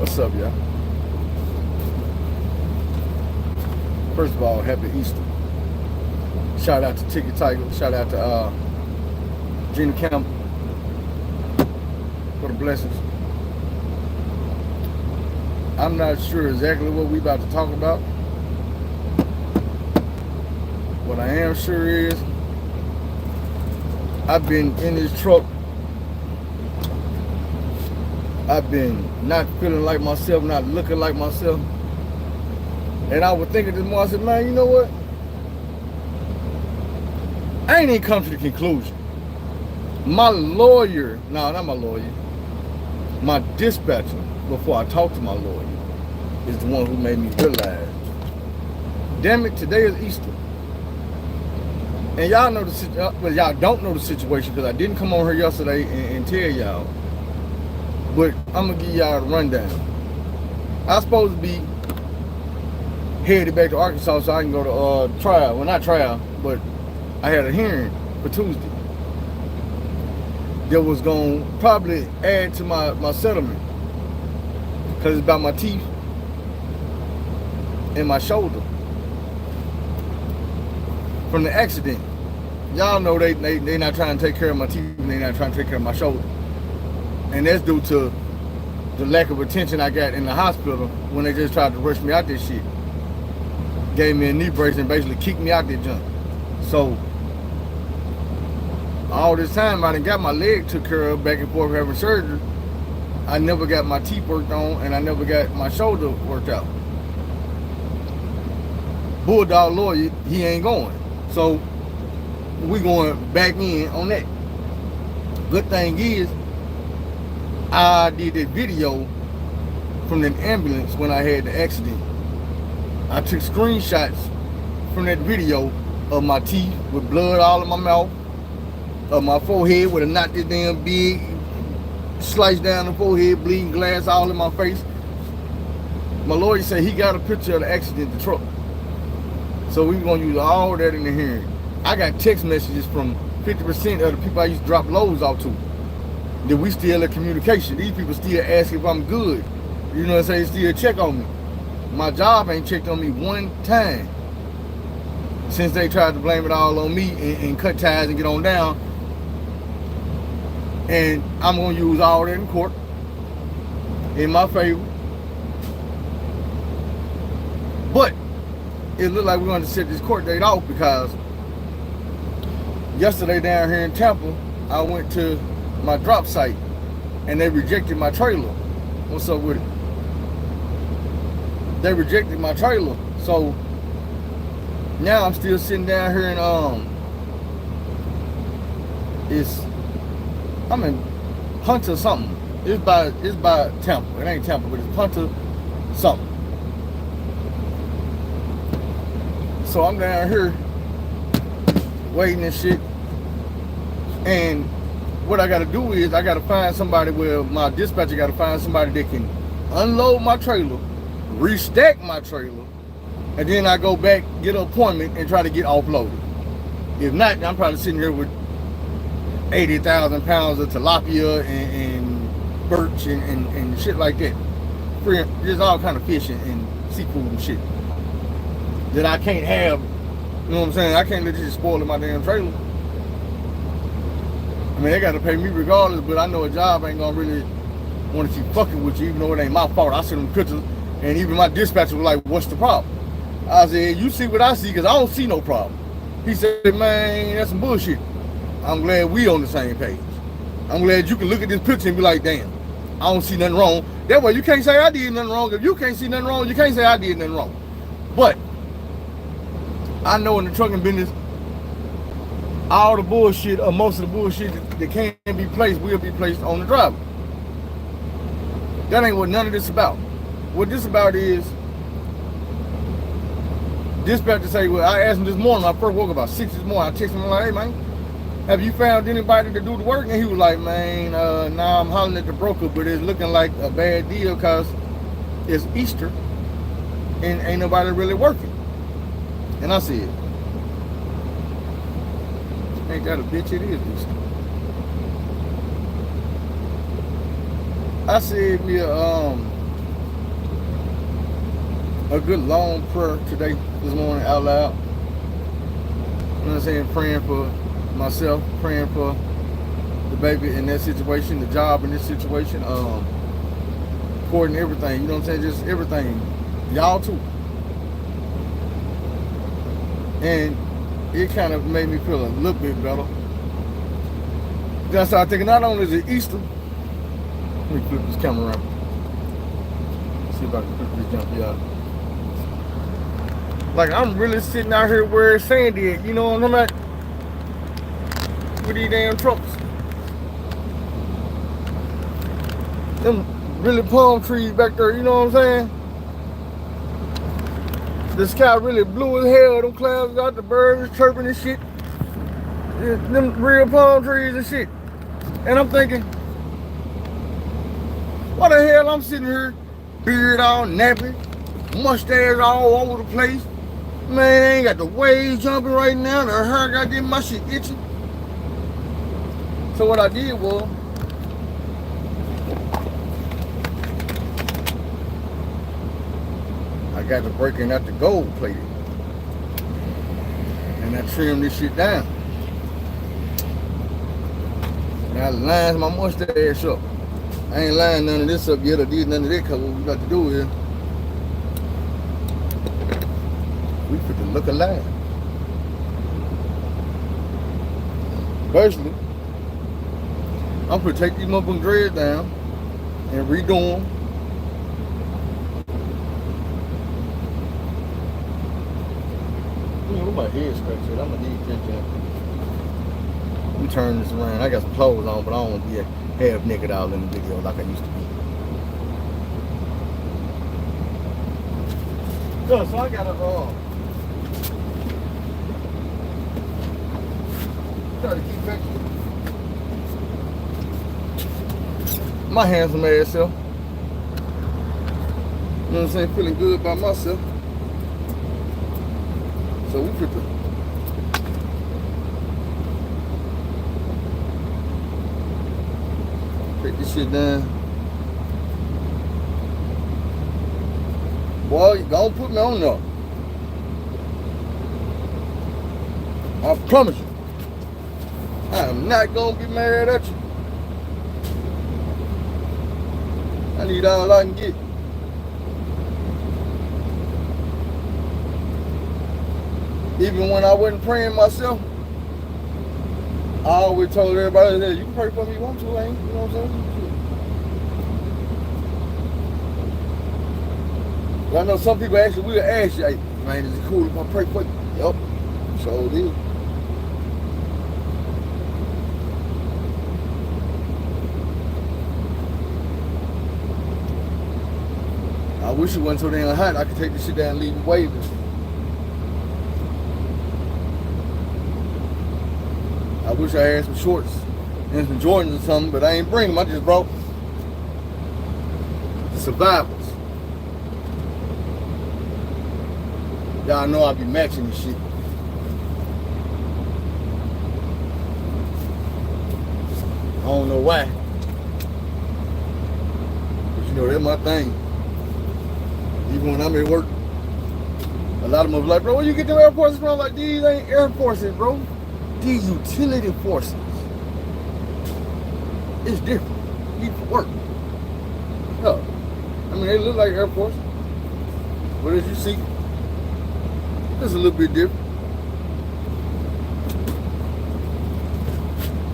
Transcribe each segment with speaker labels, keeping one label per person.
Speaker 1: What's up, y'all? First of all, happy Easter. Shout out to Ticket Tiger. Shout out to Gina Campbell for the blessings. I'm not sure exactly what we about to talk about. What I am sure is I've been in this truck. I've been not feeling like myself, not looking like myself. And I was thinking this morning, I said, man, you know what? I ain't even come to the conclusion. My lawyer, no, not my lawyer, my dispatcher, before I talked to my lawyer, is the one who made me realize, damn it, today is Easter. And y'all know well, y'all don't know the situation because I didn't come on here yesterday and tell y'all. But I'm gonna give y'all a rundown. I was supposed to be headed back to Arkansas so I can go to trial. Well, not trial, but I had a hearing for Tuesday that was gonna probably add to my settlement because it's about my teeth and my shoulder from the accident. Y'all know they not trying to take care of my teeth and they not trying to take care of my shoulder. And that's due to the lack of attention I got in the hospital when they just tried to rush me out this shit. Gave me a knee brace and basically kicked me out that junk. So, all this time I done got my leg took care of back and forth having surgery. I never got my teeth worked on and I never got my shoulder worked out. Bulldog lawyer, he ain't going. So, we going back in on that. Good thing is, I did that video from that ambulance when I had the accident. I took screenshots from that video of my teeth with blood all in my mouth, of my forehead with a knot this damn big, sliced down the forehead, bleeding glass all in my face. My lawyer said he got a picture of the accident, the truck. So we gonna use all that in the hearing. I got text messages from 50% of the people I used to drop loads off to. That we still in communication. These people still ask if I'm good. You know what I'm saying? Still check on me. My job ain't checked on me one time since they tried to blame it all on me and cut ties and get on down. And I'm gonna use all that in court in my favor. But it looked like we're gonna set this court date off because yesterday down here in Tampa, I went to my drop site and they rejected my trailer. What's up with it? They rejected my trailer. So now I'm still sitting down here and I'm in Hunter something. It's by Tampa. It ain't Tampa, but it's Hunter something. So I'm down here waiting and shit. And what I gotta do is I gotta find somebody where my dispatcher gotta find somebody that can unload my trailer, restack my trailer, and then I go back, get an appointment, and try to get offloaded. If not, I'm probably sitting here with 80,000 pounds of tilapia and birch and shit like that. There's all kind of fish and seafood and shit that I can't have. You know what I'm saying? I can't let you just spoil my damn trailer. I mean, they got to pay me regardless, but I know a job ain't gonna really want to keep fucking with you, even though it ain't my fault. I sent them pictures, and even my dispatcher was like, "What's the problem?" I said, "You see what I see, because I don't see no problem." He said, "Man, that's some bullshit." I'm glad we on the same page. I'm glad you can look at this picture and be like, "Damn, I don't see nothing wrong." That way, you can't say I did nothing wrong. If you can't see nothing wrong, you can't say I did nothing wrong. But I know in the trucking business, all the bullshit, or most of the bullshit that can't be placed will be placed on the driver. That ain't what none of this about. What this about is, dispatcher say, well, I asked him this morning, when I first woke up about 6 this morning, I texted him like, "Hey man, have you found anybody to do the work?" And he was like, "Man, nah, I'm hollering at the broker, but it's looking like a bad deal because it's Easter and ain't nobody really working." And I said, "Ain't that a bitch? It is Easter." I said, "Yeah, a good long prayer today, this morning, out loud. You know what I'm saying? Praying for myself, praying for the baby in that situation, the job in this situation, supporting everything, you know what I'm saying? Just everything. Y'all too. And it kind of made me feel a little bit better. Then I started thinking, not only is it Easter, let me flip this camera around. See if I can quickly jump you out. Like, I'm really sitting out here where Sandy at, you know what I'm talking about? With these damn trucks. Them really palm trees back there, you know what I'm saying? The sky really blue as hell, them clouds out, the birds chirping and shit. Them real palm trees and shit. And I'm thinking, why the hell I'm sitting here, beard all nappy, mustache all over the place. Man, I ain't got the waves jumping right now, the hair got getting my shit itching. So what I did was, I got the breaking out the gold plated. And I trimmed this shit down. Now I lined my mustache up. I ain't lined none of this up yet or did none of that, because what we got to do is we fit to look alive. Personally, I'm gonna take these motherfucking dreads down and redo them. Look my head scratched. I'm gonna need attention. Let me turn this around. I got some clothes on, but I don't want to be half naked out in the video like I used to be. So I gotta try to keep fixing my handsome ass self. You know what I'm saying? Feeling good about myself. So we put take this shit down. Boy, you gonna put me on there. I promise you. I am not gonna get mad at you. I need all I can get. Even when I wasn't praying myself, I always told everybody that you can pray for me if you want to, ain't you? You know what I'm saying? I know some people actually will ask you, hey, man, is it cool if I pray for you? Yup, sure it is. I wish it wasn't so damn hot. I could take this shit down and leave it waving. I wish I had some shorts and some Jordans or something, but I ain't bring them. I just brought the survivors. Y'all know I be matching this shit. I don't know why. But you know, that's my thing. Even when I'm at work, a lot of them are like, bro, where you get them Air Forces from? Like, these ain't Air Forces, bro. These utility forces. It's different. These for work. No. I mean, they look like Air Force. But as you see, it's a little bit different.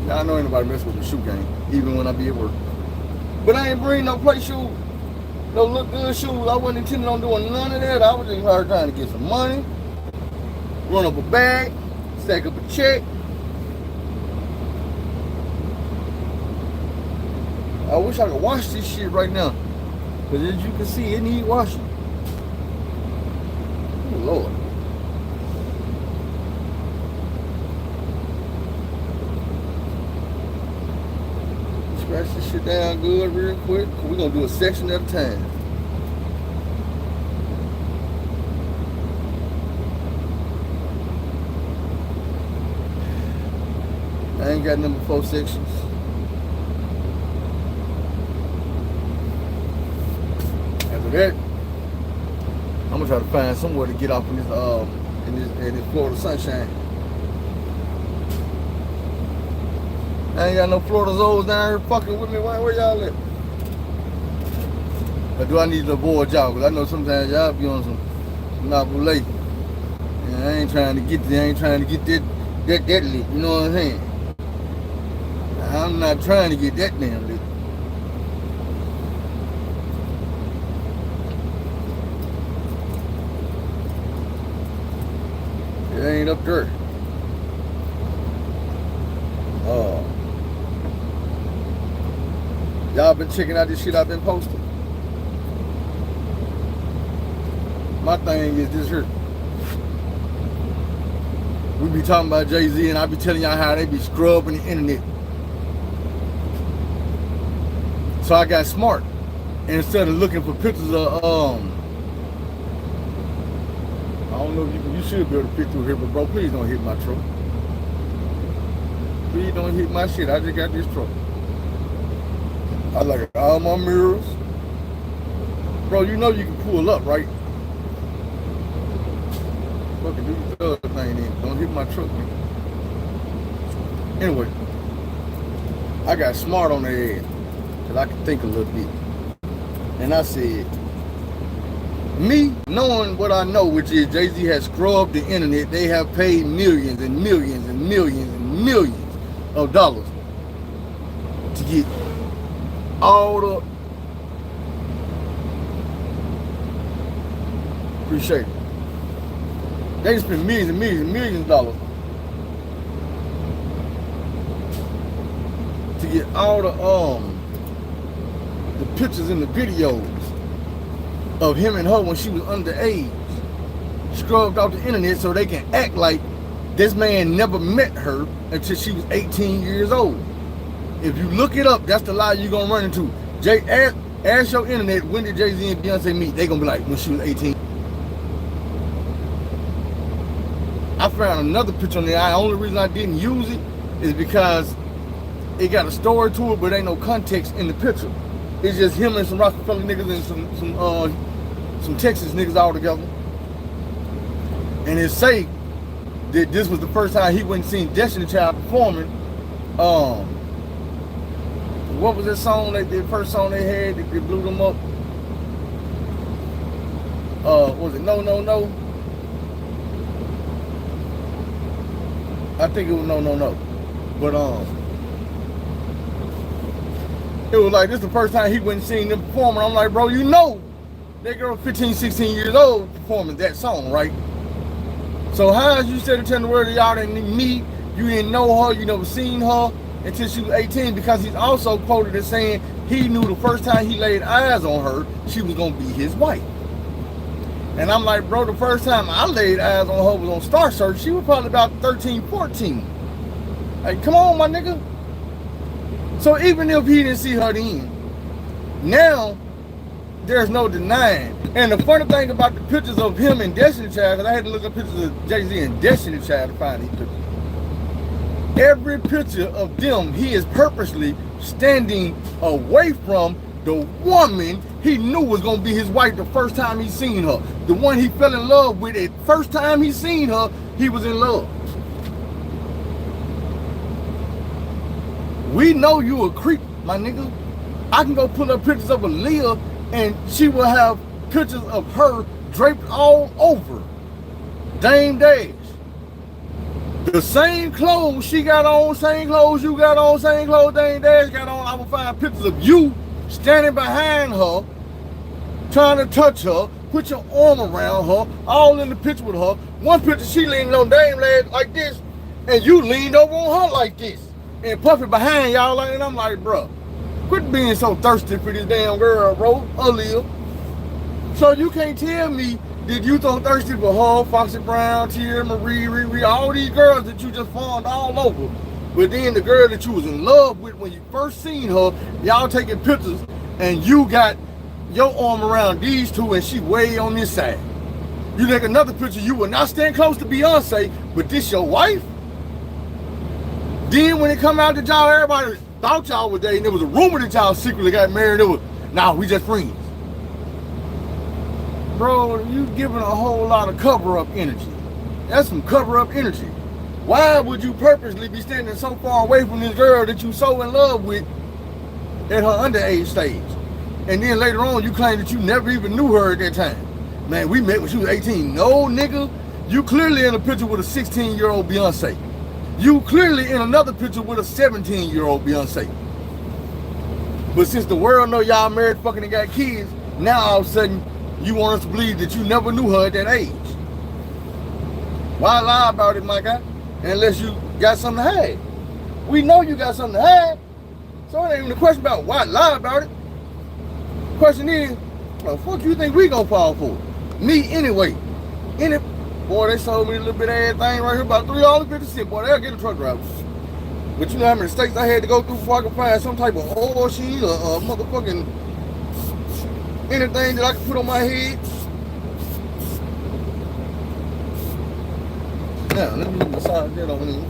Speaker 1: Now, I know ain't nobody mess with the shoe game, even when I be at work. But I ain't bring no play shoes, no look good shoes. I wasn't intending on doing none of that. I was just hard trying to get some money, run up a bag, stack up a check. I wish I could wash this shit right now. Because as you can see, it needs washing. Oh, Lord. Scratch this shit down good real quick. We're going to do a section at a time. I ain't got number 4 sections. After that, I'm gonna try to find somewhere to get off in this Florida sunshine. I ain't got no Florida Zoes down here fucking with me. Where y'all at? Or do I need to avoid y'all? Because I know sometimes y'all be on some Napoli. And I ain't trying to get that lit. You know what I'm saying? I'm not trying to get that damn lit. It ain't up there. Y'all been checking out this shit I've been posting? My thing is this here. We be talking about Jay-Z and I be telling y'all how they be scrubbing the internet. So I got smart. And instead of looking for pictures of I don't know if you should be able to pick through here, but bro, please don't hit my truck. Please don't hit my shit. I just got this truck. I like all my mirrors. Bro, you know you can pull up, right? Fucking do your other thing then. Don't hit my truck, man. Anyway, I got smart on the edge. Because I can think a little bit. And I said, me knowing what I know, which is Jay-Z has scrubbed the internet, they have paid millions and millions and millions and millions of dollars to get all the appreciate it. They spend millions and millions and millions of dollars to get all the pictures and the videos of him and her when she was underage scrubbed off the internet so they can act like this man never met her until she was 18 years old. If you look it up, that's the lie you're gonna run into. Ask your internet, when did Jay-Z and Beyonce meet? They gonna be like, when she was 18. I found another picture on there. The only reason I didn't use it is because it got a story to it, but ain't no context in the picture. It's just him and some Rockefeller niggas and some Texas niggas all together. And it say that this was the first time he went and seen Destiny Child performing. What was that song? The first song they had that blew them up? Was it No No No? I think it was No No No. But it was like, this is the first time he went and seen them performing. I'm like, bro, you know that girl 15, 16 years old performing that song, right? So how you said to tell the world that y'all didn't meet, you didn't know her, you never seen her until she was 18, because he's also quoted as saying he knew the first time he laid eyes on her, she was gonna be his wife. And I'm like, bro, the first time I laid eyes on her was on Star Search. She was probably about 13, 14. Like, come on, my nigga. So even if he didn't see her then, now there's no denying. And the funny thing about the pictures of him and Destiny Child, because I had to look up pictures of Jay-Z and Destiny Child to find these pictures. Every picture of them, he is purposely standing away from the woman he knew was gonna be his wife the first time he seen her. The one he fell in love with, the first time he seen her, he was in love. We know you a creep, my nigga. I can go pull up pictures of Aaliyah and she will have pictures of her draped all over Dame Dash. The same clothes she got on, same clothes you got on, same clothes Dame Dash got on. I will find pictures of you standing behind her, trying to touch her, put your arm around her, all in the picture with her. One picture she leaning on Dame leg like this, and you leaned over on her like this, and puffing behind y'all like, and I'm like, bro, quit being so thirsty for this damn girl, bro, Aaliyah. So you can't tell me that you so thirsty for her, Foxy Brown, Tia, Marie, Riri, all these girls that you just fawned all over. But then the girl that you was in love with when you first seen her, y'all taking pictures, and you got your arm around these two and she way on this side. You take another picture, you will not stand close to Beyonce, but this your wife? Then when it come out that y'all, everybody thought y'all were dating, there was a rumor that y'all secretly got married, it was, nah, we just friends. bro, you giving a whole lot of cover-up energy. That's some cover-up energy. Why would you purposely be standing so far away from this girl that you so in love with at her underage stage? And then later on, you claim that you never even knew her at that time. Man, we met when she was 18. No, nigga. You clearly in a picture with a 16-year-old Beyonce. You clearly in another picture with a 17-year-old Beyonce. But since the world know y'all married, fucking, and got kids, now all of a sudden, you want us to believe that you never knew her at that age. Why lie about it, my guy? Unless you got something to hide. We know you got something to hide. So it ain't even a question about why lie about it. The question is, what the fuck you think we gonna fall for? Me anyway. Boy, they sold me a little bit of everything right here, about $3.50. Boy, they'll get a truck driver. But you know how many states I had to go through before I could find some type of oil sheet or motherfucking anything that I could put on my head. Now, let me massage that on in.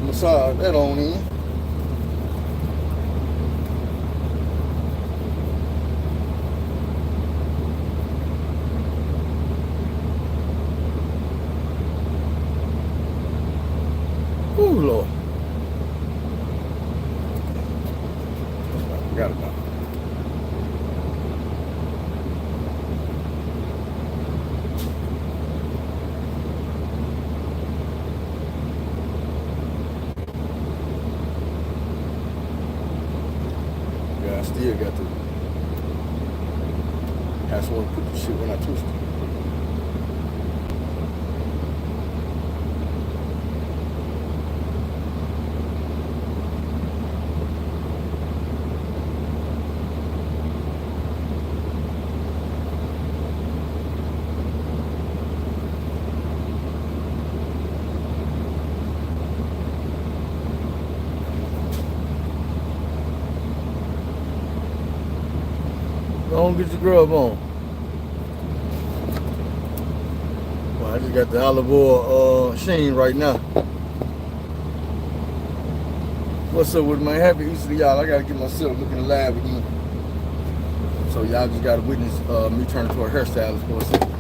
Speaker 1: Massage that on in. Ooh, Lord. I forgot about it. Yeah, I still got to. I just want to put the shit when I twist it. Don't get your grub on. Well, I just got the olive oil sheen right now. What's up with my happy Easter to y'all? I gotta get myself looking alive again. So y'all just gotta witness me turning to a hairstylist for a second.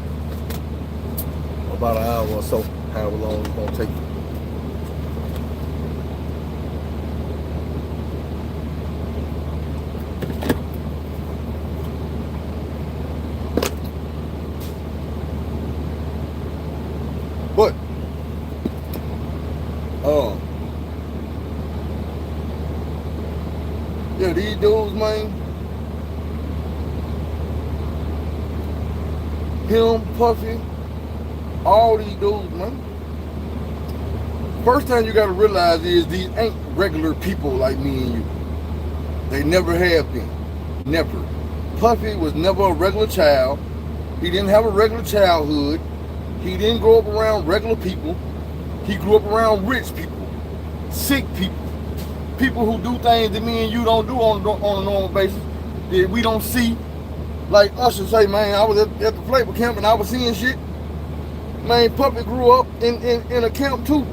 Speaker 1: About an hour or so, however long it's gonna take. But, yeah, these dudes, man, him, Puffy, all these dudes, man. First thing you gotta realize is these ain't regular people like me and you. They never have been, never. Puffy was never a regular child. He didn't have a regular childhood. He didn't grow up around regular people. He grew up around rich people, sick people, people who do things that me and you don't do on a normal basis, that we don't see. Like Usher say, man, I was at the flavor camp and I was seeing shit. Man, Puppy grew up in a camp too.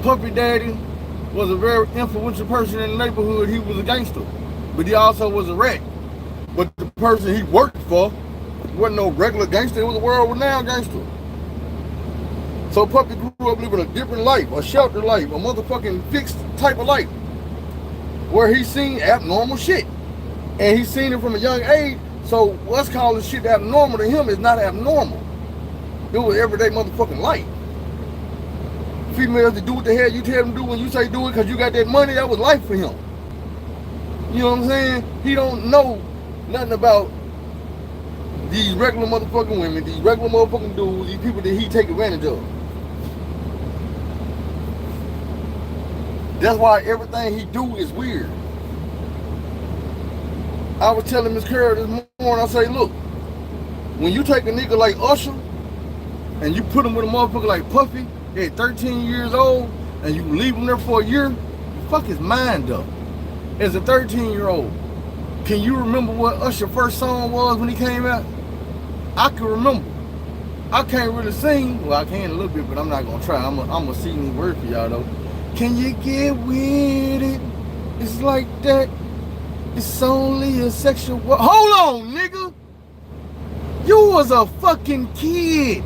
Speaker 1: Puppy daddy was a very influential person in the neighborhood. He was a gangster, but he also was a rat. But the person he worked for wasn't no regular gangster. It was a world-renowned gangster. So Puppy grew up living a different life, a sheltered life, a motherfucking fixed type of life, where he's seen abnormal shit. And he's seen it from a young age, so what's calling shit abnormal to him is not abnormal. It was everyday motherfucking life. Females that do what the hell you tell them to do when you say do it because you got that money, that was life for him. You know what I'm saying? He don't know nothing about these regular motherfucking women, these regular motherfucking dudes, these people that he take advantage of. That's why everything he do is weird. I was telling Miss Carol this morning, I say, look, when you take a nigga like Usher and you put him with a motherfucker like Puffy at 13 years old and you leave him there for a year, you fuck his mind up. As a 13-year-old, can you remember what Usher's first song was when he came out? I can remember. I can't really sing. Well, I can a little bit, but I'm not gonna try. I'm gonna sing the word for y'all though. Can you get with it? It's like that. It's only a sexual. Hold on, nigga. You was a fucking kid,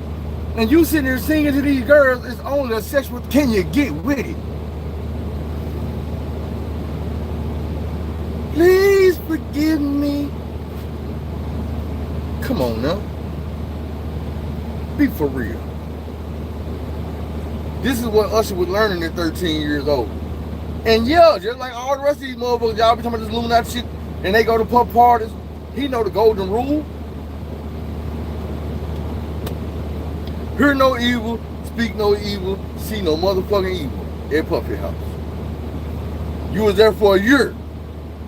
Speaker 1: and you sitting there singing to these girls. It's only a sexual. Can you get with it? Please forgive me. Come on now. Be for real. This is what Usher was learning at 13 years old. And yeah, just like all the rest of these motherfuckers, y'all be talking about this Illuminati shit, and they go to pub parties. He know the golden rule. Hear no evil, speak no evil, see no motherfucking evil at Puffy House. You was there for a year.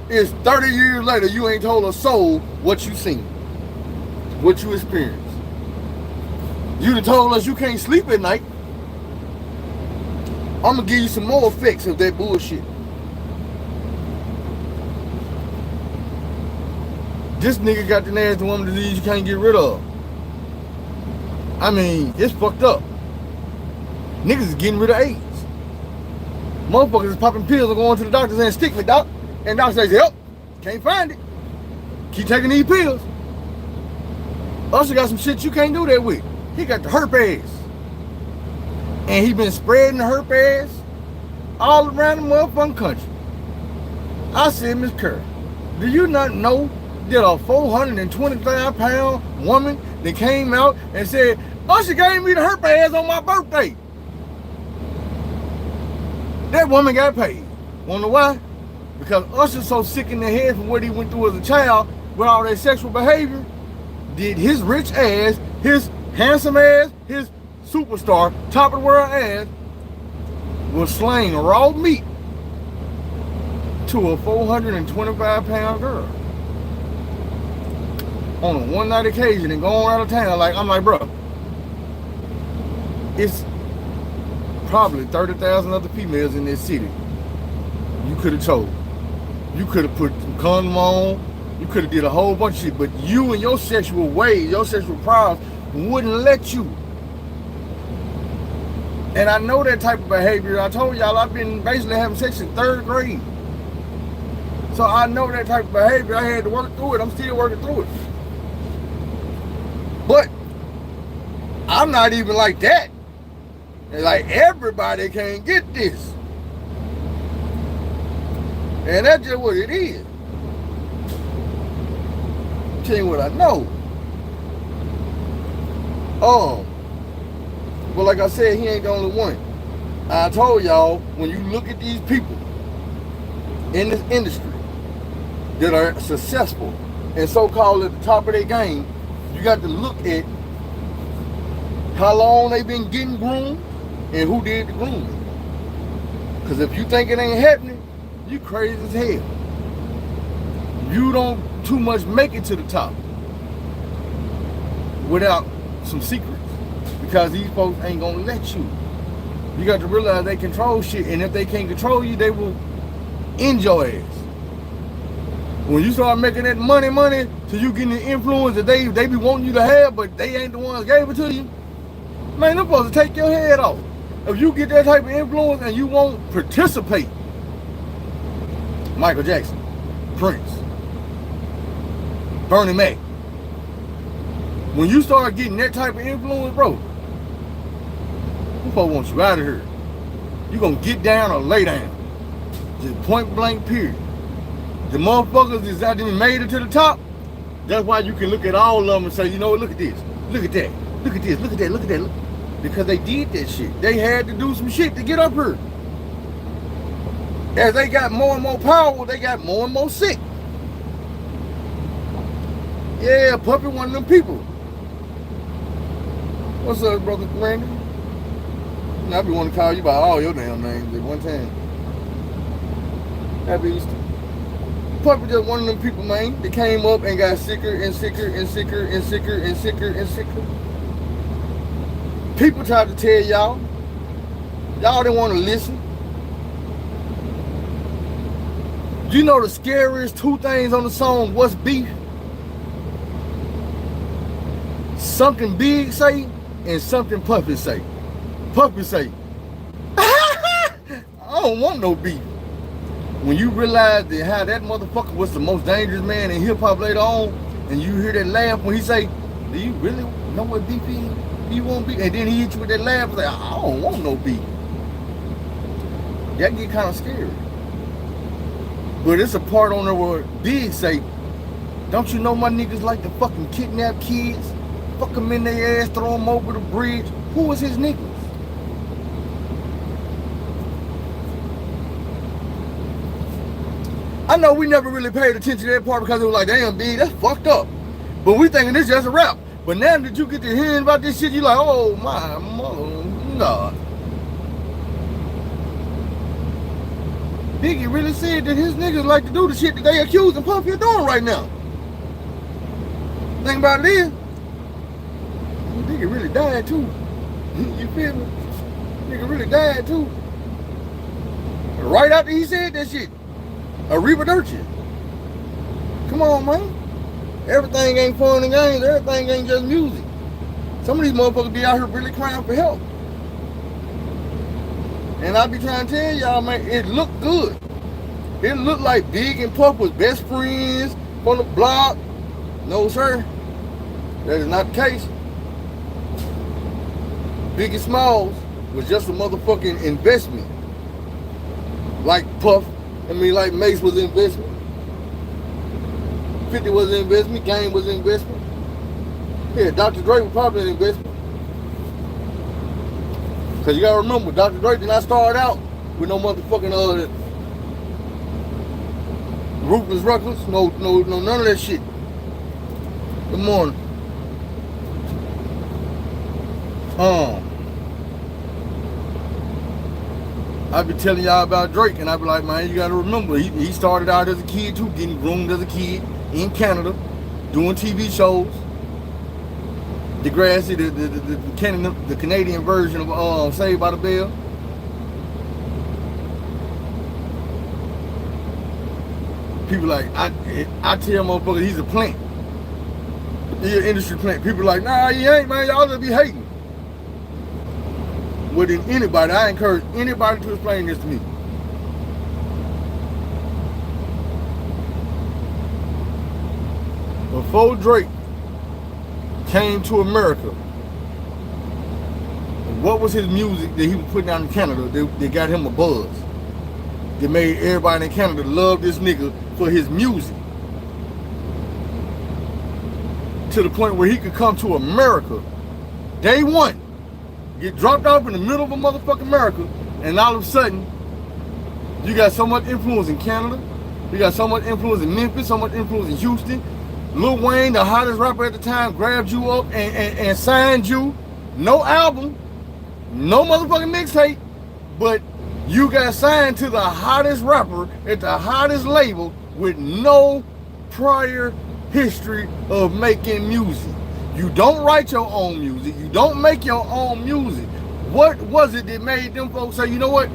Speaker 1: It's 30 years later, you ain't told a soul what you seen, what you experienced. You done told us you can't sleep at night. I'm gonna give you some more effects of that bullshit. This nigga got the nasty woman disease you can't get rid of. I mean, it's fucked up. Niggas is getting rid of AIDS. Motherfuckers is popping pills and going to the doctor saying, stick me, doc. And doctor says, yep, can't find it. Keep taking these pills. Usher got some shit you can't do that with. He got the herpes. And he been spreading the herpes all around the motherfucking country. I said, Miss Kerr, do you not know that a 425-pound woman that came out and said, Usher gave me the herpes on my birthday? That woman got paid. Wanna know why? Because Usher's so sick in the head from what he went through as a child with all that sexual behavior, did his rich ass, his handsome ass, his superstar, top of the world ass, was slaying raw meat to a 425-pound girl on a one-night occasion and going out of town. I'm like, bro, it's probably 30,000 other females in this city. You could have told. You could have put some condom on. You could have did a whole bunch of shit, but you and your sexual ways, your sexual prowess wouldn't let you. And I know that type of behavior. I told y'all I've been basically having sex in 3rd grade. So I know that type of behavior. I had to work through it. I'm still working through it. But I'm not even like that. Like, everybody can't get this. And that's just what it is. Tell you what I know. But like I said, he ain't the only one. I told y'all, when you look at these people in this industry that are successful and so-called at the top of their game, you got to look at how long they been getting groomed and who did the grooming. Because if you think it ain't happening, you crazy as hell. You don't too much make it to the top without some secrets, because these folks ain't gonna let you. You got to realize they control shit, and if they can't control you, they will end your ass. When you start making that money, till you getting the influence that they be wanting you to have, but they ain't the ones gave it to you, man, they're supposed to take your head off. If you get that type of influence and you won't participate, Michael Jackson, Prince, Bernie Mac, when you start getting that type of influence, bro, who folks want you out of here? You gonna get down or lay down. Just point blank period. The motherfuckers is out there made it to the top. That's why you can look at all of them and say, you know what, look at this, look at that, look at this, look at that, look at that. Look. Because they did that shit. They had to do some shit to get up here. As they got more and more power, they got more and more sick. Yeah, Puppy one of them people. What's up, brother Randy? I be wanting to call you by all your damn names at one time. Happy Easter. Puppy just one of them people, man, that came up and got sicker and sicker and sicker and sicker and sicker and sicker. People tried to tell y'all. Y'all didn't want to listen. You know the scariest 2 things on the song, What's Beef? Something big say, and something Puffy say. Puffy say, I don't want no beef. When you realize that how that motherfucker was the most dangerous man in hip-hop later on, and you hear that laugh when he say, do you really know what beef is? Do you want beef? And then he hit you with that laugh, like, I don't want no beef. That get kind of scary. But it's a part on there where Big say, don't you know my niggas like to fucking kidnap kids? Fuck them in their ass, throw them over the bridge. Who was his niggas? I know we never really paid attention to that part because it was like, damn, Big, that's fucked up. But we thinking this just a rap. But now that you get to hearing about this shit, you like, oh my mother, God. Biggie really said that his niggas like to do the shit that they accusing Puffy of doing right now. Think about it is, nigga really died too. You feel me? Nigga really died too. Right after he said that shit. A reproduction. Come on, man. Everything ain't fun and games. Everything ain't just music. Some of these motherfuckers be out here really crying for help. And I be trying to tell y'all, man, it looked good. It looked like Big and Puff was best friends on the block. No, sir. That is not the case. Biggie Smalls was just a motherfucking investment. Like Puff, like Mace was an investment. 50 was an investment. Game was an investment. Yeah, Dr. Dre was probably an investment. Because you got to remember, Dr. Dre did not start out with no motherfucking ruthless records. No, none of that shit. Good morning. I be telling y'all about Drake, and I be like, man, you gotta remember, he started out as a kid too, getting groomed as a kid in Canada, doing TV shows. Degrassi, the Canadian version of Saved by the Bell. People like, I tell motherfuckers he's a plant. He's an industry plant. People like, nah, he ain't, man, y'all just be hating. Well, then anybody, I encourage anybody to explain this to me. Before Drake came to America, what was his music that he was putting out in Canada that got him a buzz? That made everybody in Canada love this nigga for his music. To the point where he could come to America, day one, get dropped off in the middle of a motherfucking America, and all of a sudden, you got so much influence in Canada, you got so much influence in Memphis, so much influence in Houston. Lil Wayne, the hottest rapper at the time, grabbed you up and signed you. No album, no motherfucking mixtape, but you got signed to the hottest rapper at the hottest label with no prior history of making music. You don't write your own music. You don't make your own music. What was it that made them folks say, you know what?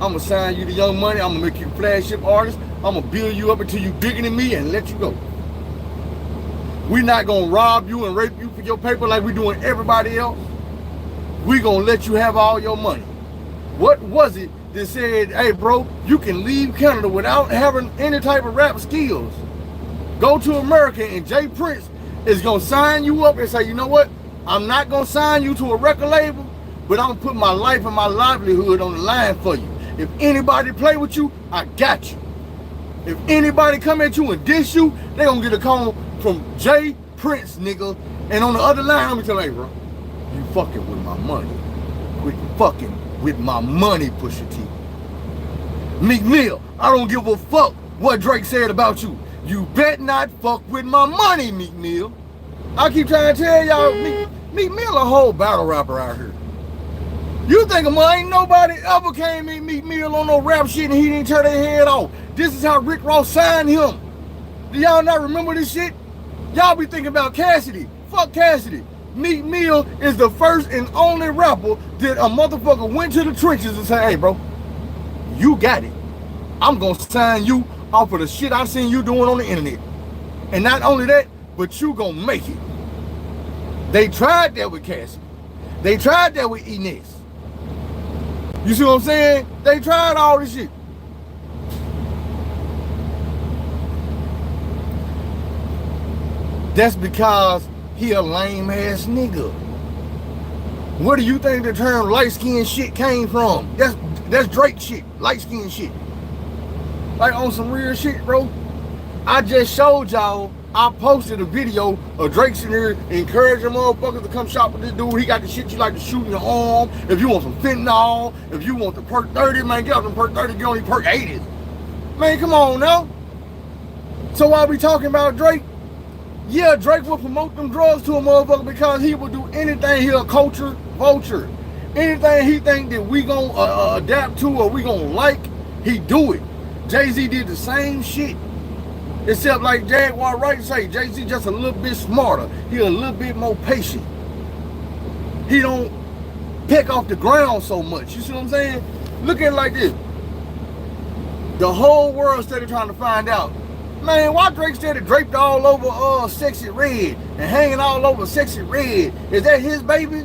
Speaker 1: I'm going to sign you to Young Money. I'm going to make you a flagship artist. I'm going to build you up until you bigger than me and let you go. We're not going to rob you and rape you for your paper like we're doing everybody else. We're going to let you have all your money. What was it that said, hey, bro, you can leave Canada without having any type of rap skills? Go to America and Jay Prince is going to sign you up and say, you know what? I'm not going to sign you to a record label, but I'm going to put my life and my livelihood on the line for you. If anybody play with you, I got you. If anybody come at you and diss you, they going to get a call from Jay Prince, nigga. And on the other line, I'm going to tell you, hey, bro, you fucking with my money. Quit fucking with my money, Pusha T. Meek Mill, I don't give a fuck what Drake said about you. You bet not fuck with my money, Meek Mill. I keep trying to tell y'all, Meek Mill a whole battle rapper out here. You think ain't nobody ever came in Meek Mill on no rap shit and he didn't tear their head off. This is how Rick Ross signed him. Do y'all not remember this shit? Y'all be thinking about Cassidy. Fuck Cassidy. Meek Mill is the first and only rapper that a motherfucker went to the trenches and said, hey, bro, you got it. I'm going to sign you off of the shit I seen you doing on the internet. And not only that, but you gonna make it. They tried that with Cassidy. They tried that with Enes. You see what I'm saying? They tried all this shit. That's because he a lame ass nigga. Where do you think the term light skin shit came from? That's Drake shit, light skin shit. Like on some real shit, bro. I just showed y'all, I posted a video of Drake sitting here encouraging motherfuckers to come shop with this dude. He got the shit you like to shoot in your arm. If you want some fentanyl, if you want the perk 30, man, get off them perk 30, get on these perk 80s. Man, come on now. So while we talking about Drake, yeah, Drake will promote them drugs to a motherfucker because he will do anything. He a culture vulture. Anything he think that we gonna adapt to or we gonna like, he do it. Jay-Z did the same shit. Except like Jaguar Wright say, Jay-Z just a little bit smarter. He a little bit more patient. He don't pick off the ground so much. You see what I'm saying? Look at it like this. The whole world started trying to find out, man, why Drake started draped all over Sexy Red and hanging all over Sexy Red? Is that his baby?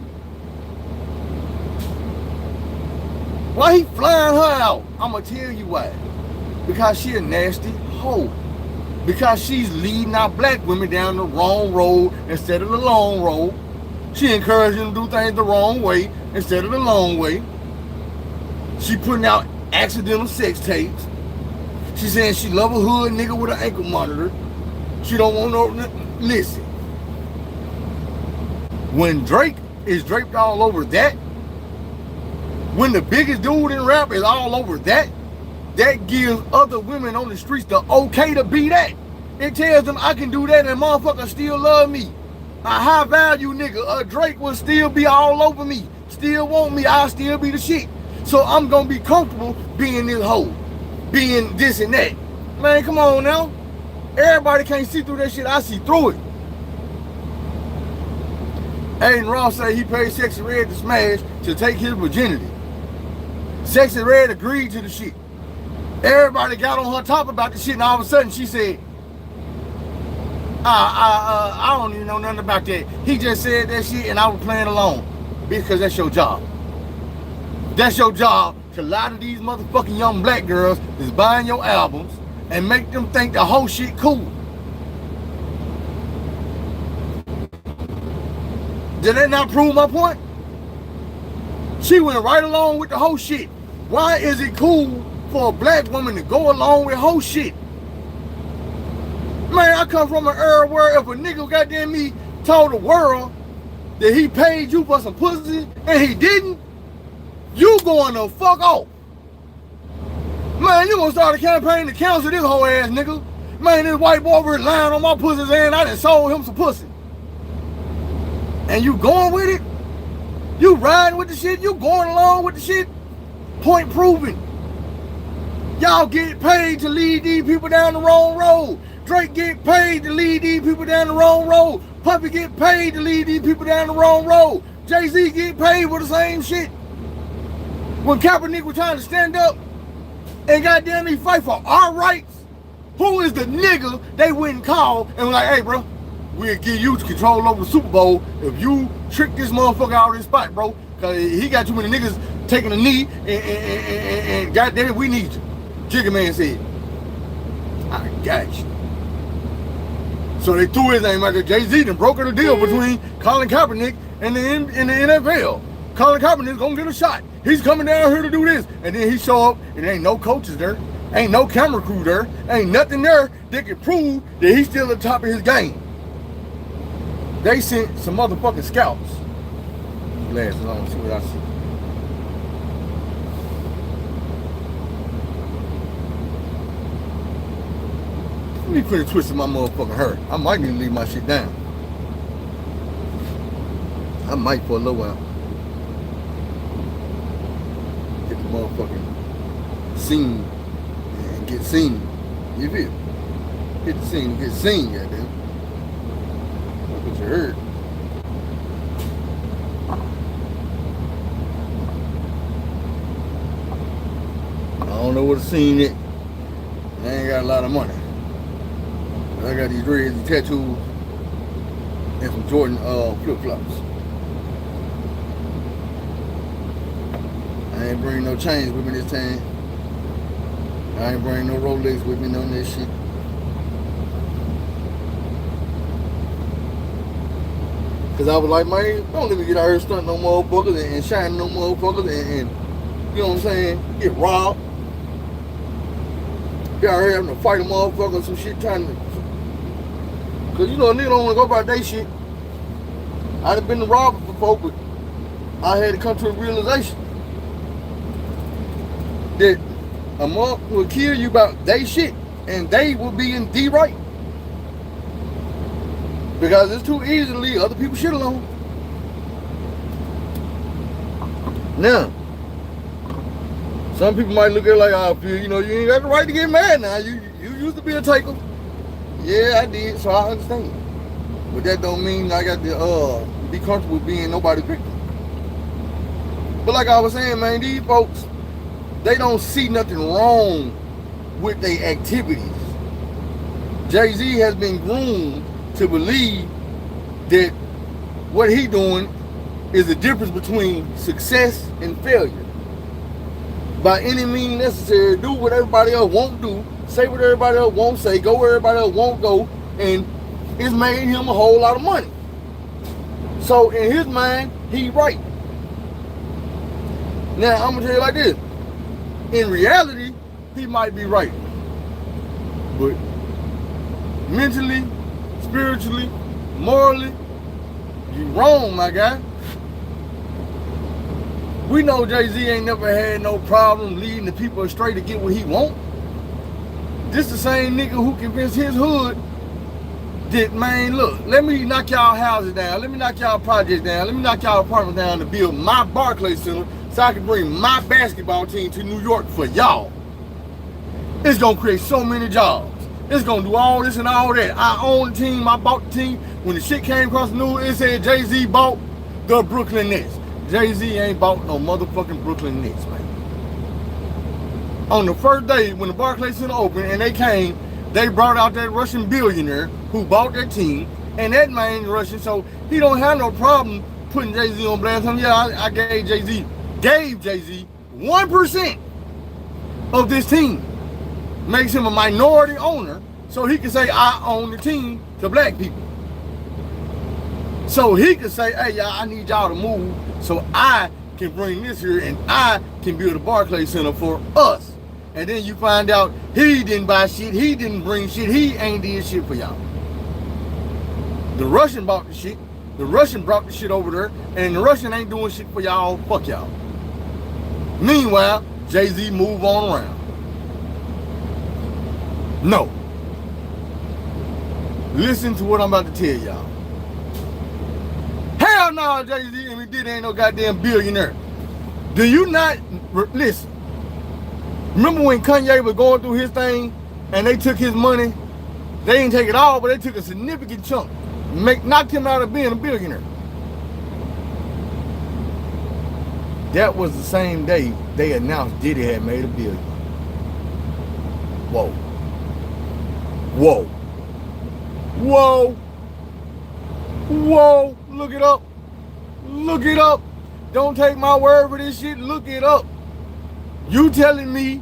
Speaker 1: Why he flying her out? I'ma tell you why. Because she a nasty hoe. Because she's leading our black women down the wrong road instead of the long road. She encouraging them to do things the wrong way instead of the long way. She putting out accidental sex tapes. She saying she love a hood nigga with an ankle monitor. She don't want no, listen. When Drake is draped all over that, when the biggest dude in rap is all over that, that gives other women on the streets the okay to be that. It tells them I can do that and motherfuckers still love me. A high value nigga, Drake will still be all over me. Still want me, I'll still be the shit. So I'm gonna be comfortable being this hoe. Being this and that. Man, come on now. Everybody can't see through that shit, I see through it. Aiden Ross said he paid Sexy Red to smash to take his virginity. Sexy Red agreed to the shit. Everybody got on her top about the shit, and all of a sudden she said, I don't even know nothing about that. He just said that shit and I was playing along. Because that's your job. That's your job, to lie to these motherfucking young black girls that's buying your albums and make them think the whole shit cool. Did that not prove my point? She went right along with the whole shit. Why is it cool for a black woman to go along with whole shit? Man, I come from an era where if a nigga goddamn me told the world that he paid you for some pussy and he didn't, you going to fuck off. Man, you gonna start a campaign to cancel this whole ass nigga. Man, this white boy was lying on my pussy's and I done sold him some pussy. And you going with it? You riding with the shit? You going along with the shit? Point proven. Y'all get paid to lead these people down the wrong road. Drake get paid to lead these people down the wrong road. Puppy get paid to lead these people down the wrong road. Jay-Z get paid for the same shit. When Kaepernick was trying to stand up and goddamn me fight for our rights, who is the nigga they wouldn't call and was like, hey bro, we'll give you control over the Super Bowl if you trick this motherfucker out of this spot, bro. Cause he got too many niggas taking a knee and goddamn it, we need you. Jigga Man said, I got you. So they threw his name out there. Jay-Z done brokered a deal between Colin Kaepernick and the NFL. Colin Kaepernick's gonna get a shot. He's coming down here to do this. And then he show up and there ain't no coaches there. Ain't no camera crew there. Ain't nothing there that can prove that he's still at the top of his game. They sent some motherfucking scouts. Glasses on, see what I see. Let me quit twisting my motherfucking hair. I might need to leave my shit down. I might for a little while. Get the motherfucking scene and get seen. You feel? Get the scene and get seen, goddamn. That's what you heard. I don't know what the scene is. I ain't got a lot of money. I got these dreads and tattoos and some Jordan flip-flops. I ain't bring no chains with me this time. I ain't bring no Rolex with me, none of that shit. Cause I was like, man, don't let me get out here stunting no motherfuckers and shining no motherfuckers and you know what I'm saying, get robbed. Get out here having to fight a motherfucker some shit trying to. Cause you know a nigga don't wanna go about that shit. I done been to robbing before, but I had to come to a realization that a month will kill you about they shit, and they will be in the right. Because it's too easy to leave other people's shit alone. Now, some people might look at it like, oh, you know, you ain't got the right to get mad now. You used to be a taker. Yeah, I did, so I understand. But that don't mean I got to be comfortable being nobody's victim. But like I was saying, man, these folks, they don't see nothing wrong with their activities. Jay-Z has been groomed to believe that what he doing is the difference between success and failure. By any means necessary, do what everybody else won't do, say what everybody else won't say, go where everybody else won't go, and it's made him a whole lot of money. So in his mind, he right. Now I'm gonna tell you like this. In reality, he might be right. But mentally, spiritually, morally, you wrong, my guy. We know Jay-Z ain't never had no problem leading the people astray to get what he want. This the same nigga who convinced his hood that, man, look, let me knock y'all houses down, let me knock y'all projects down, let me knock y'all apartments down to build my Barclays Center so I can bring my basketball team to New York for y'all. It's gonna create so many jobs. It's gonna do all this and all that. I own the team, I bought the team. When the shit came across the news, it said Jay-Z bought the Brooklyn Nets. Jay-Z ain't bought no motherfucking Brooklyn Nets, man. On the first day when the Barclays Center opened and they came, they brought out that Russian billionaire who bought that team, and that man Russian, so he don't have no problem putting Jay-Z on blast. I gave Jay-Z 1% of this team. Makes him a minority owner, so he can say, I own the team to black people. So he can say, hey, y'all, I need y'all to move so I can bring this here and I can build a Barclays Center for us. And then you find out he didn't buy shit, he didn't bring shit, he ain't did shit for y'all. The Russian bought the shit, the Russian brought the shit over there, and the Russian ain't doing shit for y'all, fuck y'all. Meanwhile, Jay-Z move on around. No. Listen to what I'm about to tell y'all. Hell no, Jay-Z and me did ain't no goddamn billionaire. Do you not listen? Remember when Kanye was going through his thing and they took his money? They didn't take it all, but they took a significant chunk. Knocked him out of being a billionaire. That was the same day they announced Diddy had made $1 billion. Whoa. Whoa. Whoa. Whoa. Look it up. Look it up. Don't take my word for this shit. Look it up. You telling me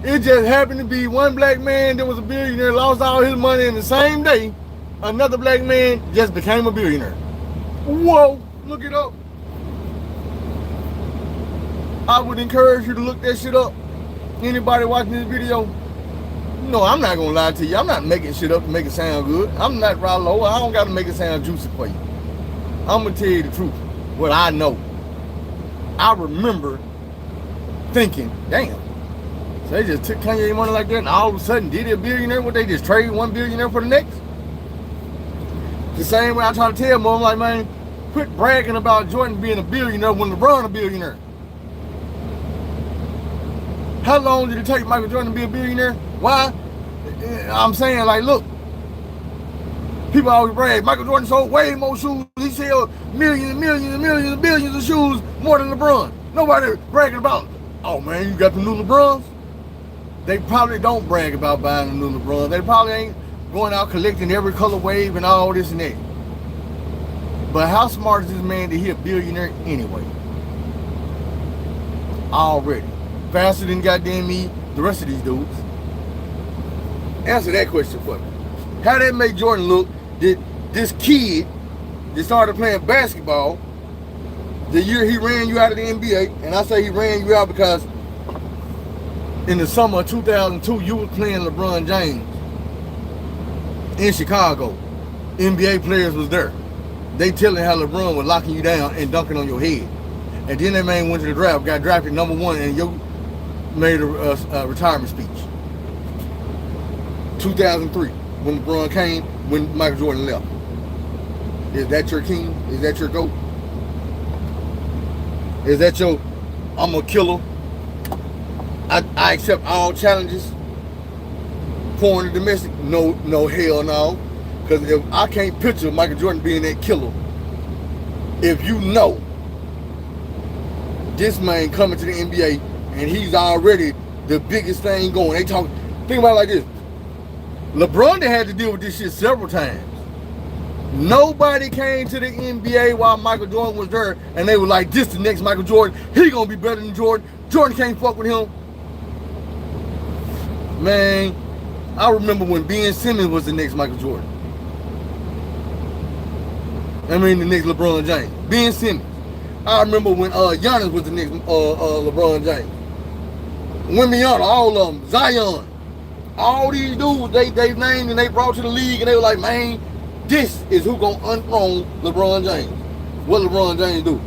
Speaker 1: it just happened to be one black man that was a billionaire, lost all his money, in the same day another black man just became a billionaire. Whoa. Look it up. I would encourage you to look that shit up. Anybody watching this video, no, I'm not gonna lie to you. I'm not making shit up to make it sound good. I'm not Rollo. I don't gotta make it sound juicy for you. I'm gonna tell you the truth, what I know. I remember thinking, damn, so they just took Kanye money like that and all of a sudden Diddy a billionaire? Would they just trade one billionaire for the next? The same way I try to tell them, I'm like, man, quit bragging about Jordan being a billionaire when LeBron a billionaire. How long did it take Michael Jordan to be a billionaire? Why? I'm saying, like, look, people always brag, Michael Jordan sold way more shoes. He sold millions and millions and millions and billions of shoes more than LeBron. Nobody bragging about, oh man, you got the new LeBrons? They probably don't brag about buying the new LeBrons. They probably ain't going out collecting every color wave and all this and that. But how smart is this man that he a billionaire anyway? already. Faster than goddamn me, the rest of these dudes. Answer that question for me. How that make Jordan look that this kid that started playing basketball the year he ran you out of the NBA, and I say he ran you out because in the summer of 2002, you were playing LeBron James in Chicago. NBA players was there. They telling how LeBron was locking you down and dunking on your head. And then that man went to the draft, got drafted #1, and you made a retirement speech. 2003, when LeBron came, when Michael Jordan left. Is that your king? Is that your GOAT? Is that your, I'm a killer? I accept all challenges. Foreign and domestic? No, hell no. Because if I can't picture Michael Jordan being that killer, if you know this man coming to the NBA and he's already the biggest thing going, they talk. Think about it like this: LeBron done had to deal with this shit several times. Nobody came to the NBA while Michael Jordan was there, and they were like, "This the next Michael Jordan. He gonna be better than Jordan. Jordan can't fuck with him." Man, I remember when Ben Simmons was the next Michael Jordan. I mean, the next LeBron James. Ben Simmons. I remember when Giannis was the next LeBron James. Wimbiana, all of them. Zion. All these dudes, they named and they brought to the league, and they were like, man, this is who gonna unthrone LeBron James. What LeBron James do?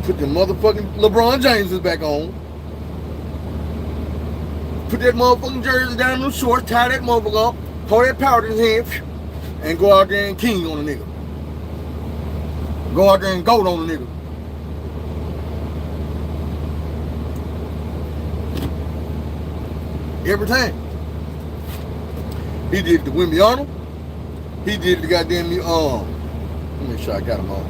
Speaker 1: Put the motherfucking LeBron Jameses back on. Put that motherfucking jersey down in them shorts, tie that motherfucker up, pour that powder in his hand, and go out there and king on a nigga. Go out there and goat on a nigga. Every time. He did the Wimbiana. He did the goddamn let me make sure I got him on.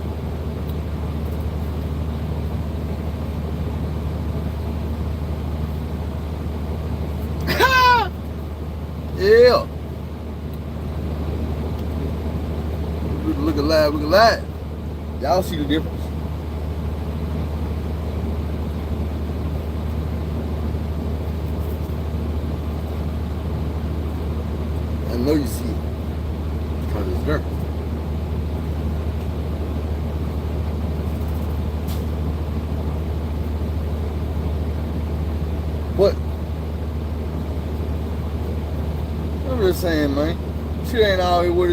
Speaker 1: Yeah. Look alive. Y'all see the difference. I know you see it. Because it's there. What? I'm just saying, man. Shit ain't all what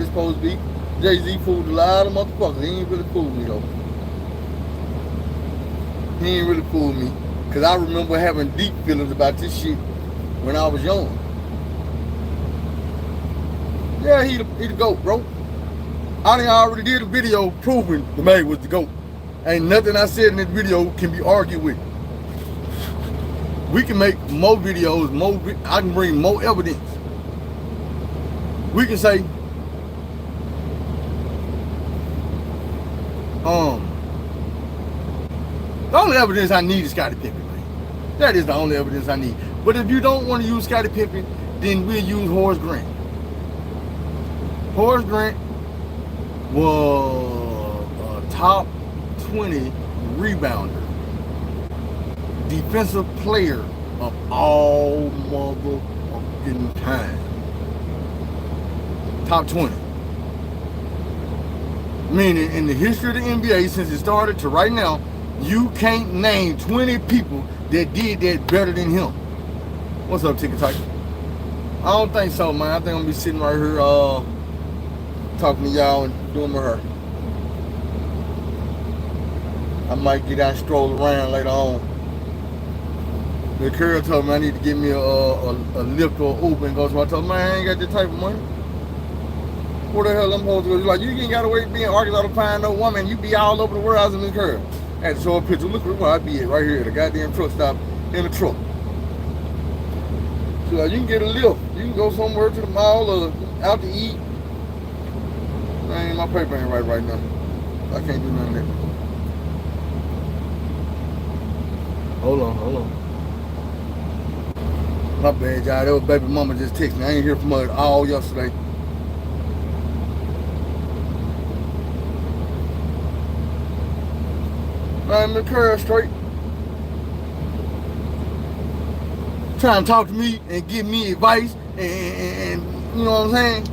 Speaker 1: it's supposed to be. Jay-Z fooled a lot of motherfuckers. He ain't really fooled me, though. He ain't really fooled me. Because I remember having deep feelings about this shit when I was young. Yeah, he the GOAT, bro. I done already did a video proving the man was the GOAT. Ain't nothing I said in this video can be argued with. We can make more videos, I can bring more evidence. We can say, the only evidence I need is Scottie Pippen, man. That is the only evidence I need. But if you don't want to use Scottie Pippen, then we'll use Horace Grant. Horace Grant was a top 20 rebounder, defensive player of all motherfucking time. Top 20. Meaning in the history of the NBA, since it started to right now, you can't name 20 people that did that better than him. What's up, Ticket Tiger? I don't think so, man. I think I'm gonna be sitting right here talking to y'all and doing my hair. I might get out and stroll around later on. The girl told me I need to give me a Lyft or Uber and go, so I told her, man, I ain't got that type of money. Where the hell I'm supposed to go? She's like, you ain't got to wait being in Arkansas to find no woman. You be all over the world as in this girl. I had to show a picture. Look where I be at, right here at the goddamn truck stop in the truck. She's like, you can get a Lyft. You can go somewhere to the mall or out to eat. Man, my paper ain't right now. I can't do nothing there. Hold on. My bad, y'all. That was baby mama just texted me. I ain't hear from her all yesterday. I'm the curve straight. trying to talk to me and give me advice and you know what I'm saying?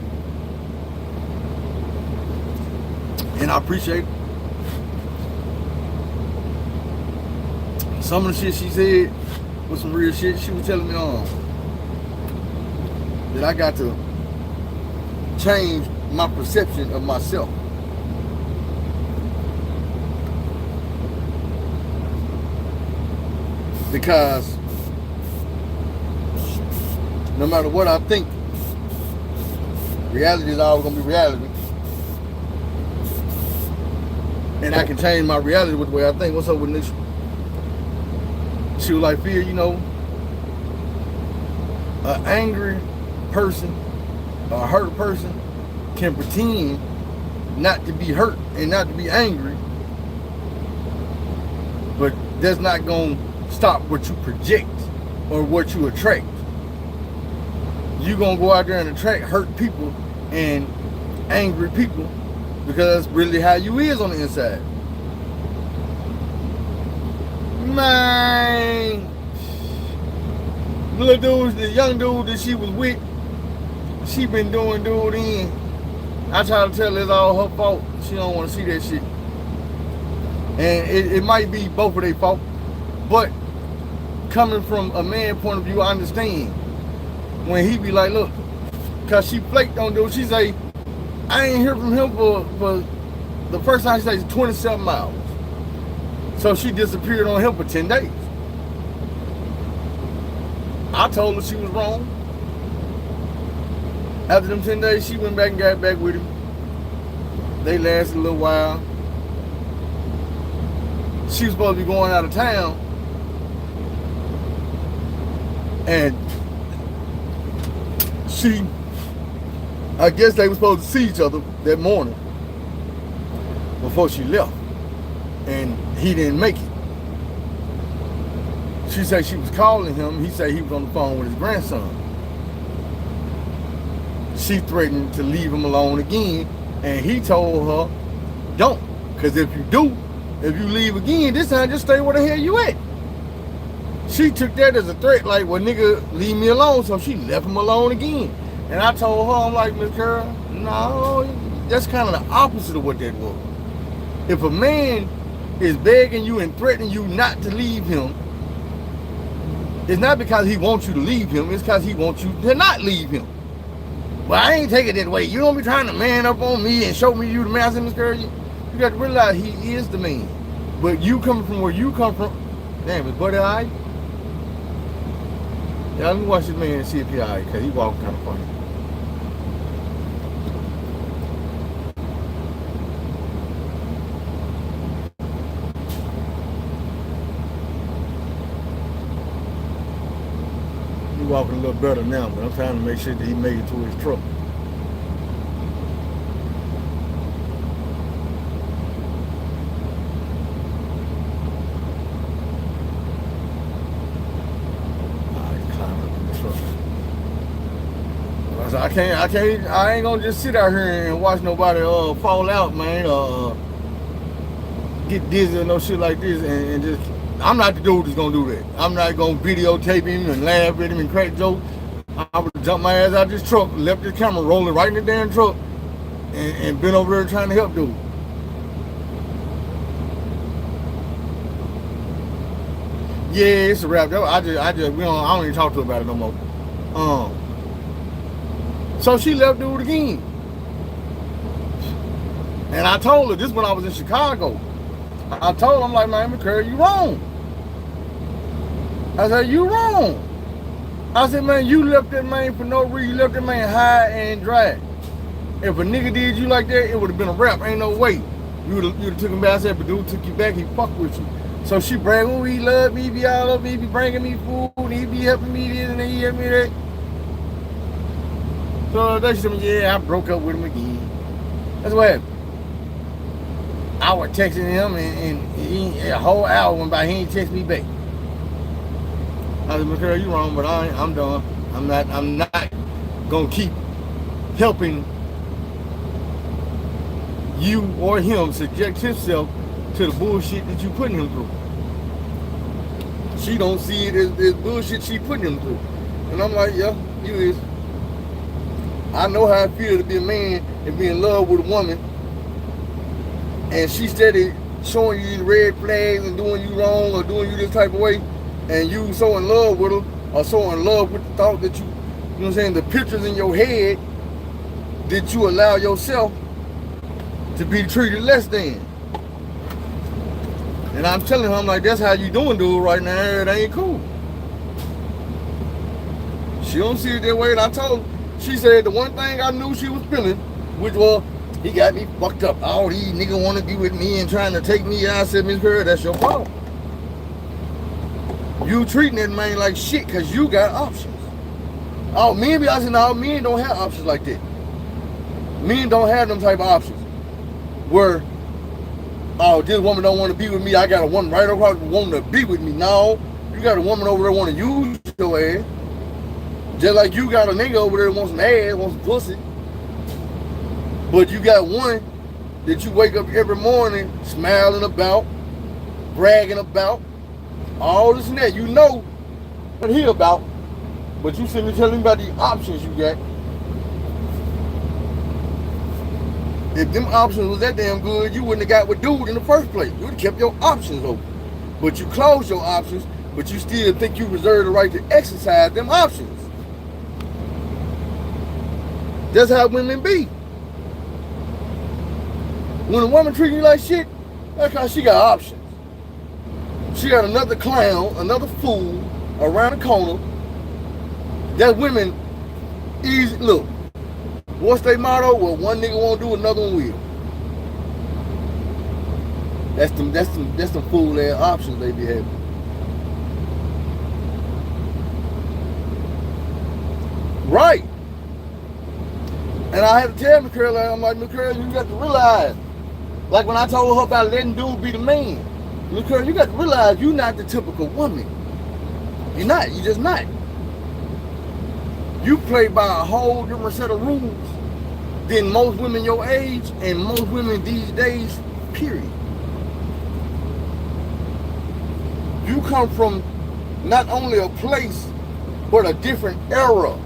Speaker 1: And I appreciate it. Some of the shit she said was some real shit. She was telling me that I got to change my perception of myself. Because no matter what I think, reality is always gonna be reality. And I can change my reality with the way I think. What's up with this? She was like, Fear, you know, an angry person, a hurt person can pretend not to be hurt and not to be angry, but that's not gonna stop what you project or what you attract. You're gonna go out there and attract hurt people and angry people because that's really how you is on the inside. Man, little dude, the young dude that she was with, she been doing dude in. I try to tell her it's all her fault. She don't want to see that shit. And it might be both of their fault, but coming from a man point of view, I understand. When he be like, look, cause she flaked on dude, she say, I ain't hear from him for the first time she says 27 miles. So she disappeared on him for 10 days. I told her she was wrong. After them 10 days, she went back and got back with him. They lasted a little while. She was supposed to be going out of town. And I guess they were supposed to see each other that morning before she left. And he didn't make it. She said she was calling him. He said he was on the phone with his grandson. She threatened to leave him alone again. And he told her, don't. Because if you do, if you leave again, this time just stay where the hell you at. She took that as a threat, like, well, nigga, leave me alone. So she left him alone again. And I told her, I'm like, Miss Carol, no, that's kind of the opposite of what that was. If a man is begging you and threatening you not to leave him, it's not because he wants you to leave him, it's because he wants you to not leave him. Well, I ain't take it that way. You don't be trying to man up on me and show me you the man. I said, Miss Girl, you got to realize he is the man. But you coming from where you come from, damn, is buddy all right? Yeah, let me watch this man and see if he all right, because he walking kind of funny. He walking a little better now, but I'm trying to make sure that he made it to his truck. I ain't gonna just sit out here and watch nobody fall out, man, get dizzy or no shit like this, and just, I'm not the dude that's gonna do that. I'm not gonna videotape him and laugh at him and crack jokes. I would jump my ass out this truck, left this camera rolling right in the damn truck, and been over there trying to help dude. Yeah, it's a wrap. I don't even talk to her about it no more. So she left dude again. And I told her, this when I was in Chicago. I told her, I'm like, man, McCurry, you wrong. I said, you wrong. I said, man, you left that man for no reason. You left that man high and dry. If a nigga did you like that, it would have been a rap. Ain't no way. You would have took him back. I said, but dude took you back, he fucked with you. So she bragged, oh, he loved me, he be all up me, he be bringing me food, he be helping me this and he helped me that. So they said, yeah, I broke up with him again. That's what happened. I was texting him and a whole hour went by, he ain't text me back. I said, McCurry, you wrong, but I'm done. I'm not gonna keep helping you or him subject himself to the bullshit that you putting him through. she don't see it as bullshit she putting him through. And I'm like, yeah, you is. I know how it feels to be a man and be in love with a woman, and she steady showing you the red flags and doing you wrong or doing you this type of way, and you so in love with her or so in love with the thought that you know what I'm saying, the pictures in your head that you allow yourself to be treated less than. And I'm telling her, I'm like, that's how you doing, dude, right now. It ain't cool. She don't see it that way, and I told her. She said the one thing I knew she was feeling, which was, he got me fucked up. All these niggas want to be with me and trying to take me out. I said, Miss Curry, that's your problem. You treating that man like shit because you got options. Oh, I said, no, men don't have options like that. Men don't have them type of options. Where, oh, this woman don't want to be with me. I got a woman right across wanting to be with me. No, you got a woman over there want to use your ass. Just like you got a nigga over there that wants some ass, wants some pussy. But you got one that you wake up every morning smiling about, bragging about, all this and that. You know what he about, but you sitting there telling me about the options you got. If them options was that damn good, you wouldn't have got with dude in the first place. You would have kept your options open. But you closed your options, but you still think you reserve the right to exercise them options. That's how women be. When a woman treats you like shit, that's because she got options. She got another clown, another fool around the corner. That women easy. Look, what's their motto? Well, one nigga won't do, another one will. That's them fool ass options they be having. Right. And I had to tell McCurry, I'm like, McCurry, you got to realize, like when I told her about letting dude be the man, McCurry, you got to realize you're not the typical woman. You're not. You're just not. You play by a whole different set of rules than most women your age and most women these days, period. You come from not only a place, but a different era.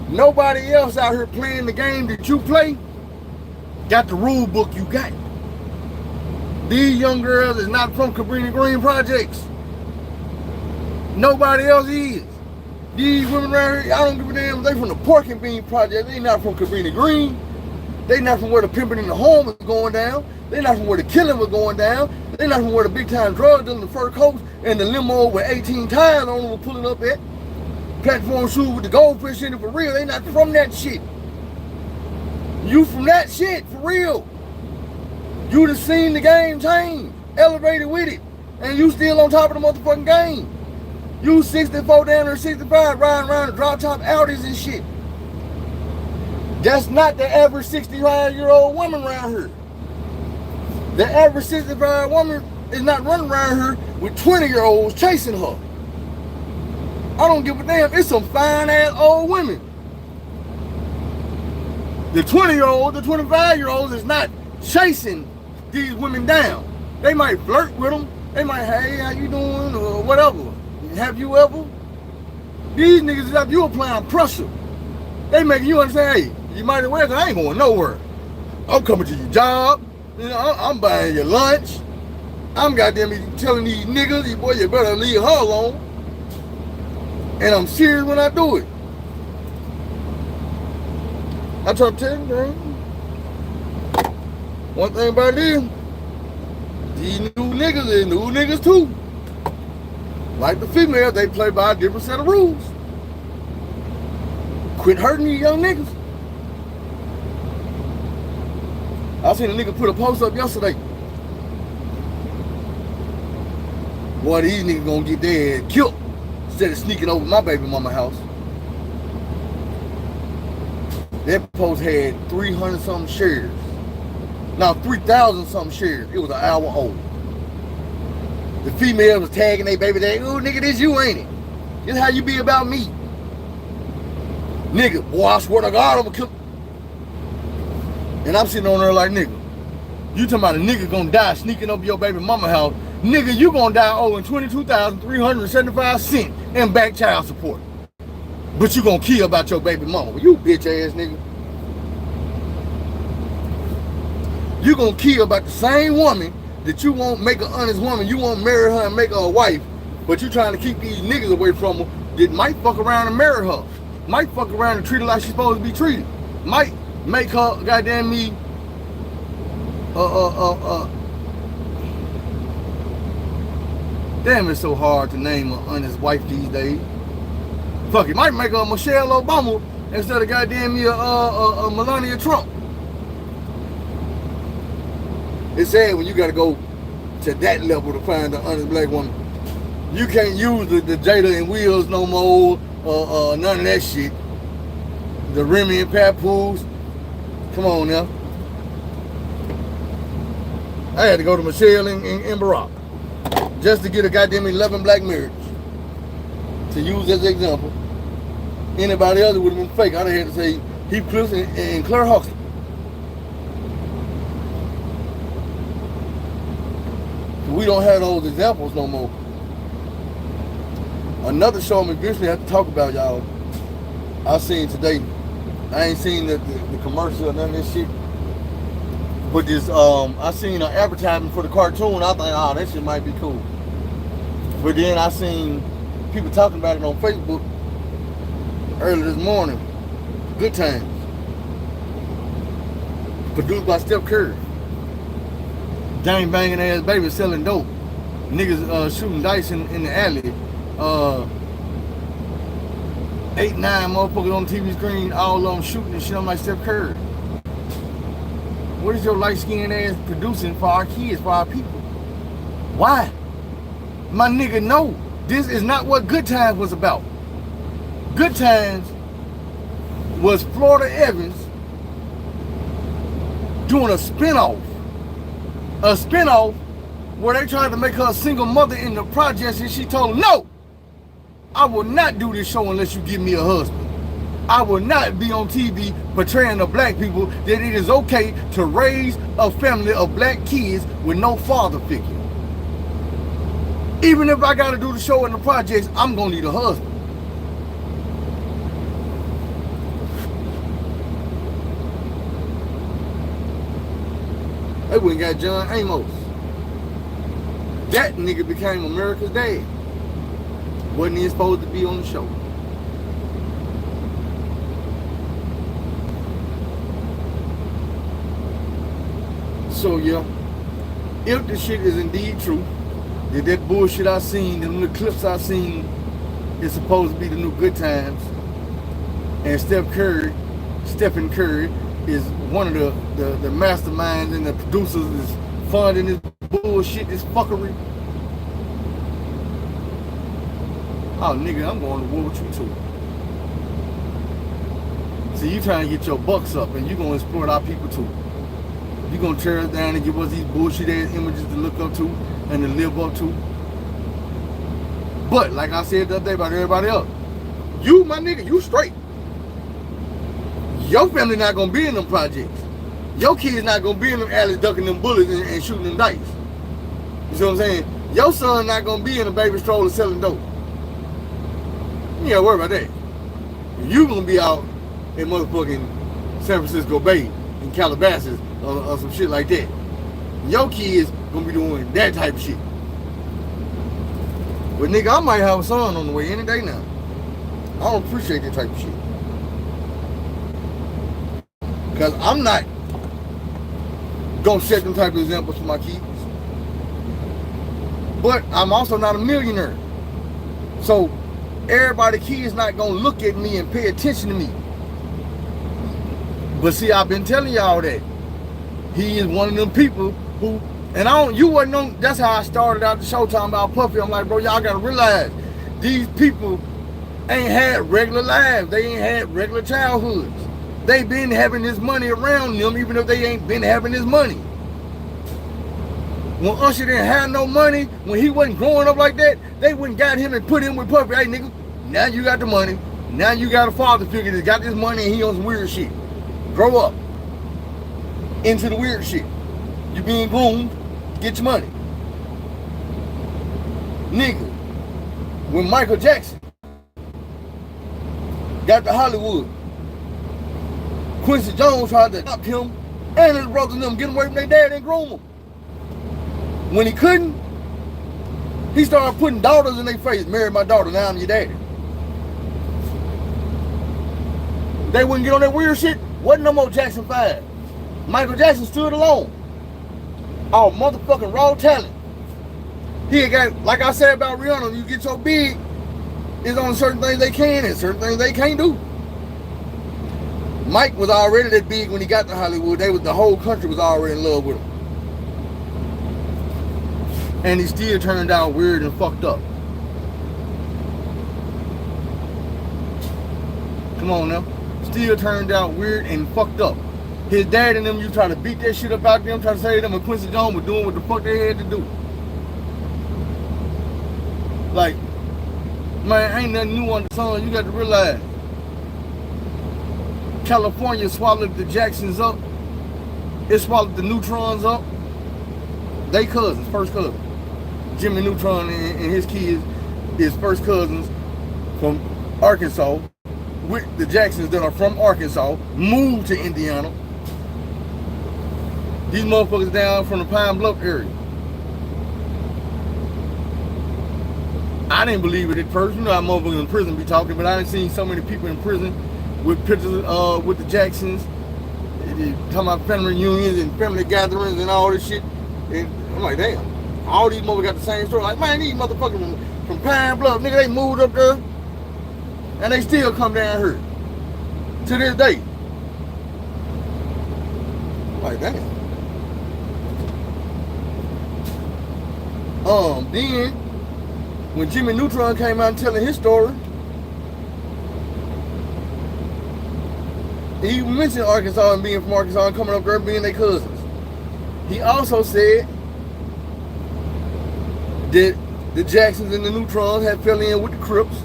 Speaker 1: Nobody else out here playing the game that you play got the rule book you got. These young girls is not from Cabrini Green Projects. Nobody else is. These women around here, I don't give a damn, they from the Pork and Bean Project. They not from Cabrini Green. They not from where the pimping in the home is going down. They not from where the killing was going down. They not from where the big time drug dealing, the fur coats and the limo with 18 tires on them were pulling up at. Platform shoes with the goldfish in it for real. They not from that shit. You from that shit for real. You done seen the game change, elevated with it, and you still on top of the motherfucking game. You 64 down or 65 riding around the drop top Audis and shit. That's not the average 65-year-old woman around here. The average 65 woman is not running around here with 20-year-olds chasing her. I don't give a damn. It's some fine-ass old women. The 20-year-olds, the 25-year-olds is not chasing these women down. They might flirt with them. They might, hey, how you doing, or whatever. Have you ever? These niggas is like you applying pressure. They making you understand, hey, you might as well, cause I ain't going nowhere. I'm coming to your job. You know, I'm buying your lunch. I'm goddamn telling these niggas, boy, you better leave her alone. And I'm serious when I do it. I try to tell you, man. One thing about them, these new niggas is new niggas too. Like the females, they play by a different set of rules. Quit hurting these young niggas. I seen a nigga put a post up yesterday. Boy, these niggas gonna get their head killed instead of sneaking over my baby mama house. That post had 300 something shares. Now 3,000 something shares. It was an hour old. The female was tagging their baby daddy. Ooh, nigga, this you, ain't it? This how you be about me. Nigga, boy, I swear to God, I'm gonna kill. And I'm sitting on there like, nigga, you talking about a nigga gonna die sneaking over your baby mama house. nigga, you gonna die owing $22,375 in back child support. But you gonna kill about your baby mama. You bitch ass nigga. You gonna kill about the same woman that you won't make an honest woman. You won't marry her and make her a wife. But you trying to keep these niggas away from her that might fuck around and marry her. Might fuck around and treat her like she's supposed to be treated. Might make her, goddamn me, damn, it's so hard to name an honest wife these days. Fuck, it might make her Michelle Obama instead of goddamn me a Melania Trump. It's sad when you gotta go to that level to find an honest black woman. You can't use the Jada and Wheels no more, none of that shit. The Remy and Papoose. Come on now. I had to go to Michelle and Barack just to get a goddamn 11 black marriage. To use as an example. Anybody else would have been fake. I'd have had to say Heath Cliff and Claire Huxley. We don't have those examples no more. Another show I'm eventually have to talk about, y'all. I seen today. I ain't seen the commercial or none of this shit. But this, I seen an advertisement for the cartoon. I think, oh, that shit might be cool. But then I seen people talking about it on Facebook early this morning. Good Times. Produced by Steph Curry. Gang banging ass baby selling dope. Niggas shooting dice in the alley. 8, 9 motherfuckers on the TV screen, all of them shooting and shit. I'm like, Steph Curry, what is your light-skinned ass producing for our kids, for our people? Why? My nigga, no. This is not what Good Times was about. Good Times was Florida Evans doing a spinoff. A spinoff where they tried to make her a single mother in the projects, and she told them, no, I will not do this show unless you give me a husband. I will not be on TV portraying to black people that it is okay to raise a family of black kids with no father figure. Even if I got to do the show in the projects, I'm going to need a husband. They went and got John Amos. That nigga became America's dad. Wasn't he supposed to be on the show? So yeah, if the shit is indeed true, that bullshit I seen, the clips I seen, is supposed to be the new Good Times, and Stephen Curry is one of the masterminds and the producers is funding this bullshit, this fuckery. Oh, nigga, I'm going to war with you too. See, you trying to get your bucks up, and you going to exploit our people too. You going to tear us down and give us these bullshit ass images to look up to and to live up to. But, like I said the other day about everybody else, you, my nigga, you straight. Your family not going to be in them projects. Your kids not going to be in them alleys ducking them bullets and shooting them dice. You see what I'm saying? Your son not going to be in a baby stroller selling dope. You ain't worry about that. You gonna be out in motherfucking San Francisco Bay in Calabasas or some shit like that. Your kids gonna be doing that type of shit. But nigga, I might have a son on the way any day now. I don't appreciate that type of shit. Cause I'm not gonna set them type of examples for my kids. But I'm also not a millionaire. So everybody kids not gonna look at me and pay attention to me. But see, I've been telling y'all that he is one of them people who, and you wasn't on, that's how I started out the show talking about Puffy. I'm like, bro, y'all gotta realize these people ain't had regular lives. They ain't had regular childhoods. They been having this money around them even if they ain't been having this money. When Usher didn't have no money, when he wasn't growing up like that, they wouldn't got him and put him with Puffy. Hey nigga, now you got the money. Now you got a father figure that got this money and he on some weird shit. Grow up into the weird shit. You being groomed, get your money. Nigga, when Michael Jackson got to Hollywood, Quincy Jones tried to stop him and his brothers and them get away from their dad and groom them. When he couldn't, he started putting daughters in their face. Marry my daughter, now I'm your daddy. They wouldn't get on that weird shit. Wasn't no more Jackson 5. Michael Jackson stood alone. All motherfucking raw talent. He had got, like I said about Rihanna, you get so big, there's only certain things they can and certain things they can't do. Mike was already that big when he got to Hollywood. The whole country was already in love with him. And he still turned out weird and fucked up. Come on now. Still turned out weird and fucked up. His dad and them, you try to beat that shit up out them, try to say them and Quincy Jones were doing what the fuck they had to do. Like, man, ain't nothing new under the sun. You got to realize California swallowed the Jacksons up. It swallowed the Neutrons up. They cousins, first cousins. Jimmy Neutron and his kids is first cousins from Arkansas with the Jacksons that are from Arkansas, moved to Indiana. These motherfuckers down from the Pine Bluff area. I didn't believe it at first. You know how motherfuckers in prison be talking, but I done seen so many people in prison with pictures with the Jacksons. They talking about family reunions and family gatherings and all this shit. And I'm like, damn. All these motherfuckers got the same story. Like, man, these motherfuckers from Pine Bluff, nigga, they moved up there. And they still come down here. To this day. Like, damn. Then, when Jimmy Neutron came out and telling his story, he mentioned Arkansas and being from Arkansas and coming up there and being their cousins. He also said that the Jacksons and the Neutrons had fell in with the Crips.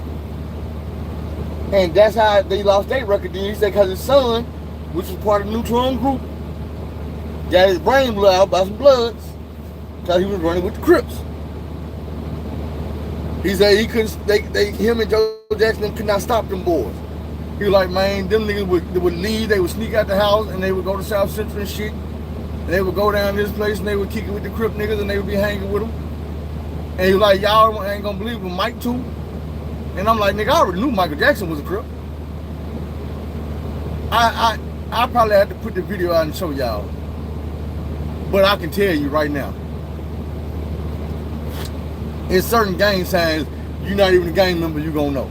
Speaker 1: And that's how they lost their record deal. He said because his son, which was part of the Neutron group, got his brain blew out by some bloods because he was running with the Crips. He said he couldn't, him and Joe Jackson could not stop them boys. He was like, man, them niggas would leave, they would sneak out the house and they would go to South Central and shit. And they would go down to this place and they would kick it with the Crip niggas and they would be hanging with them. And he was like, y'all ain't gonna believe it, Mike too. And I'm like, nigga, I already knew Michael Jackson was a Crip. I probably had to put the video out and show y'all. But I can tell you right now, in certain gang signs, you're not even a gang member, you gonna know.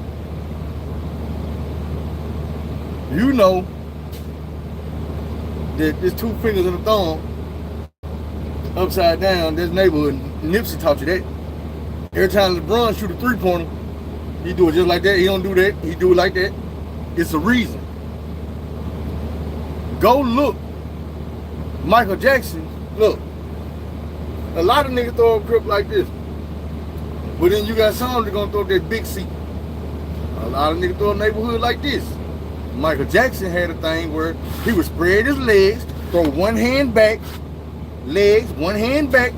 Speaker 1: You know that there's two fingers and a thumb upside down. This neighborhood, Nipsey taught you that. Every time LeBron shoot a three-pointer, he do it just like that. He don't do that. He do it like that. It's a reason. Go look. Michael Jackson, look. A lot of niggas throw a Crip like this. But then you got some that gonna throw that big seat. A lot of niggas throw a neighborhood like this. Michael Jackson had a thing where he would spread his legs, throw one hand back, legs, one hand back,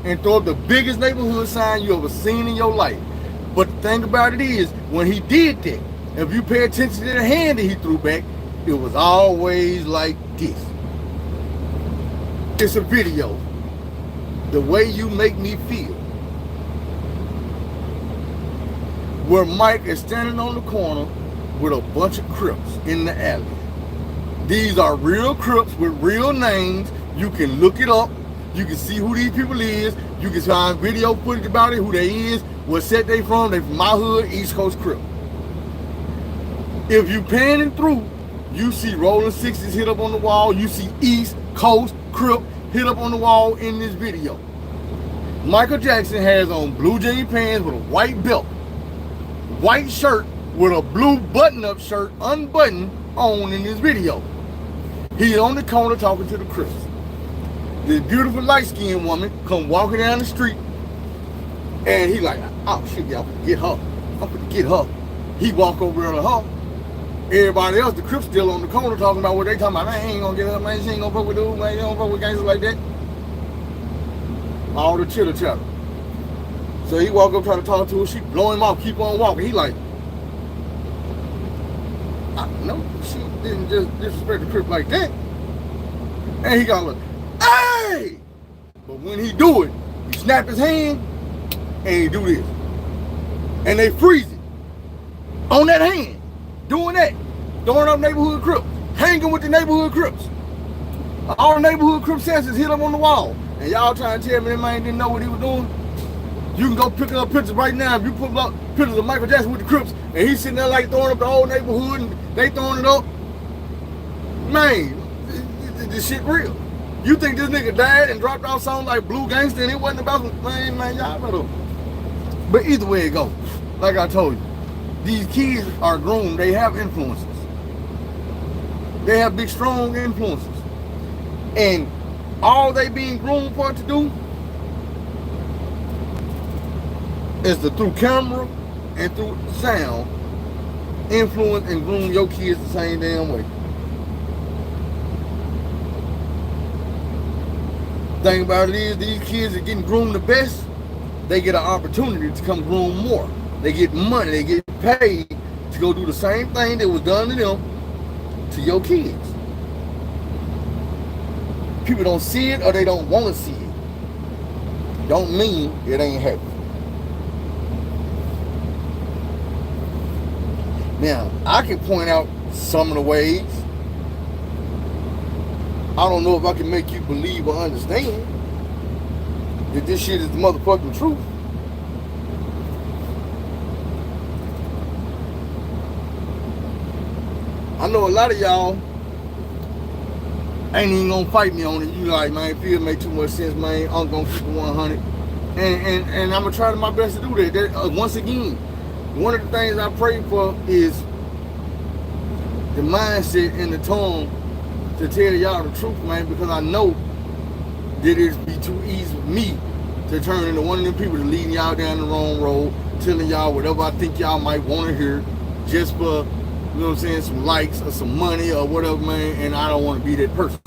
Speaker 1: and throw up the biggest neighborhood sign you ever seen in your life. But the thing about it is, when he did that, if you pay attention to the hand that he threw back, it was always like this. It's a video. The Way You Make Me Feel. Where Mike is standing on the corner with a bunch of Crips in the alley. These are real Crips with real names. You can look it up. You can see who these people is. You can find video footage about it, who they is, what set they from. They from my hood, East Coast Crip. If you panning through, you see Rolling 60s hit up on the wall. You see East Coast Crip hit up on the wall in this video. Michael Jackson has on blue jean pants with a white belt, white shirt with a blue button-up shirt unbuttoned on in this video. He's on the corner talking to the Crips. This beautiful light-skinned woman come walking down the street and he like, oh shit, y'all get her. I'm gonna get her. He walk over to her. Everybody else, the Crips still on the corner talking about what they talking about. Man, he ain't gonna get her, man. She ain't gonna fuck with dude, man. She don't fuck with gangsters like that. All the chitter chatter. So he walk up trying to talk to her. She blow him off, keep on walking. He like, no, she didn't just disrespect the Crip like that. And he got like, hey! But when he do it, he snap his hand and he do this. And they freeze it on that hand, doing that, throwing up neighborhood Crips, hanging with the neighborhood Crips. All the neighborhood Crip sensors hit him on the wall. And y'all trying to tell me that man didn't know what he was doing? You can go pick up pictures right now. If you put up pictures of Michael Jackson with the Crips, and he's sitting there like throwing up the whole neighborhood, and they throwing it up. Man, this shit real. You think this nigga died and dropped off something like Blue Gangster and it wasn't about some, man, y'all better. But either way it goes, like I told you, these kids are groomed. They have influences. They have big, strong influences. And all they being groomed for to do is to, through camera and through sound, influence and groom your kids the same damn way. Thing about it is, these kids are getting groomed the best. They get an opportunity to come groom more. They get money. They get paid to go do the same thing that was done to them to your kids. People don't see it or they don't want to see it. Don't mean it ain't happening. Now, I can point out some of the ways. I don't know if I can make you believe or understand that this shit is the motherfucking truth. I know a lot of y'all ain't even gonna fight me on it. You like, man, it make too much sense, man. I'm gonna keep it 100. And I'm gonna try my best to do that. Once again, one of the things I pray for is the mindset and the tongue to tell y'all the truth, man, because I know that it'd be too easy for me to turn into one of them people that leading y'all down the wrong road, telling y'all whatever I think y'all might want to hear, just for, you know what I'm saying, some likes or some money or whatever, man, and I don't want to be that person.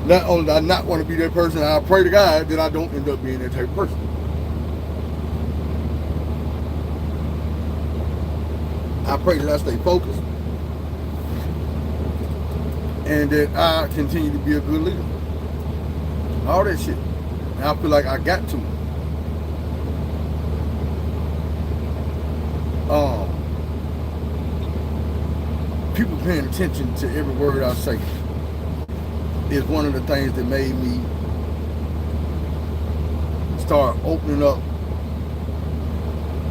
Speaker 1: Not only do I not want to be that person, I pray to God that I don't end up being that type of person. I pray that I stay focused and that I continue to be a good leader. All that shit. And I feel like I got to. People paying attention to every word I say is one of the things that made me start opening up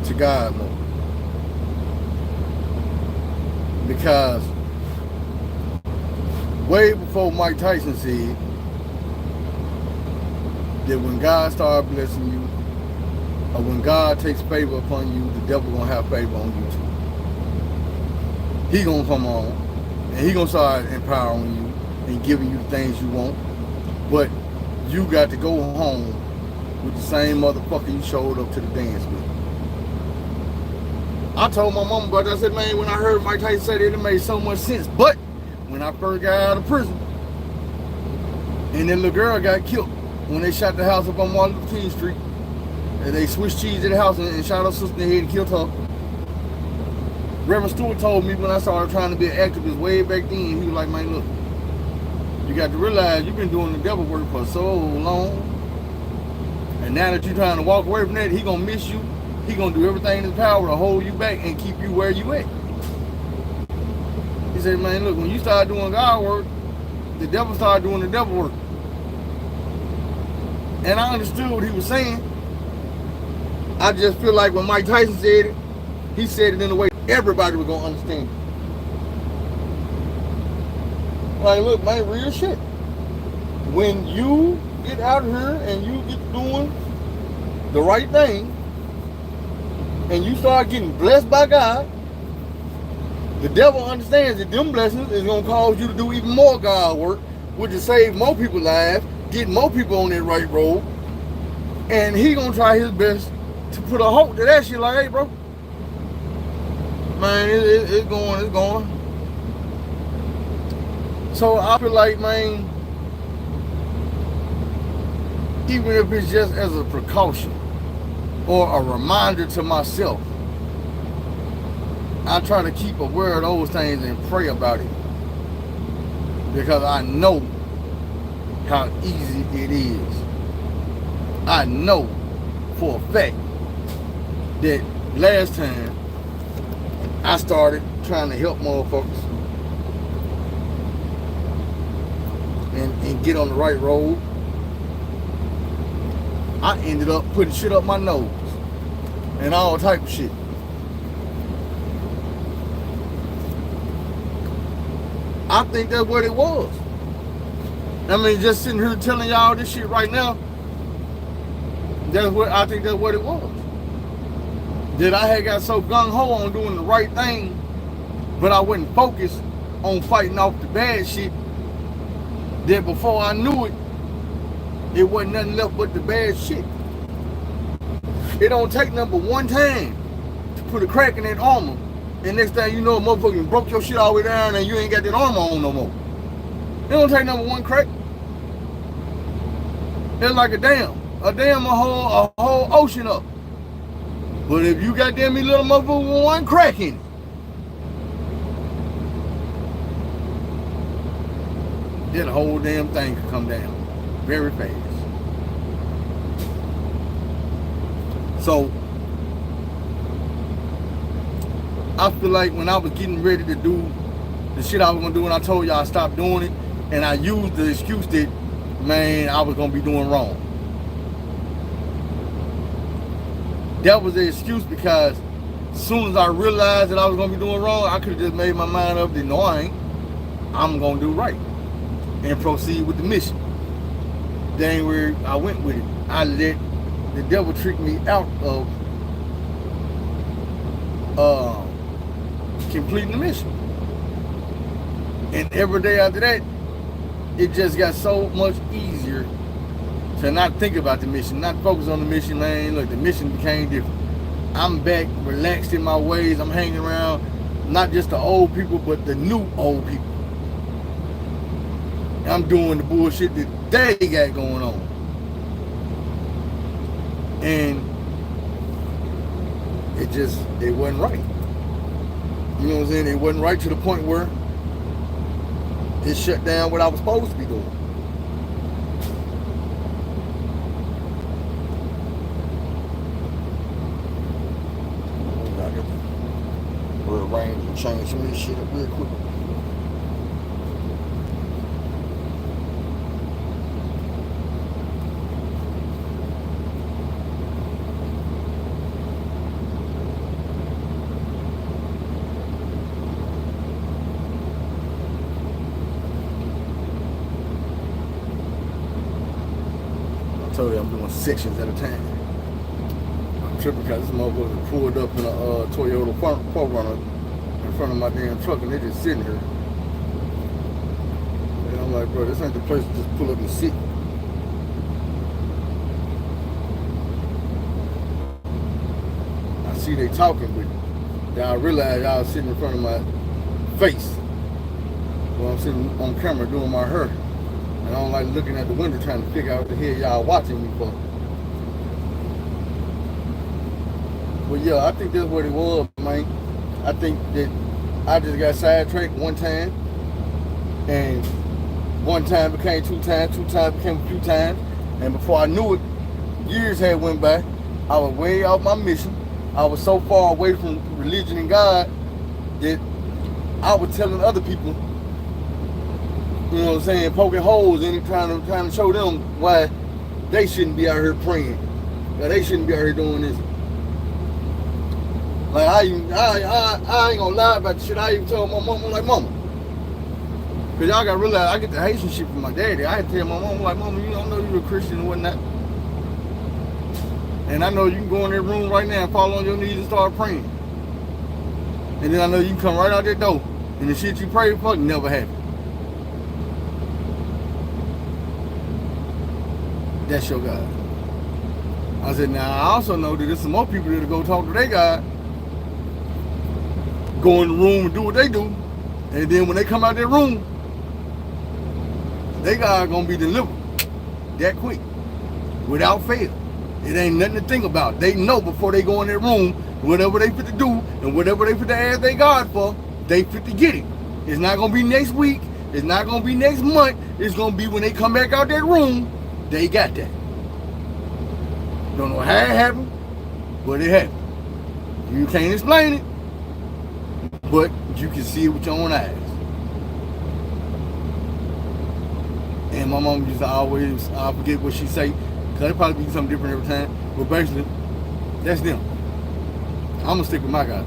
Speaker 1: to God more. Because way before Mike Tyson said that when God starts blessing you, or when God takes favor upon you, the devil gonna have favor on you too. He gonna come on and he gonna start empowering you and giving you the things you want, but you got to go home with the same motherfucker you showed up to the dance with. I told my mama about that. I said, man, when I heard Mike Tyson say that, it made so much sense. But when I first got out of prison, and that little girl got killed when they shot the house up on Martin Luther King Street, and they switched cheese at the house and shot her sister in the head and killed her. Reverend Stewart told me when I started trying to be an activist way back then, he was like, man, look, you got to realize you've been doing the devil work for so long, and now that you're trying to walk away from that, he gonna miss you. He gonna do everything in his power to hold you back and keep you where you at. He said, man, look, when you start doing God work, the devil started doing the devil work. And I understood what he was saying. I just feel like when Mike Tyson said it, he said it in a way everybody was gonna understand. Like, look, man, real shit. When you get out of here and you get doing the right thing, and you start getting blessed by God, the devil understands that them blessings is going to cause you to do even more God work, which is save more people's lives, get more people on that right road, and he going to try his best to put a hope to that shit like, hey, bro, man, it's going. So I feel like, man, even if it's just as a precaution, or a reminder to myself. I try to keep aware of those things and pray about it, because I know how easy it is. I know for a fact that last time I started trying to help motherfuckers and get on the right road, I ended up putting shit up my nose and all type of shit. I think that's what it was. I mean, just sitting here telling y'all this shit right now, I think that's what it was. That I had got so gung-ho on doing the right thing, but I wasn't focused on fighting off the bad shit, that before I knew it, it wasn't nothing left but the bad shit. It don't take number one time to put a crack in that armor, and next thing you know, a motherfucker broke your shit all the way down and you ain't got that armor on no more. It don't take number one crack. It's like a whole ocean up. But if you got them little motherfucker with one crack in it, then the whole damn thing could come down very fast. So I feel like when I was getting ready to do the shit I was gonna do, and I told y'all I stopped doing it, and I used the excuse that, man, I was gonna be doing wrong. That was the excuse, because as soon as I realized that I was gonna be doing wrong, I could have just made my mind up that no, I ain't. I'm gonna do right and proceed with the mission. That ain't where I went with it. I let the devil trick me out of completing the mission. And every day after that, it just got so much easier to not think about the mission, not focus on the mission, man. Look, the mission became different. I'm back, relaxed in my ways. I'm hanging around not just the old people, but the new old people. I'm doing the bullshit that they got going on. And it wasn't right. You know what I'm saying? It wasn't right to the point where it shut down what I was supposed to be doing. I got to rearrange and change some of this shit up real quick. I'm doing sections at a time. I'm tripping because this motherfucker pulled up in a Toyota 4Runner in front of my damn truck, and they just sitting here. And I'm like, bro, this ain't the place to just pull up and sit. I see they talking, but then I realize y'all sitting in front of my face while I'm sitting on camera doing my hair. And I don't like looking at the window trying to figure out what the hell y'all watching me for. But yeah, I think that's what it was, man. I think that I just got sidetracked one time, and one time became two times became a few times, and before I knew it, years had went by. I was way off my mission. I was so far away from religion and God that I was telling other people, you know what I'm saying, poking holes in it, trying to show them why they shouldn't be out here praying, why they shouldn't be out here doing this. Like I ain't gonna lie about the shit. I even told my mama, like, mama, cause y'all gotta realize I get the Haitian shit from my daddy. I had to tell my mama, like, mama, you don't know you're a Christian and whatnot, and I know you can go in that room right now and fall on your knees and start praying, and then I know you can come right out that door and the shit you prayed for never happened. That's your God. I said, now I also know that there's some more people that'll go talk to their God, go in the room and do what they do, and then when they come out that room, they God gonna be delivered that quick, without fail. It ain't nothing to think about. They know before they go in that room, whatever they fit to do and whatever they fit to ask they God for, they fit to get it. It's not going to be next week. It's not going to be next month. It's going to be when they come back out that room, they got that. Don't know how it happened, but it happened. You can't explain it, but you can see it with your own eyes. And my mom used to always, I forget what she say, because it probably be something different every time. But basically, that's them. I'm going to stick with my guy.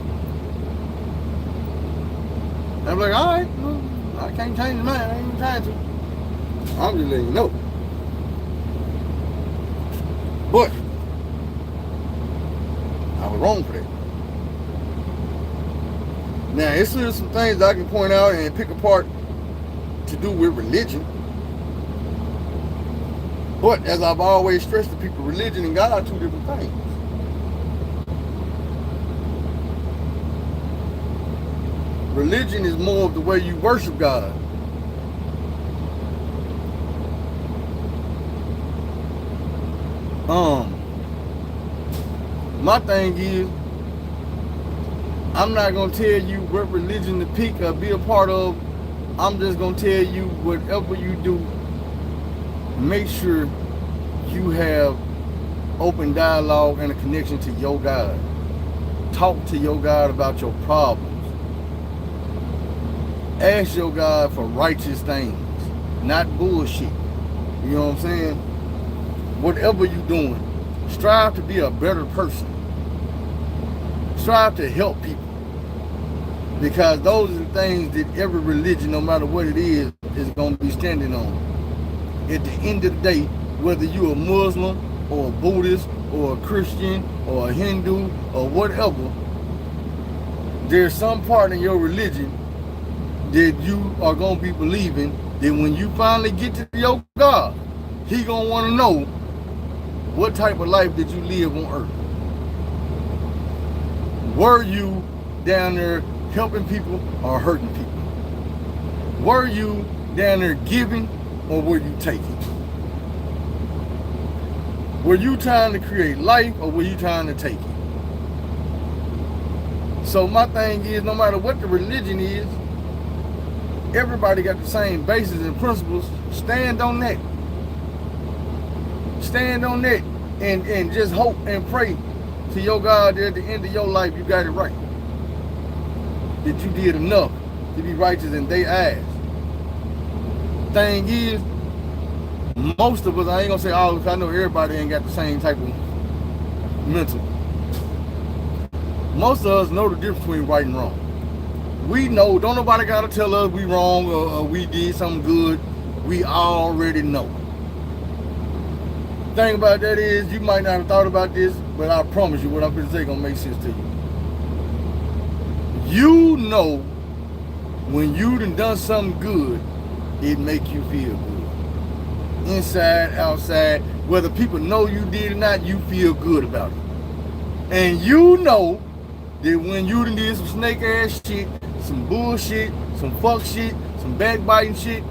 Speaker 1: I'm like, all right, well, I can't change the mind. I ain't even trying to. I'm just letting you know. But I was wrong for that. Now, it's still some things I can point out and pick apart to do with religion. But as I've always stressed to people, religion and God are two different things. Religion is more of the way you worship God. My thing is, I'm not gonna tell you what religion to pick or be a part of. I'm just gonna tell you whatever you do, make sure you have open dialogue and a connection to your God. Talk to your God about your problems. Ask your God for righteous things, not bullshit. You know what I'm saying? Whatever you're doing, strive to be a better person. Strive to help people. Because those are the things that every religion, no matter what it is going to be standing on. At the end of the day, whether you're a Muslim or a Buddhist or a Christian or a Hindu or whatever, there's some part in your religion that you are going to be believing that when you finally get to your God, He going to want to know what type of life did you live on earth. Were you down there helping people or hurting people? Were you down there giving or were you taking? Were you trying to create life or were you trying to take it? So my thing is, no matter what the religion is, everybody got the same bases and principles. Stand on that. Stand on that and just hope and pray to your God that at the end of your life you got it right. That you did enough to be righteous in their eyes. Thing is, most of us, I ain't gonna say all, because I know everybody ain't got the same type of mental. Most of us know the difference between right and wrong. We know, don't nobody gotta tell us we wrong or we did something good. We already know. The thing about that is, you might not have thought about this, but I promise you what I'm going to say gonna make sense to you. You know when you done something good, it make you feel good. Inside, outside, whether people know you did or not, you feel good about it. And you know that when you done did some snake ass shit, some bullshit, some fuck shit, some backbiting shit,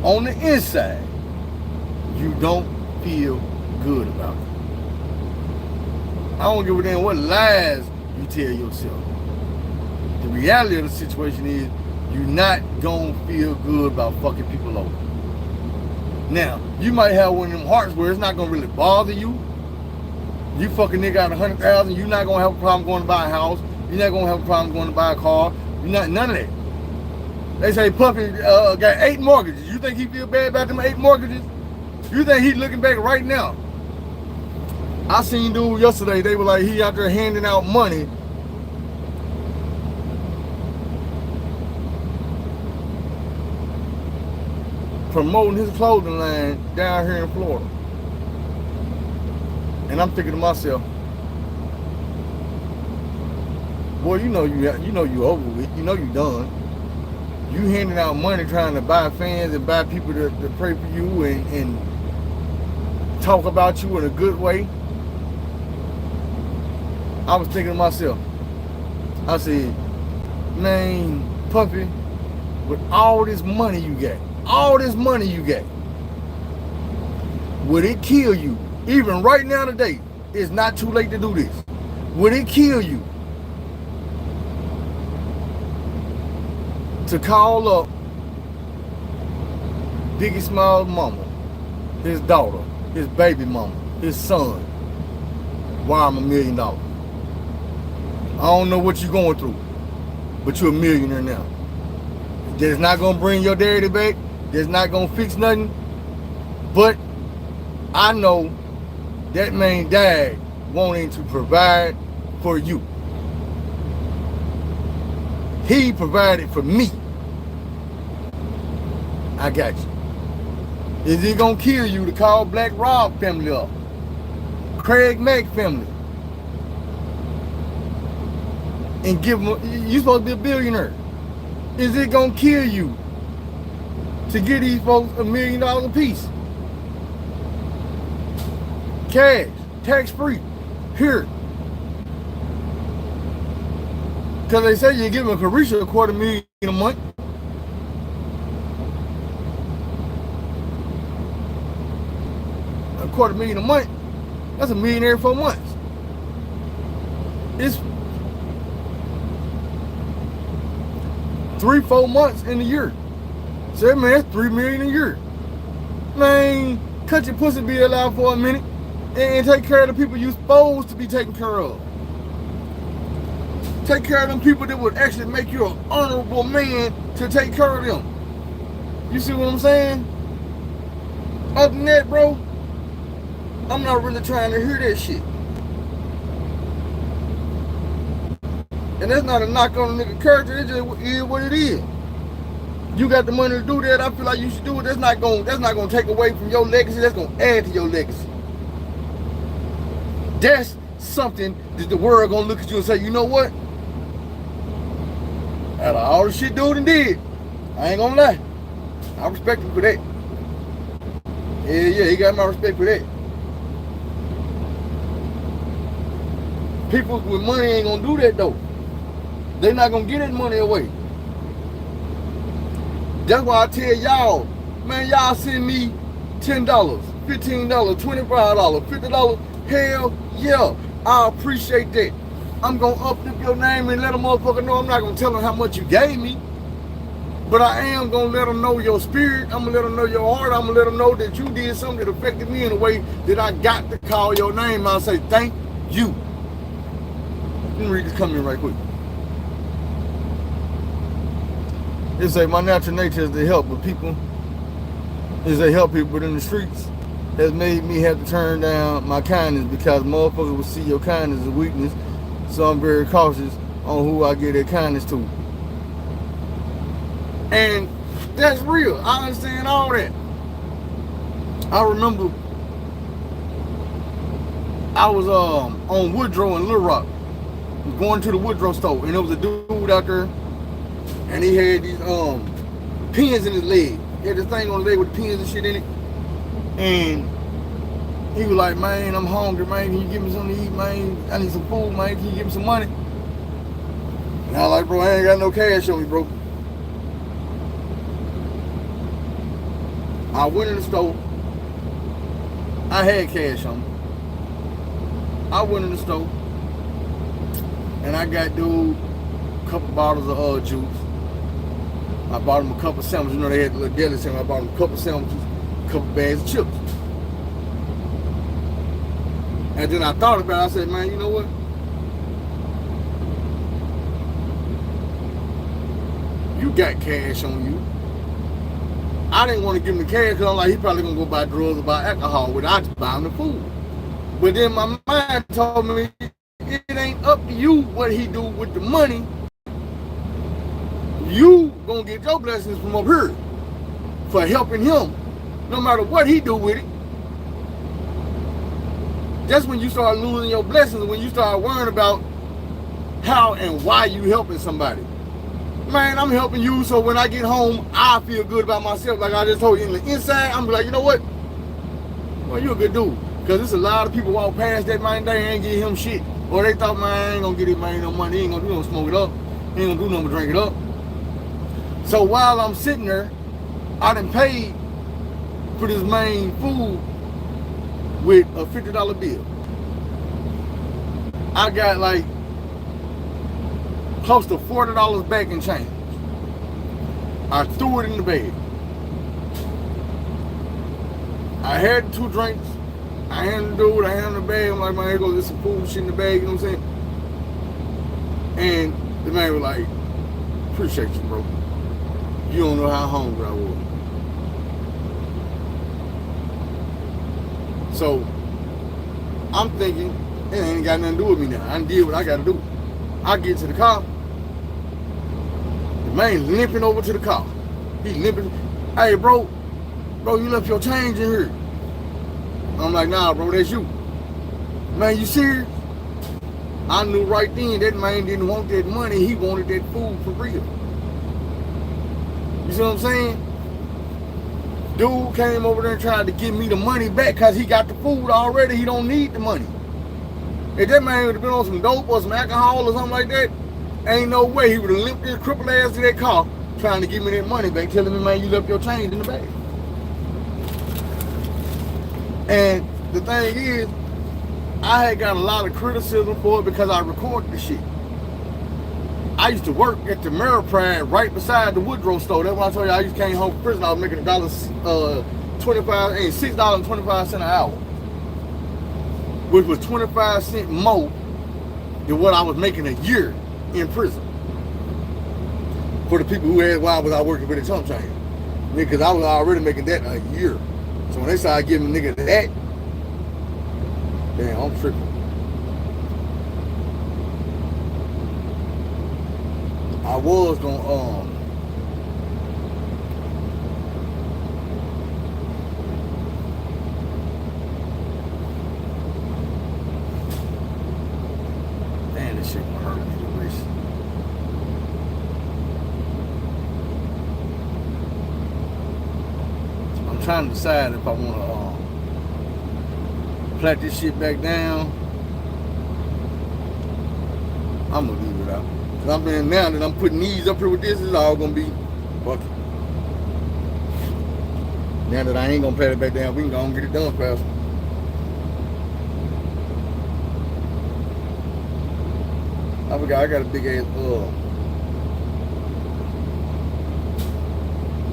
Speaker 1: on the inside, you don't feel good about it. I don't give a damn what lies you tell yourself. The reality of the situation is you're not gonna feel good about fucking people over. Now, you might have one of them hearts where it's not gonna really bother you. You fucking nigga out 100,000, you're not gonna have a problem going to buy a house. You're not gonna have a problem going to buy a car. You're not, none of that. They say Puffy got 8 mortgages. You think he feel bad about them 8 mortgages? You think he's looking back right now? I seen dude yesterday, they were like, he out there handing out money. Promoting his clothing line down here in Florida. And I'm thinking to myself, boy, you know you over with. You know you done. You handing out money trying to buy fans and buy people to pray for you and talk about you in a good way. I was thinking to myself, I said, man, Puppy, with all this money you got, would it kill you even right now today, it's not too late to do this. Would it kill you to call up Biggie Smalls' mama, his daughter, his baby mama, his son, wire him $1 million? I don't know what you're going through, but you're a millionaire now. That's not gonna bring your daddy back. That's not gonna fix nothing. But I know that man died wanting to provide for you. He provided for me. I got you. Is it gonna kill you to call Black Rob family up? Craig Mack family? And give them, you supposed to be a billionaire. Is it gonna kill you to give these folks $1 million a piece? Cash, tax-free, here. Because they say you're giving Carisha $250,000 a month. $250,000 a month, that's $1 million every 4 months. It's 3-4 months in a year. So man, that's $3 million a year. Man, cut your pussy bill out for a minute and take care of the people you're supposed to be taking care of. Take care of them people that would actually make you an honorable man to take care of them. You see what I'm saying? Other than that, bro, I'm not really trying to hear that shit. And that's not a knock on a nigga character, it just is what it is. You got the money to do that, I feel like you should do it. That's not gonna take away from your legacy, that's gonna add to your legacy. That's something that the world gonna look at you and say, you know what? Out of all the shit dude did, I ain't gonna lie, I respect him for that. Yeah, he got my respect for that. People with money ain't gonna do that though. They're not gonna get that money away. That's why I tell y'all, man, y'all send me $10, $15, $25, $50. Hell yeah, I appreciate that. I'm gonna uplift your name and let a motherfucker know. I'm not gonna tell them how much you gave me, but I am gonna let them know your spirit. I'm gonna let them know your heart. I'm gonna let them know that you did something that affected me in a way that I got to call your name. I'll say thank you. Let me read this comment right quick. It say my natural nature is to help, but people is to help people in the streets has made me have to turn down my kindness because motherfuckers will see your kindness as a weakness. So I'm very cautious on who I give that kindness to. And that's real. I understand all that. I remember I was on Woodrow in Little Rock, going to the Woodrow store, and there was a dude out there, and he had these pins in his leg. He had this thing on his leg with pins and shit in it. And he was like, man, I'm hungry, man. Can you give me something to eat, man? I need some food, man. Can you give me some money? And I was like, bro, I ain't got no cash on me, bro. I went in the store. I had cash on me. I went in the store and I got dude a couple bottles of juice. I bought him a couple sandwiches. You know, they had the little deli sandwich. I bought him a couple sandwiches, a couple bags of chips. And then I thought about it. I said, man, you know what? You got cash on you. I didn't want to give him the cash because I'm like, he probably going to go buy drugs or buy alcohol without just buying the food. But then my mind told me it ain't up to you what he do with the money. You gonna get your blessings from up here for helping him, no matter what he do with it. That's when you start losing your blessings, when you start worrying about how and why you helping somebody. Man, I'm helping you so when I get home, I feel good about myself. Like I just told you, in the inside, I'm like, you know what? Well, you a good dude. Because there's a lot of people walk past that man, they ain't give him shit. Or they thought, man, I ain't gonna get it, man, no money. He ain't gonna do no smoke it up. He ain't gonna do nothing but drink it up. So while I'm sitting there, I done paid for this main food with a $50 bill. I got like close to $40 back in change. I threw it in the bag. I had 2 drinks. I handed the dude, I handed the bag. I'm like, man, here goes some food shit in the bag, you know what I'm saying? And the man was like, appreciate you, bro. You don't know how hungry I was. So, I'm thinking, it ain't got nothing to do with me now. I did what I got to do. I get to the car. The man limping over to the car. He limping. Hey, bro, you left your change in here. I'm like, nah, bro, that's you. Man, you serious? I knew right then that man didn't want that money. He wanted that food for real. You see what I'm saying? Dude came over there and tried to give me the money back because he got the food already. He don't need the money. If that man would have been on some dope or some alcohol or something like that, ain't no way he would have limped his crippled ass to that car trying to give me that money back, telling me, man, you left your change in the bag. And the thing is, I had got a lot of criticism for it because I recorded the shit. I used to work at the Ameripride right beside the Woodrow store. That's when I told you I used to came home from prison. I was making $6.25 an hour, which was 25 cents more than what I was making a year in prison. For the people who had, why was I working with a chump change? Because I was already making that a year. So when they started giving a nigga that, damn, I'm tripping. I was gonna damn, this shit gonna hurt me the wrist. I'm trying to decide if I wanna plait this shit back down. I'm gonna leave it out. Cause I'm saying now that I'm putting these up here with this, it's all gonna be bucket. Now that I ain't gonna plait it back down, we can go and get it done faster. I forgot I got a big ass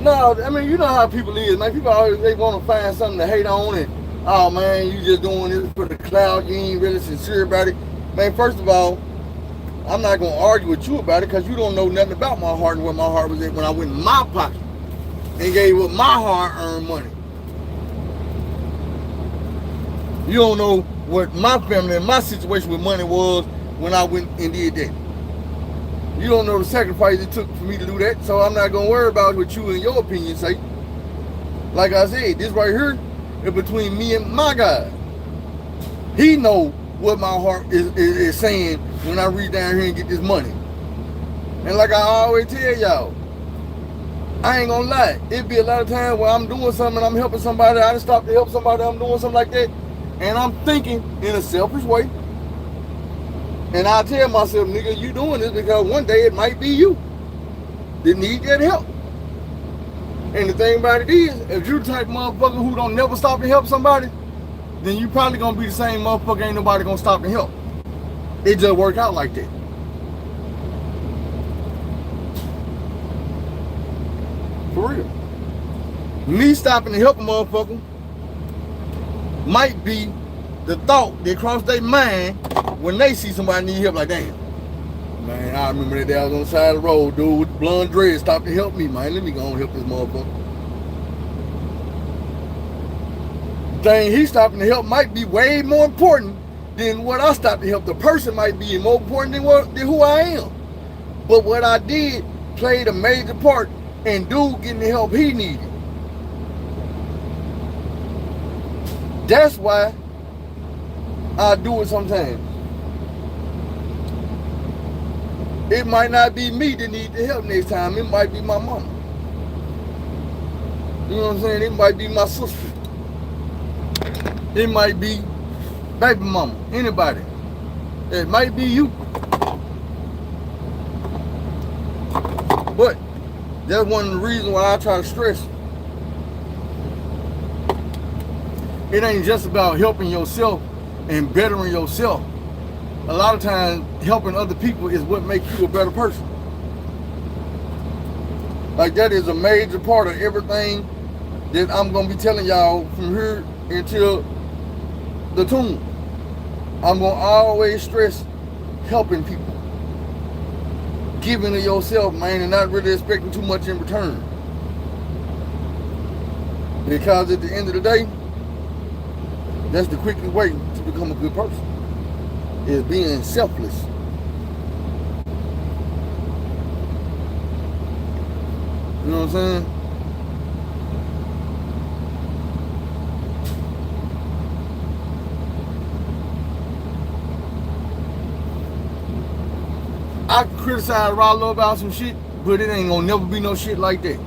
Speaker 1: No, I mean, you know how people is, man. People always, they want to find something to hate on, and oh man, you just doing this for the clout, you ain't really sincere about it. Man, first of all, I'm not gonna argue with you about it because you don't know nothing about my heart and where my heart was at when I went in my pocket and gave up my hard-earned money. You don't know what my family and my situation with money was when I went and did that. You don't know the sacrifice it took for me to do that, so I'm not gonna worry about what you and your opinion say. Like I said, this right here is between me and my God. He know what my heart is saying when I reach down here and get this money. And like I always tell y'all, I ain't gonna lie, it be a lot of times where I'm doing something and I'm helping somebody, I just stop to help somebody, I'm doing something like that, and I'm thinking in a selfish way. And I tell myself, nigga, you doing this because one day it might be you that need that help. And the thing about it is, if you're the type of motherfucker who don't never stop to help somebody, then you probably gonna be the same motherfucker, ain't nobody gonna stop to help. It just work out like that. For real. Me stopping to help a motherfucker might be the thought that crossed their mind when they see somebody need help, like, damn. Man, I remember that day I was on the side of the road, dude with blonde dreads stopped to help me, man. Let me go and help this motherfucker. The thing he stopping to help might be way more important than what I stopped to help. The person might be more important than who I am. But what I did played a major part in dude getting the help he needed. That's why I do it sometimes. It might not be me that need the help next time. It might be my mama. You know what I'm saying? It might be my sister. It might be baby mama. Anybody. It might be you. But that's one of the reasons why I try to stress It ain't just about helping yourself and bettering yourself. A lot of times, helping other people is what makes you a better person. Like, that is a major part of everything that I'm going to be telling y'all from here until the tomb. I'm going to always stress helping people. Giving to yourself, man, and not really expecting too much in return. Because at the end of the day, that's the quickest way to become a good person, is being selfless. You know what I'm saying? I can criticize Rollo about some shit, but it ain't gonna never be no shit like that.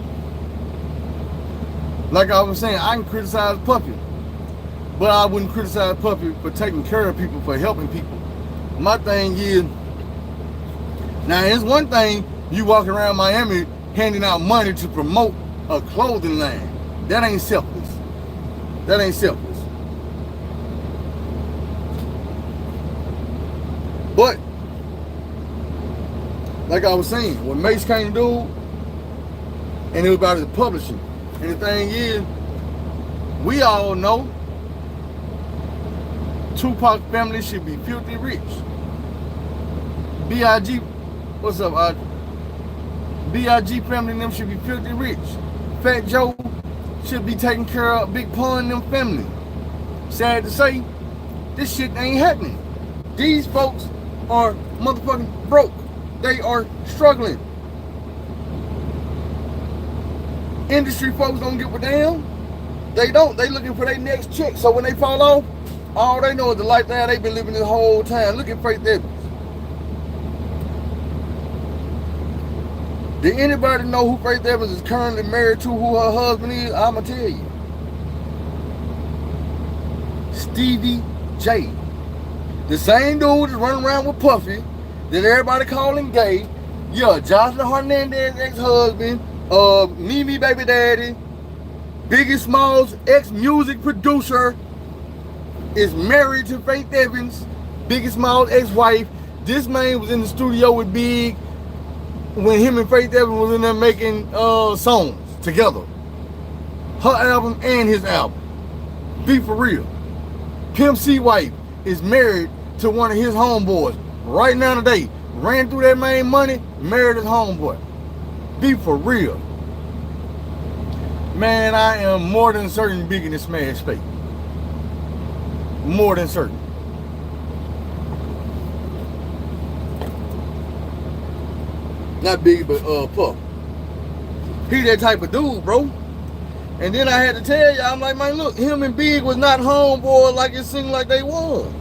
Speaker 1: Like I was saying, I can criticize Puppy, but I wouldn't criticize Puppy for taking care of people, for helping people. My thing is, now it's one thing you walking around Miami handing out money to promote a clothing line. That ain't selfless. That ain't selfless. But like I was saying, when Mace came to do, and it was about his publishing. And the thing is, we all know Tupac family should be filthy rich. B.I.G. What's up? B.I.G. family and them should be filthy rich. Fat Joe should be taking care of Big Pun and them family. Sad to say, this shit ain't happening. These folks are motherfucking broke. They are struggling. Industry folks don't give a damn. They don't. They looking for their next check. So when they fall off, all they know is the lifestyle they've been living this whole time. Look at Faith Evans. Did anybody know who Faith Evans is currently married to, who her husband is? I'ma tell you. Stevie J. The same dude that's running around with Puffy that everybody calling gay. Yeah, Jocelyn Hernandez's ex-husband, Mimi baby daddy, Biggie Smalls' ex-music producer is married to Faith Evans, Biggie Smalls' ex-wife. This man was in the studio with Big when him and Faith Evans was in there making songs together. Her album and his album. Be for real. Pimp C wife is married to one of his homeboys right now today. Ran through that main money, married his homeboy. Be for real. Man, I am more than certain Biggie to smash Faith. More than certain. Not Biggie, but Puff. He that type of dude, bro. And then I had to tell you, I'm like, man, look, him and Big was not homeboys like it seemed like they was.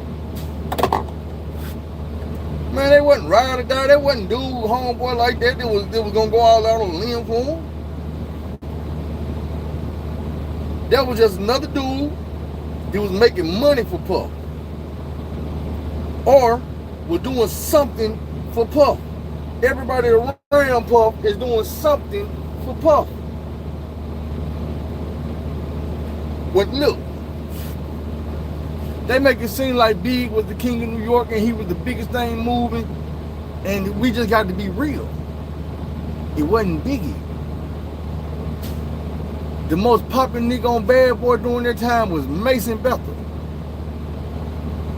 Speaker 1: Man, they wasn't ride or die. They wasn't dude homeboy like that. They was gonna go all out on a limb for him. That was just another dude that was making money for Puff. Or was doing something for Puff. Everybody around Puff is doing something for Puff. But look, they make it seem like Big was the king of New York and he was the biggest thing moving, and we just got to be real. It wasn't Biggie. The most popular nigga on Bad Boy during that time was Mace and Bethel.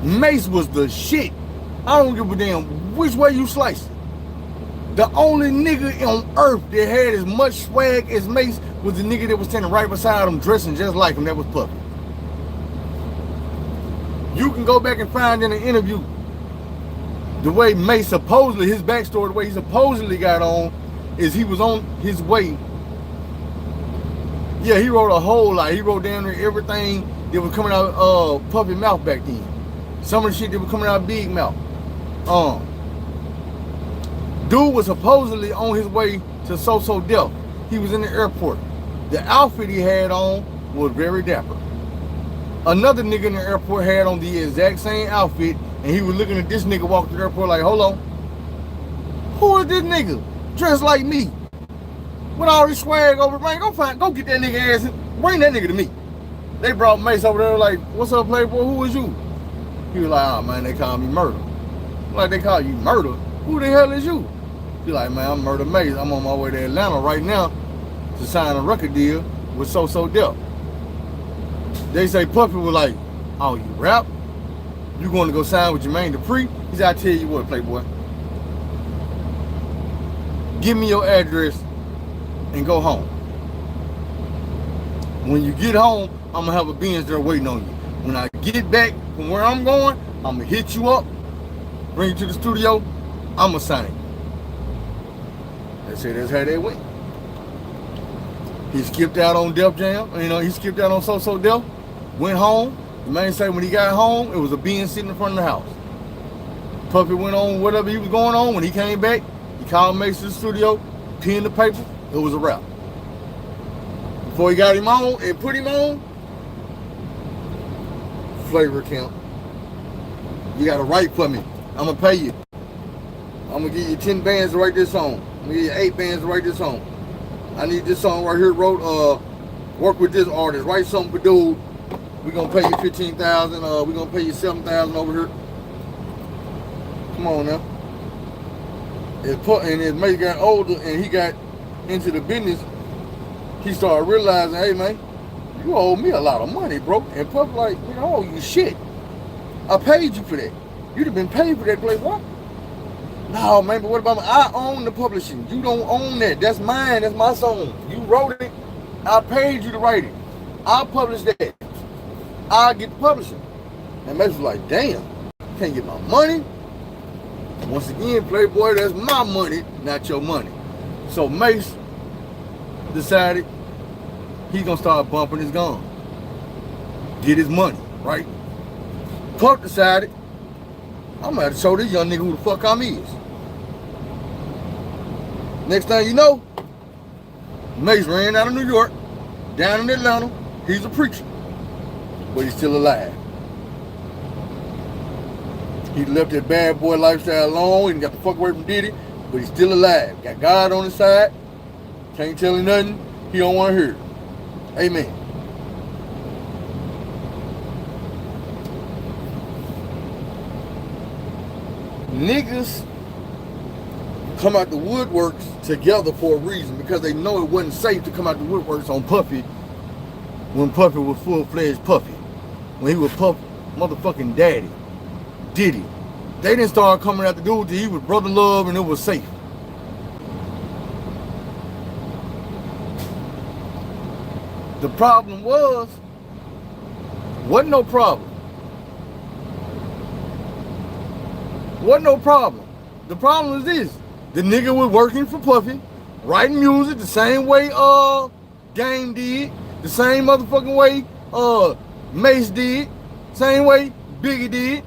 Speaker 1: Mace was the shit. I don't give a damn which way you slice it. The only nigga on earth that had as much swag as Mace was the nigga that was standing right beside him dressing just like him. That was Puffy. You can go back and find in an interview the way Mace supposedly, his backstory, the way he supposedly got on is he was on his way. Yeah, he wrote a whole lot. He wrote down there everything that was coming out of Puffy mouth back then. Some of the shit that was coming out of Big mouth. Dude was supposedly on his way to So Death. He was in the airport. The outfit he had on was very dapper. Another nigga in the airport had on the exact same outfit, and he was looking at this nigga walk through the airport like, hold on. Who is this nigga? Dressed like me. With all this swag over, man, go get that nigga ass and bring that nigga to me. They brought Mace over there like, what's up, Playboy? Who is you? He was like, oh man, they call me Murder. I'm like, they call you Murder? Who the hell is you? He like, man, I'm Murder Mace. I'm on my way to Atlanta right now to sign a record deal with So Def. They say Puffy was like, oh, you rap? You going to go sign with Jermaine Dupri? He said, I tell you what, Playboy. Give me your address and go home. When you get home, I'm going to have a Benz there waiting on you. When I get back from where I'm going, I'm going to hit you up, bring you to the studio, I'm going to sign it. They say that's how they went. He skipped out on Def Jam, he skipped out on So Def, went home. The man say when he got home, it was a Benz sitting in front of the house. Puffy went on whatever he was going on. When he came back, he called Mace to the studio, penned the paper, it was a wrap. Before he got him on and put him on, flavor account. You gotta write for me. I'm gonna pay you. I'm gonna give you 10 bands to write this song. I'm gonna give you 8 bands to write this song. I need this song right here wrote, work with this artist, write something for dude. We're gonna pay you 15,000, we're gonna pay you 7,000 over here. Come on now. And as Mace got older and he got into the business, he started realizing, hey man, you owe me a lot of money, bro. And Puff like, I owe you shit. I paid you for that. You'd have been paid for that, Playboy. No, man, but what about me? I own the publishing. You don't own that. That's mine. That's my song. You wrote it. I paid you to write it. I'll publish that. I'll get the publishing. And Mace was like, damn, can't get my money. Once again, Playboy, that's my money, not your money. So Mace decided he's gonna start bumping his gun. Get his money, right? Puff decided, I'm gonna have to show this young nigga who the fuck I'm is. Next thing you know, Mace ran out of New York, down in Atlanta. He's a preacher, but he's still alive. He left that bad boy lifestyle alone and got the fuck away from Diddy, but he's still alive. Got God on his side. Can't tell him nothing he don't want to hear. Amen. Niggas come out the woodworks together for a reason, because they know it wasn't safe to come out the woodworks on Puffy when Puffy was full-fledged Puffy. When he was Puff motherfucking daddy. Diddy. They didn't start coming at the dude till he was Brother Love and it was safe. The problem wasn't no problem. Wasn't no problem. The problem is this. The nigga was working for Puffy, writing music the same way Game did, the same motherfucking way Mace did, same way Biggie did.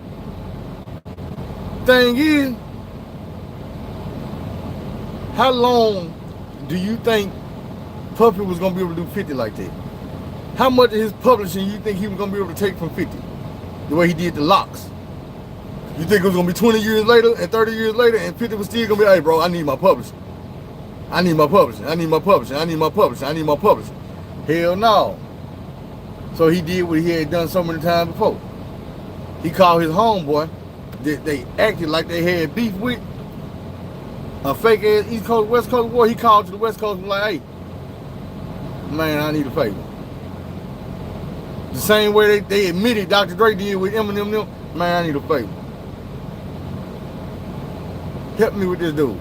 Speaker 1: Thing is, how long do you think Puffy was gonna be able to do 50 like that? How much of his publishing you think he was gonna be able to take from 50? The way he did the locks. You think it was gonna be 20 years later and 30 years later and 50 was still gonna be, hey bro, I need my publishing. I need my publishing. I need my publishing. I need my publishing. I need my publishing. Hell no. So he did what he had done so many times before. He called his homeboy that they acted like they had beef with, a fake ass East Coast, West Coast boy. He called to the West Coast and was like, hey, man, I need a favor. The same way they admitted Dr. Dre did with Eminem, man, I need a favor. Help me with this dude.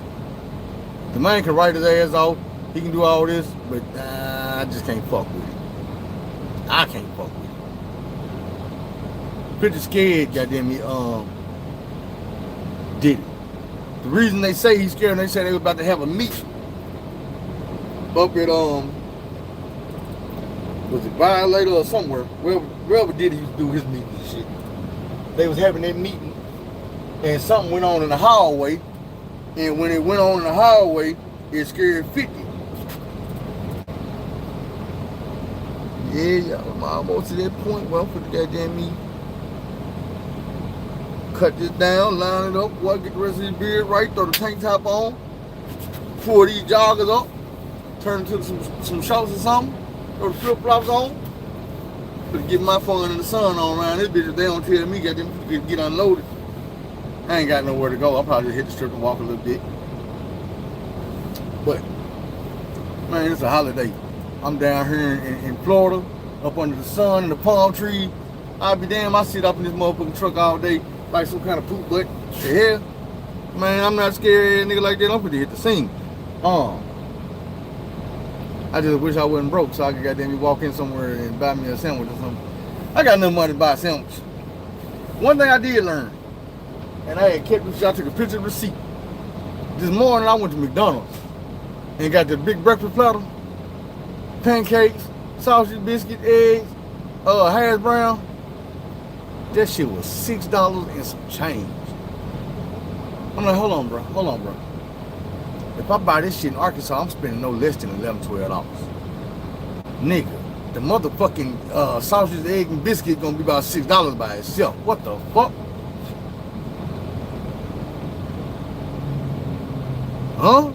Speaker 1: The man can write his ass off. He can do all this, but I just can't fuck with it. I can't fuck with it. Pretty scared, goddamn me, Diddy. The reason they say he's scared, they say they were about to have a meeting up at was it Violator or somewhere, wherever Diddy used to do his meetings and shit. They was having that meeting and something went on in the hallway, and when it went on in the hallway, it scared 50. Yeah, I'm almost to that point. Well, for the goddamn meeting. Cut this down, line it up, boy, get the rest of his beard right, throw the tank top on, pull these joggers up, turn into some shorts or something, throw the flip-flops on. But get my phone in the sun on around this bitch, if they don't tell me get unloaded, I ain't got nowhere to go. I'll probably hit the strip and walk a little bit. But man, it's a holiday. I'm down here in Florida, up under the sun and the palm trees. I'll be damn, I sit up in this motherfucking truck all day like some kind of poop butt. The hell? Man, I'm not scared nigga like that. I'm finna hit the scene. I just wish I wasn't broke so I could goddamn walk in somewhere and buy me a sandwich or something. I got no money to buy a sandwich. One thing I did learn, and I had kept this, I took a picture of the receipt. This morning I went to McDonald's and got the big breakfast platter, pancakes, sausage, biscuit, eggs, hash brown. That shit was $6 and some change. I'm like, hold on, bro. If I buy this shit in Arkansas, I'm spending no less than $11, $12. Nigga, the motherfucking sausage, egg, and biscuit gonna be about $6 by itself. What the fuck? Huh?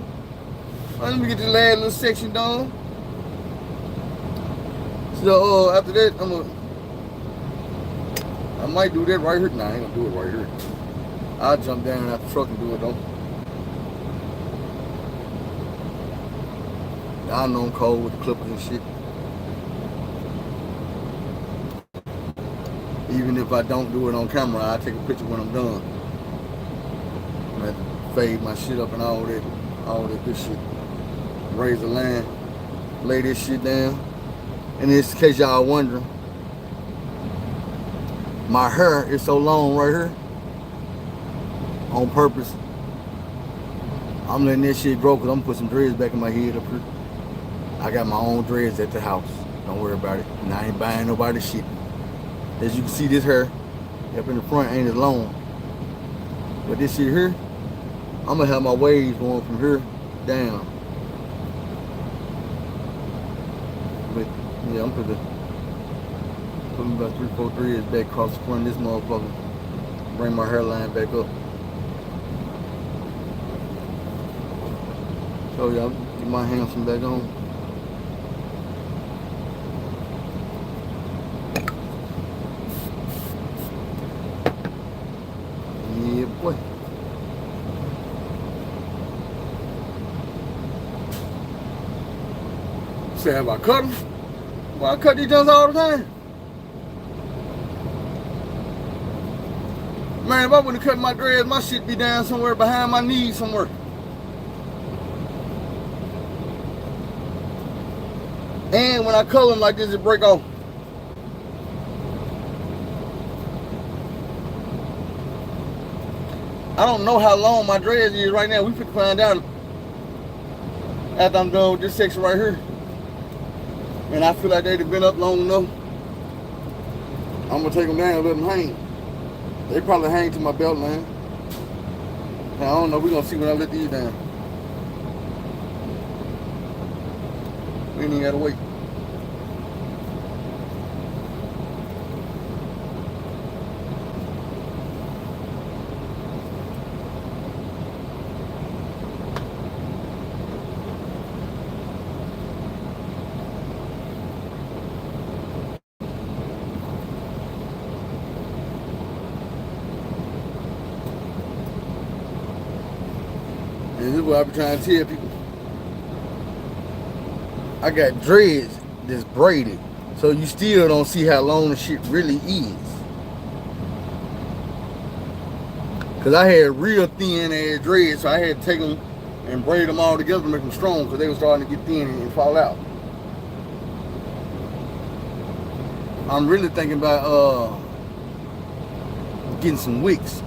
Speaker 1: Let me get this last little section done. So after that, I might do that right here. Nah, I ain't gonna do it right here. I'll jump down out the truck and do it though. I know I'm cold with the clippers and shit. Even if I don't do it on camera, I'll take a picture when I'm done. I have to fade my shit up and all that good shit. Raise the line, lay this shit down. And in case y'all wondering, my hair is so long right here on purpose. I'm letting this shit grow because I'm gonna put some dreads back in my head up here. I got my own dreads at the house. Don't worry about it. And I ain't buying nobody's shit. As you can see, this hair up in the front ain't as long. But this shit here, I'm gonna have my waves going from here down. But yeah, I'm putting about 3-4 threads back across the front of this motherfucker. Bring my hairline back up. So y'all get my handsome back on. Yeah, boy. Say, have I cut them? Well, I cut these jumps all the time. Man, if I wouldn't cut my dreads, my shit be down somewhere behind my knees somewhere. And when I color them like this, it break off. I don't know how long my dreads is right now. We finna find out after I'm done with this section right here. And I feel like they'd have been up long enough. I'm gonna take them down and let them hang. They probably hang to my belt line. I don't know. We're gonna see when I let these down. We ain't even gotta wait. And this is what I be trying to tell people. I got dreads that's braided, so you still don't see how long the shit really is. Cause I had real thin ass dreads, so I had to take them and braid them all together to make them strong, because they were starting to get thin and fall out. I'm really thinking about getting some wicks.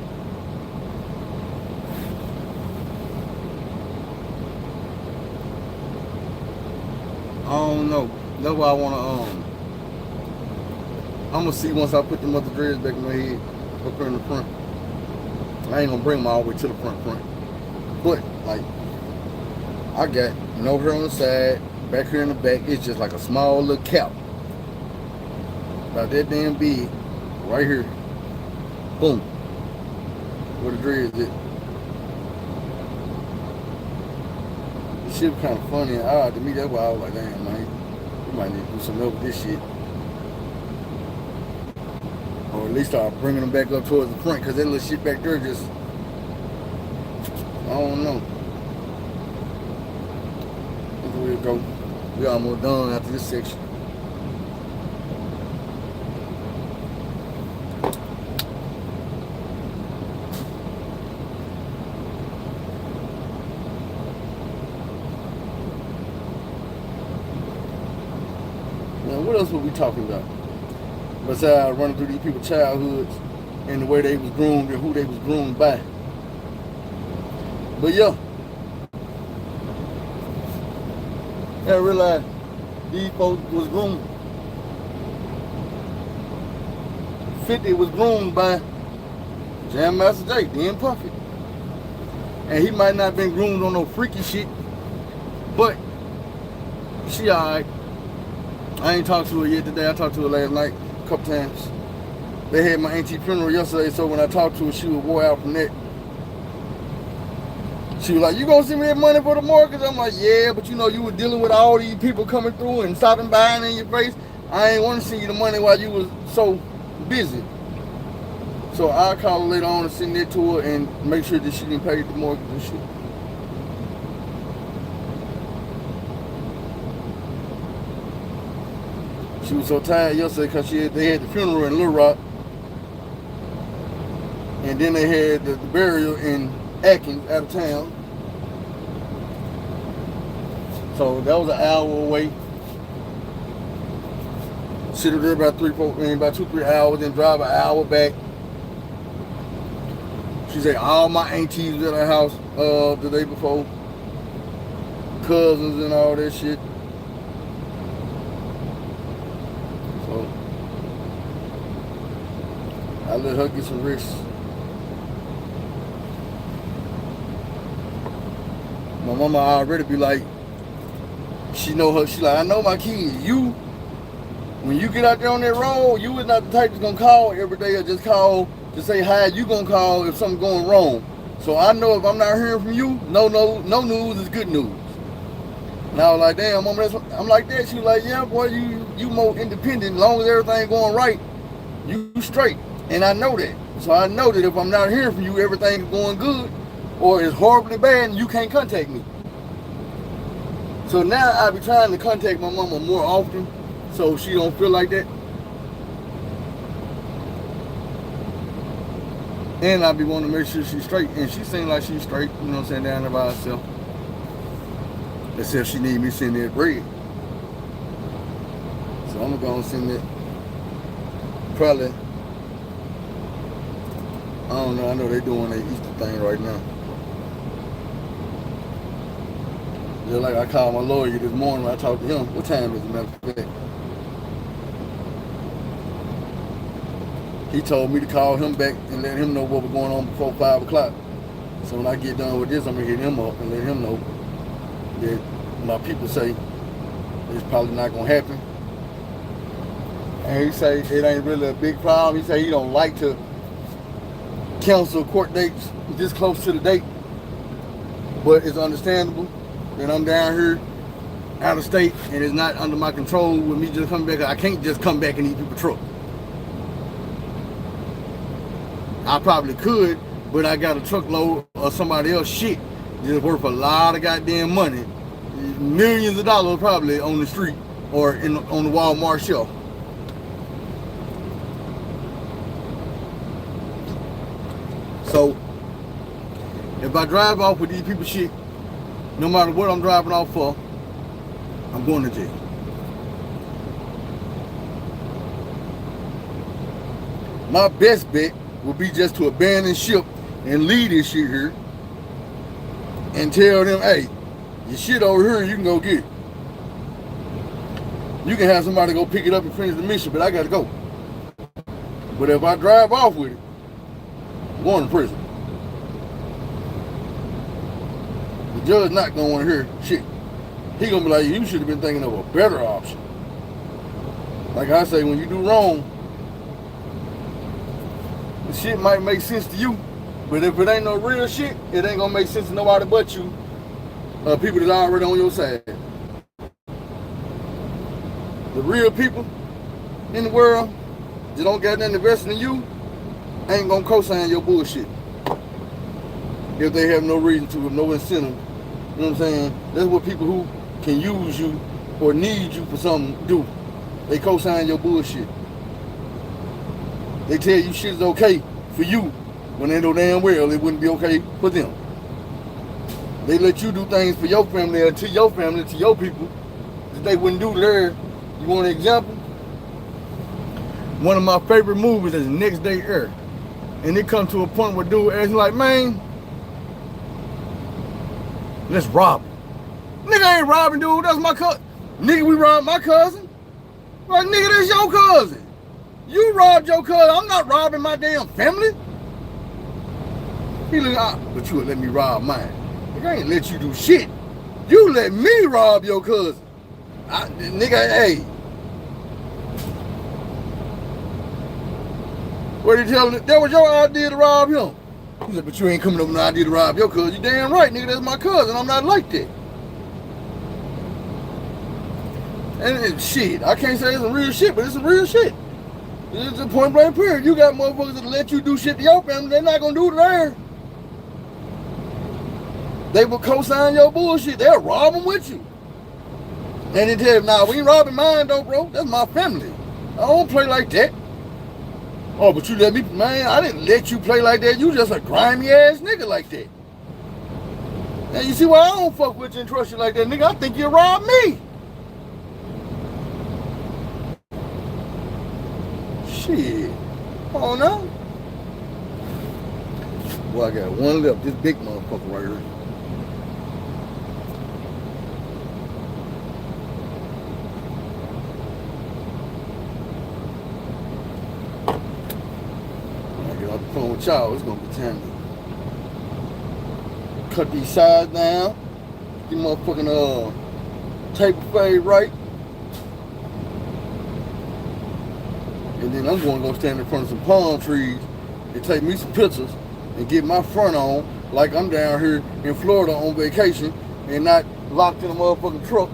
Speaker 1: I don't know. That's why I wanna I'm gonna see once I put them other dreads back in my head up here in the front. I ain't gonna bring them all the way to the front. But like, I got no hair on the side, back here in the back, it's just like a small little cap. About that damn big, right here. Boom. Where the dreads at. Shit kind of funny and odd to me. That's why I was like, damn, man, we might need to do something else with this shit. At least start bringing them back up towards the front, because that little shit back there just, I don't know. That's where we go. We almost done after this section. Now, what else were we talking about? Besides running through these people's childhoods and the way they was groomed and who they was groomed by. But yeah, I realized these folks was groomed. 50 was groomed by Jam Master Jay, then Puffy. And he might not have been groomed on no freaky shit, but she alright. I ain't talked to her yet today. I talked to her last night a couple times. They had my auntie funeral yesterday, so when I talked to her, she was wore out from that. She was like, "You gonna send me that money for the mortgage?" I'm like, "Yeah, but you know you were dealing with all these people coming through and stopping by in your face. I ain't want to send you the money while you was so busy." So I'll call her later on and send it to her and make sure that she didn't pay the mortgage and shit. She was so tired yesterday because they had the funeral in Little Rock, and then they had the burial in Atkins, out of town. So that was an hour away. Sit there about 2-3 hours, then drive an hour back. She said all my aunties was at her house the day before, cousins and all that shit. So I let her get some rest. My mama already be like, she know her, she like, "I know my kids. You, when you get out there on that road, you is not the type that's gonna call every day or just call to say hi. You gonna call if something going wrong. So I know if I'm not hearing from you, no news is good news." And I was like, "Damn, mama, I'm like that." She was like, "Yeah, boy, you more independent. As long as everything going right, you straight." And I know that. So I know that if I'm not hearing from you, everything is going good, or it's horribly bad and you can't contact me. So now I be trying to contact my mama more often so she don't feel like that. And I be wanting to make sure she's straight. And she seems like she's straight, you know what I'm saying, down there by herself. Except she need me to send that bread. So I'm gonna send that. Probably, I don't know, I know they doing their Easter thing right now. Just like I called my lawyer this morning when I talked to him. What time is it, matter of fact? He told me to call him back and let him know what was going on before 5 o'clock. So when I get done with this, I'm gonna hit him up and let him know that my people say it's probably not gonna happen. And he say it ain't really a big problem. He say he don't like to cancel court dates this close to the date, but it's understandable that I'm down here out of state and it's not under my control with me just coming back. I can't just come back and eat people's truck. I probably could, but I got a truckload of somebody else's shit that's worth a lot of goddamn money, millions of dollars probably on the street or on the Walmart shelf. So if I drive off with these people's shit, no matter what I'm driving off for, I'm going to jail. My best bet would be just to abandon ship and leave this shit here and tell them, "Hey, your shit over here, you can go get it. You can have somebody go pick it up and finish the mission, but I gotta go." But if I drive off with it, I'm going to prison. The judge not gonna want to hear shit. He gonna be like, "You should have been thinking of a better option." Like I say, when you do wrong, the shit might make sense to you, but if it ain't no real shit, it ain't gonna make sense to nobody but you. People that are already on your side. The real people in the world, just don't got nothing invested in you, ain't gonna co-sign your bullshit. If they have no reason to, no incentive. You know what I'm saying? That's what people who can use you or need you for something do. They co-sign your bullshit. They tell you shit is okay for you when they know damn well it wouldn't be okay for them. They let you do things for your family or to your family, to your people, that they wouldn't do there. You want an example? One of my favorite movies is Next Day Air. And it comes to a point where dude asks like, man, let's rob him. Nigga ain't robbing, dude. That's my cousin. Nigga, we robbed my cousin. Like, nigga, that's your cousin. You robbed your cousin. I'm not robbing my damn family. He look out, but you would let me rob mine. Nigga, I ain't let you do shit. You let me rob your cousin. Nigga, hey. What you telling it? That was your idea to rob him. He said, but you ain't coming up with an idea to rob your cousin. You damn right, nigga, that's my cousin. I'm not like that. And shit, I can't say it's some real shit, but it's some real shit. It's a point blank period. You got motherfuckers that let you do shit to your family, they're not gonna do it there. They will co-sign your bullshit. They'll rob them with you. And they tell them, nah, we ain't robbing mine though, bro. That's my family. I don't play like that. Oh, but you let me, man, I didn't let you play like that. You just a grimy ass nigga like that. Now you see why I don't fuck with you and trust you like that, nigga. I think you robbed me. Shit. Oh no. Well, I got one left. This big motherfucker right here. When I get off the phone with y'all, it's gonna be time to cut these sides down. Get motherfucking taper fade right. And then I'm going to go stand in front of some palm trees and take me some pictures and get my front on like I'm down here in Florida on vacation and not locked in a motherfucking truck.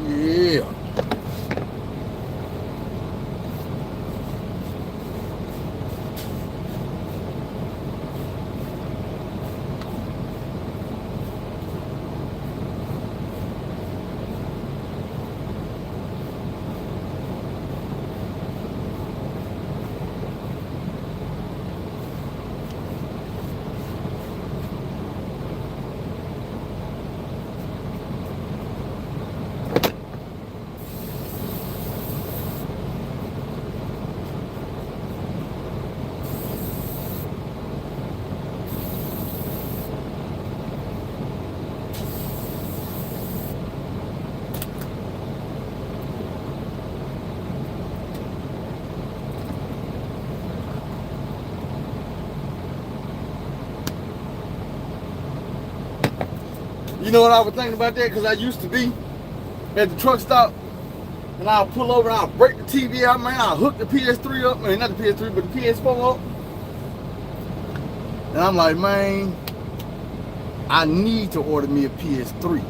Speaker 1: Yeah. You know what I was thinking about that? Because I used to be at the truck stop and I'll pull over and I'll break the TV out, man. I'll hook the PS3 up. I mean, not the PS3, but the PS4 up. And I'm like, man, I need to order me a PS3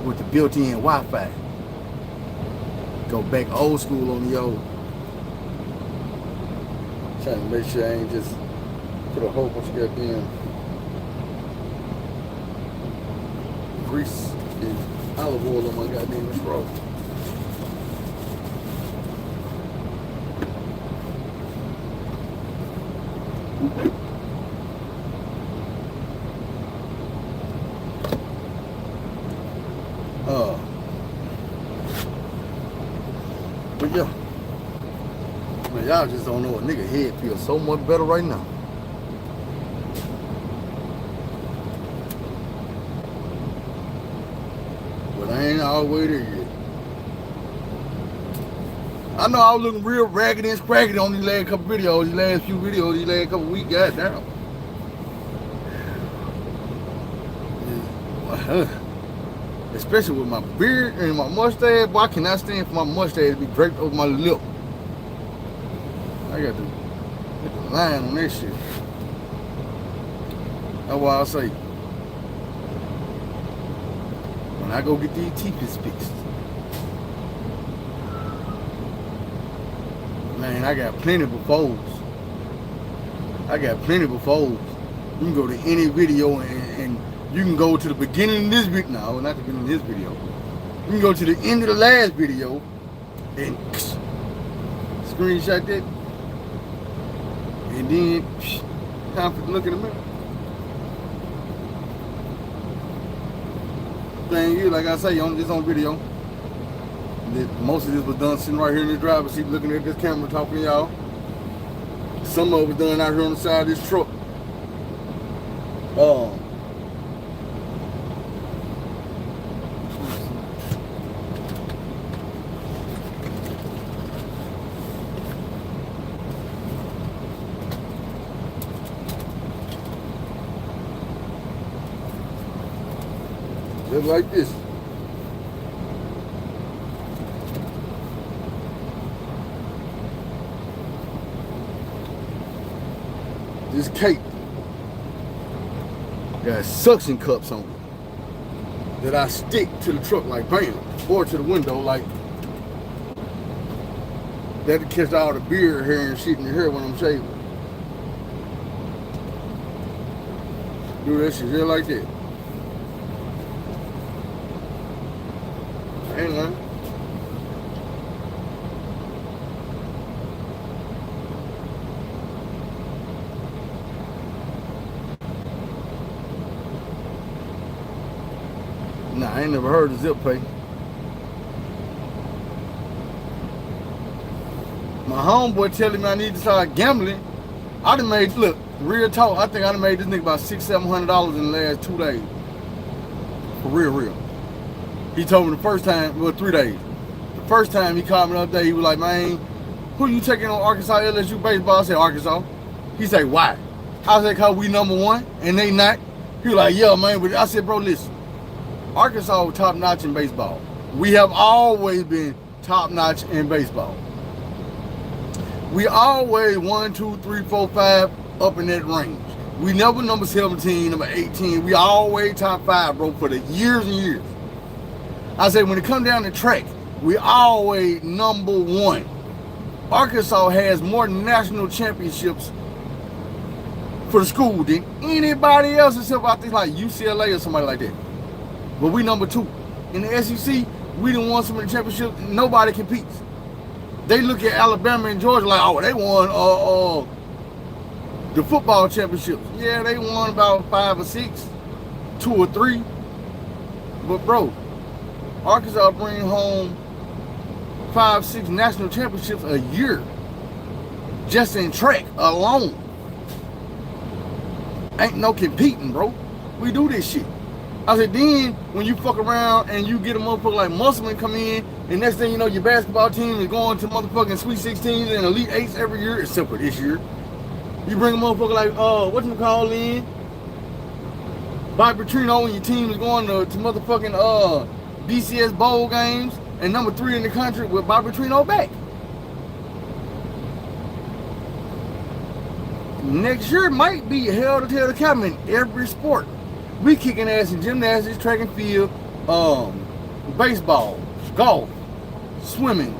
Speaker 1: with the built-in Wi-Fi. Go back old school on the old. Trying to make sure I ain't just put a whole bunch of goddamn grease and olive oil on my goddamn throat. But yeah, man, y'all just don't know a nigga head feels so much better right now. But I ain't all the way there yet. I know I was looking real raggedy and scraggedy on these last couple videos, these last few videos, these last couple weeks, goddamn. especially with my beard and my mustache. Boy, I cannot stand for my mustache to be draped over my lip. I got to get the line on that shit. That's why I say, when I go get these teeth fixed, man, I got plenty befores. I got plenty befores. You can go to any video and you can go to the beginning of this video. No, not the beginning of this video. You can go to the end of the last video and screenshot that. And then, time for look in the mirror. Thing is, like I say, on this video, that most of this was done sitting right here in the driver's seat looking at this camera talking to y'all. Some of it was done out here on the side of this truck. Just like this. This cake got suction cups on it that I stick to the truck like bam, or to the window like that'll catch all the beard hair and shit in your hair when I'm shaving. Do that shit here like that. Hang on. Nah, I ain't never heard of zip pay. My homeboy telling me I need to start gambling. I done made, look, real talk, I think I done made this nigga about $600-700 in the last 2 days. For real. He told me the first time, well, 3 days. The first time he called me the other day, he was like, man, who you taking on Arkansas LSU baseball? I said, Arkansas. He said, why? I said, cause we #1 and they not. He was like, yeah, man, but I said, bro, listen. Arkansas was top notch in baseball. We have always been top notch in baseball. We always 1, 2, 3, 4, 5 up in that range. We never number 17, number 18. We always top 5, bro, for the years and years. I said, when it comes down to track, we always #1. Arkansas has more national championships for the school than anybody else except I think like UCLA or somebody like that. But we #2. In the SEC, we done won so many championships, nobody competes. They look at Alabama and Georgia like, oh, they won the football championships. Yeah, they won about 5 or 6, 2 or 3. But bro, Arkansas bring home 5, 6 national championships a year. Just in track alone. Ain't no competing, bro. We do this shit. I said, then when you fuck around and you get a motherfucker like Musselman come in, and next thing you know, your basketball team is going to motherfucking Sweet 16s and Elite 8s every year, except for this year. You bring a motherfucker like, whatchamacallit in, Bobby Petrino, and your team is going to motherfucking BCS bowl games, and #3 in the country with Bobby Petrino back. Next year might be hell to tell the captain in every sport. We kicking ass in gymnastics, track and field, baseball, golf, swimming.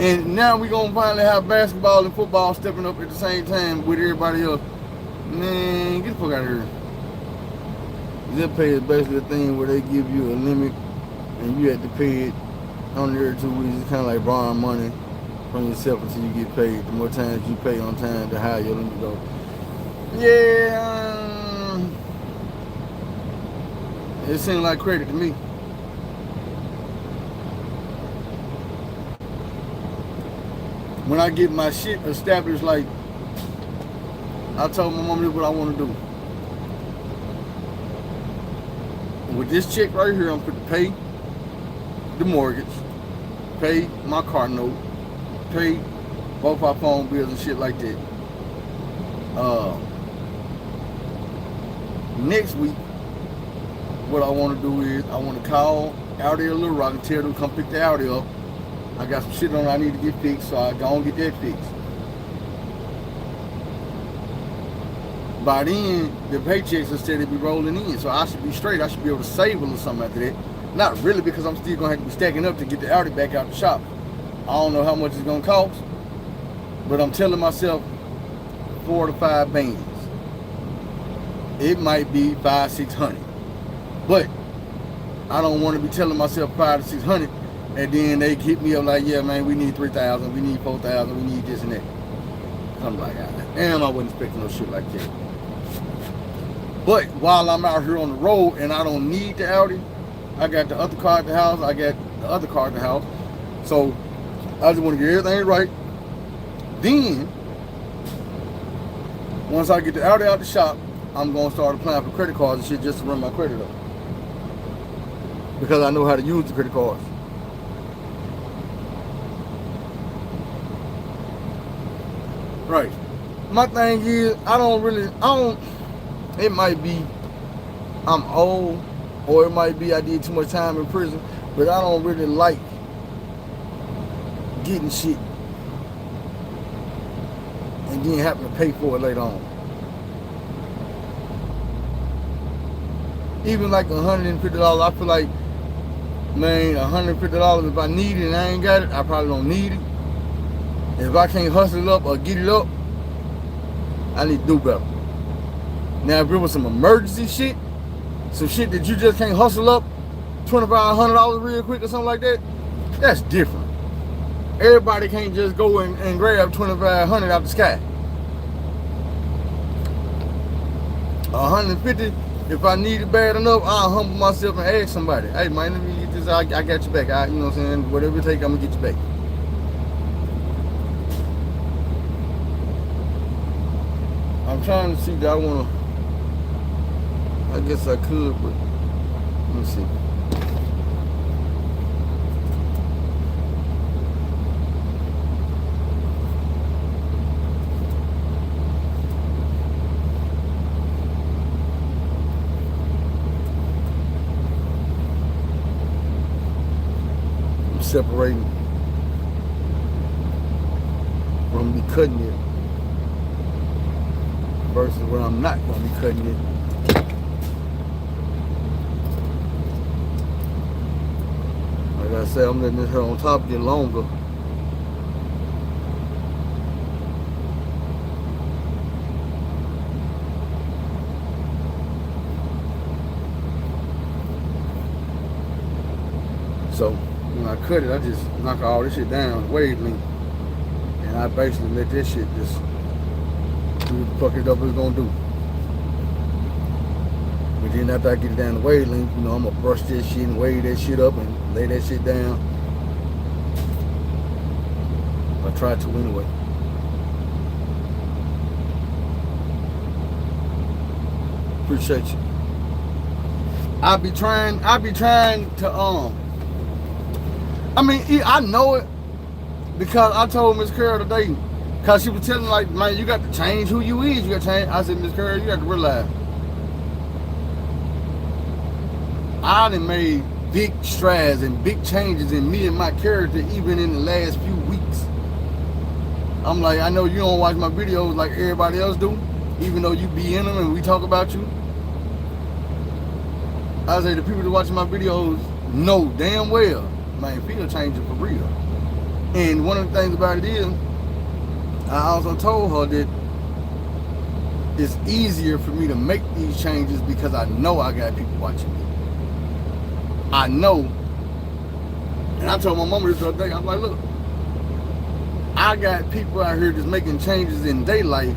Speaker 1: And now we gonna finally have basketball and football stepping up at the same time with everybody else. Man, get the fuck out of here. Zip pay is basically a thing where they give you a limit and you have to pay it on every 2 weeks. It's kind of like borrowing money from yourself until you get paid. The more times you pay on time, the higher your limit goes. Yeah, it seemed like credit to me. When I get my shit established, like I told my mom this is what I want to do. With this check right here, I'm going to pay the mortgage, pay my car note, pay both our phone bills and shit like that. Next week, what I want to do is I want to call Audi or Little Rock and tell them to come pick the Audi up. I got some shit on I need to get fixed, so I go and get that fixed. By then, the paychecks will steady be rolling in, so I should be straight. I should be able to save a little something after that. Not really, because I'm still going to have to be stacking up to get the Audi back out the shop. I don't know how much it's going to cost, but I'm telling myself 4 to 5 bands. It might be 500-600, but I don't want to be telling myself 500 to 600, and then they hit me up like, yeah, man, we need 3,000, we need 4,000, we need this and that. I'm like, damn, I wasn't expecting no shit like that. But while I'm out here on the road and I don't need the Audi, I got the other car at the house, I got the other car at the house. So I just want to get everything right. Then, once I get the Audi out the shop, I'm going to start applying for credit cards and shit just to run my credit up. Because I know how to use the credit cards. Right. My thing is, it might be I'm old, or it might be I did too much time in prison, but I don't really like getting shit and then having to pay for it later on. Even like $150, I feel like, man, $150, if I need it and I ain't got it, I probably don't need it. If I can't hustle it up or get it up, I need to do better. Now, if it was some emergency shit, some shit that you just can't hustle up $2,500 real quick or something like that, that's different. Everybody can't just go and grab $2,500 out the sky. $150, if I need it bad enough, I'll humble myself and ask somebody, hey man, let me get this, I got you back. You know what I'm saying? Whatever it take, I'm gonna get you back. I'm trying to see that I guess I could, but let me see. I'm separating from me cutting it versus where I'm not going to be cutting it. Like I said, I'm letting this hair on top get longer. So when I cut it, I just knock all this shit down, wave length, and I basically let this shit just do what the fuck it up is gonna do. But then after I get it down the wave length, you know, I'm gonna brush this shit and wave that shit up and lay that shit down. I try to anyway. Appreciate you. I be trying to I mean, I know it because I told Miss Carol today, cause she was telling me like, man, you got to change who you is. You got to change. I said, Miss Carol, you got to realize I done made big strides and big changes in me and my character even in the last few weeks. I'm like, I know you don't watch my videos like everybody else do, even though you be in them and we talk about you. I say the people that watch my videos know damn well, man, feel changing for real. And one of the things about it is, I also told her that it's easier for me to make these changes because I know I got people watching me. I know. And I told my mama this the other day, I'm like, look, I got people out here that's making changes in their life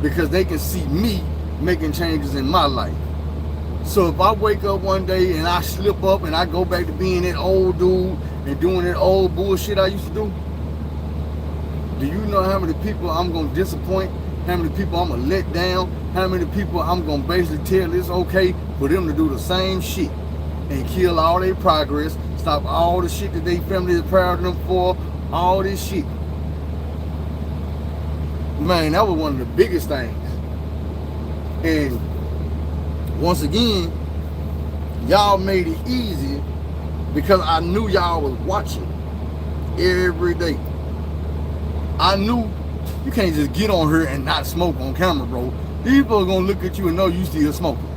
Speaker 1: because they can see me making changes in my life. So if I wake up one day and I slip up and I go back to being that old dude and doing that old bullshit I used to do, do you know how many people I'm going to disappoint? How many people I'm going to let down? How many people I'm going to basically tell it's okay for them to do the same shit and kill all their progress, stop all the shit that they family is proud of them for, all this shit. Man, that was one of the biggest things. And once again, Y'all made it easy because I knew y'all was watching every day. I knew you can't just get on here and not smoke on camera, bro. People are gonna look at you and know you still smoking.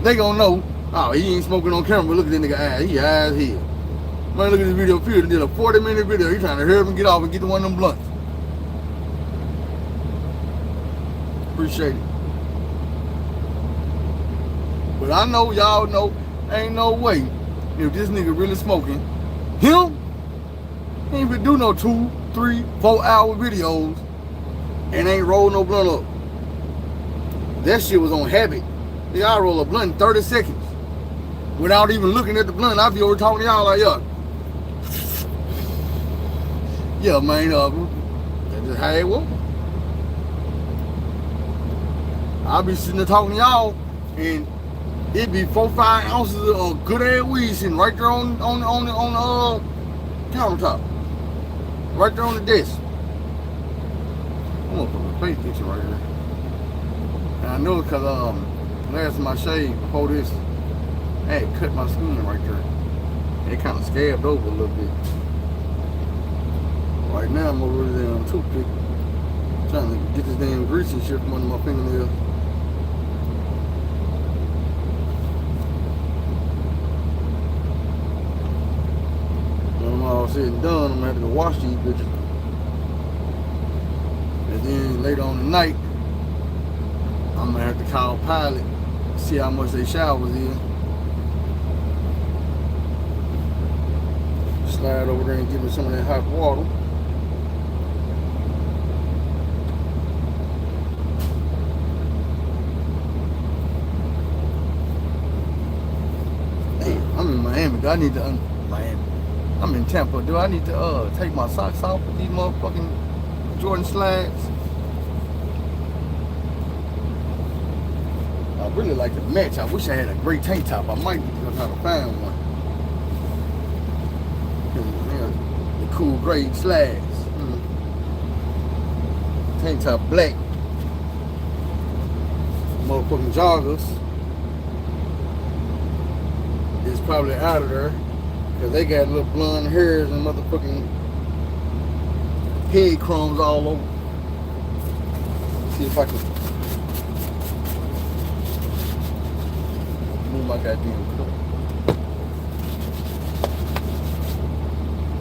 Speaker 1: They gonna know, oh, he ain't smoking on camera, but look at that nigga ass, he ass here. Man, look at this video, Peter did a 40-minute video. He trying to hurry up and get off and get to one of them blunts. Appreciate it. But I know y'all know, ain't no way if this nigga really smoking, him, he ain't even do no 2, 3, 4 hour videos and ain't roll no blunt up. That shit was on habit. Y'all roll a blunt in 30 seconds without even looking at the blunt. I be over talking to y'all like, yeah, man, that's just how it was. I be sitting there talking to y'all and it be 4, 5 ounces of good ass weed sitting right there on the countertop, right there on the desk. I'm gonna put my face picture right here. And I know it because last time I shaved before this, I had cut my skin right there. It kind of scabbed over a little bit. Right now I'm over there on toothpick, trying to get this damn grease and shit from under my fingernails. All said and done, I'm gonna have to go wash these bitches. And then later on tonight, I'm gonna have to call Pilot, see how much they showers in. Slide over there and give me some of that hot water. Hey, I'm in Miami. I need to Miami. I'm in Tampa. Do I need to take my socks off with these motherfucking Jordan slides? I really like the match. I wish I had a great tank top. I might need to go try to find one. The cool gray slides. Tank top black. Motherfucking joggers. It's probably out of there. Cause they got little blonde hairs and motherfucking head crumbs all over. See if I can move my goddamn cup.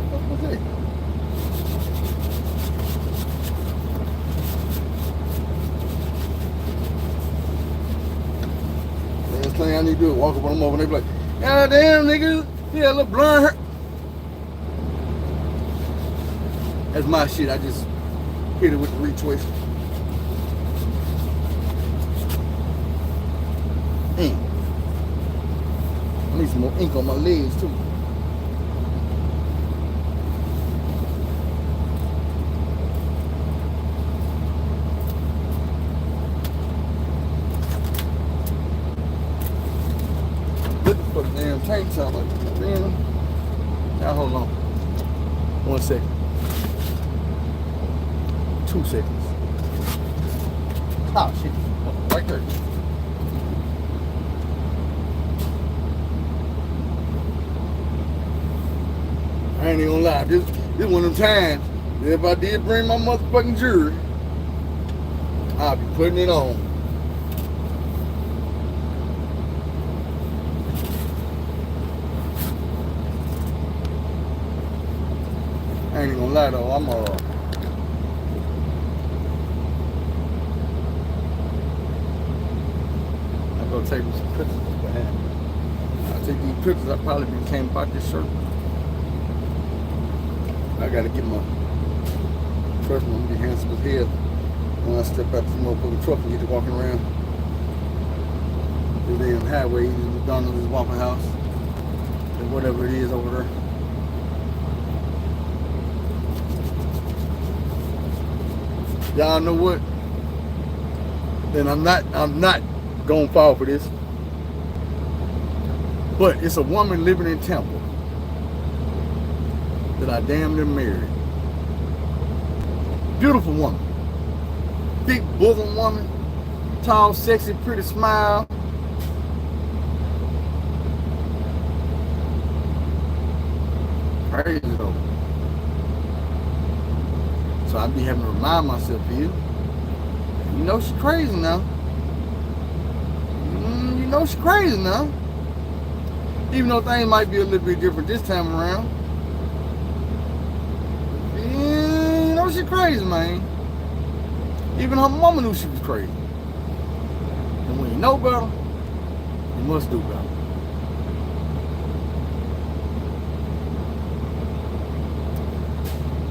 Speaker 1: What was that? Last thing I need to do is walk up on them over and they be like, God damn nigga. Yeah, a little blonde hair. That's my shit. I just hit it with the retwist. I need some more ink on my legs too. Looking for the damn tank top. Man, now hold on. 1 second. 2 seconds. Oh shit. Right there. I ain't even gonna lie. This one of them times that if I did bring my motherfucking jewelry, I'll be putting it on. I ain't even gonna lie though, I'm go take me some pictures behind. I'll take these pictures, I probably became about this shirt. I gotta get my trust me, I'm gonna be handsome as hell when I step out this motherfucking truck and get to walking around the damn highway, McDonald's, Waffle House, and whatever it is over there. Y'all know what? Then I'm not gonna fall for this. But it's a woman living in Tampa that I damn near married. Beautiful woman. Big bosom woman. Tall, sexy, pretty smile. crazy though. So I be having to remind myself here. You know she crazy now. You know she crazy now. Even though things might be a little bit different this time around. You know she crazy, man. Even her mama knew she was crazy. And when you know better, you must do better.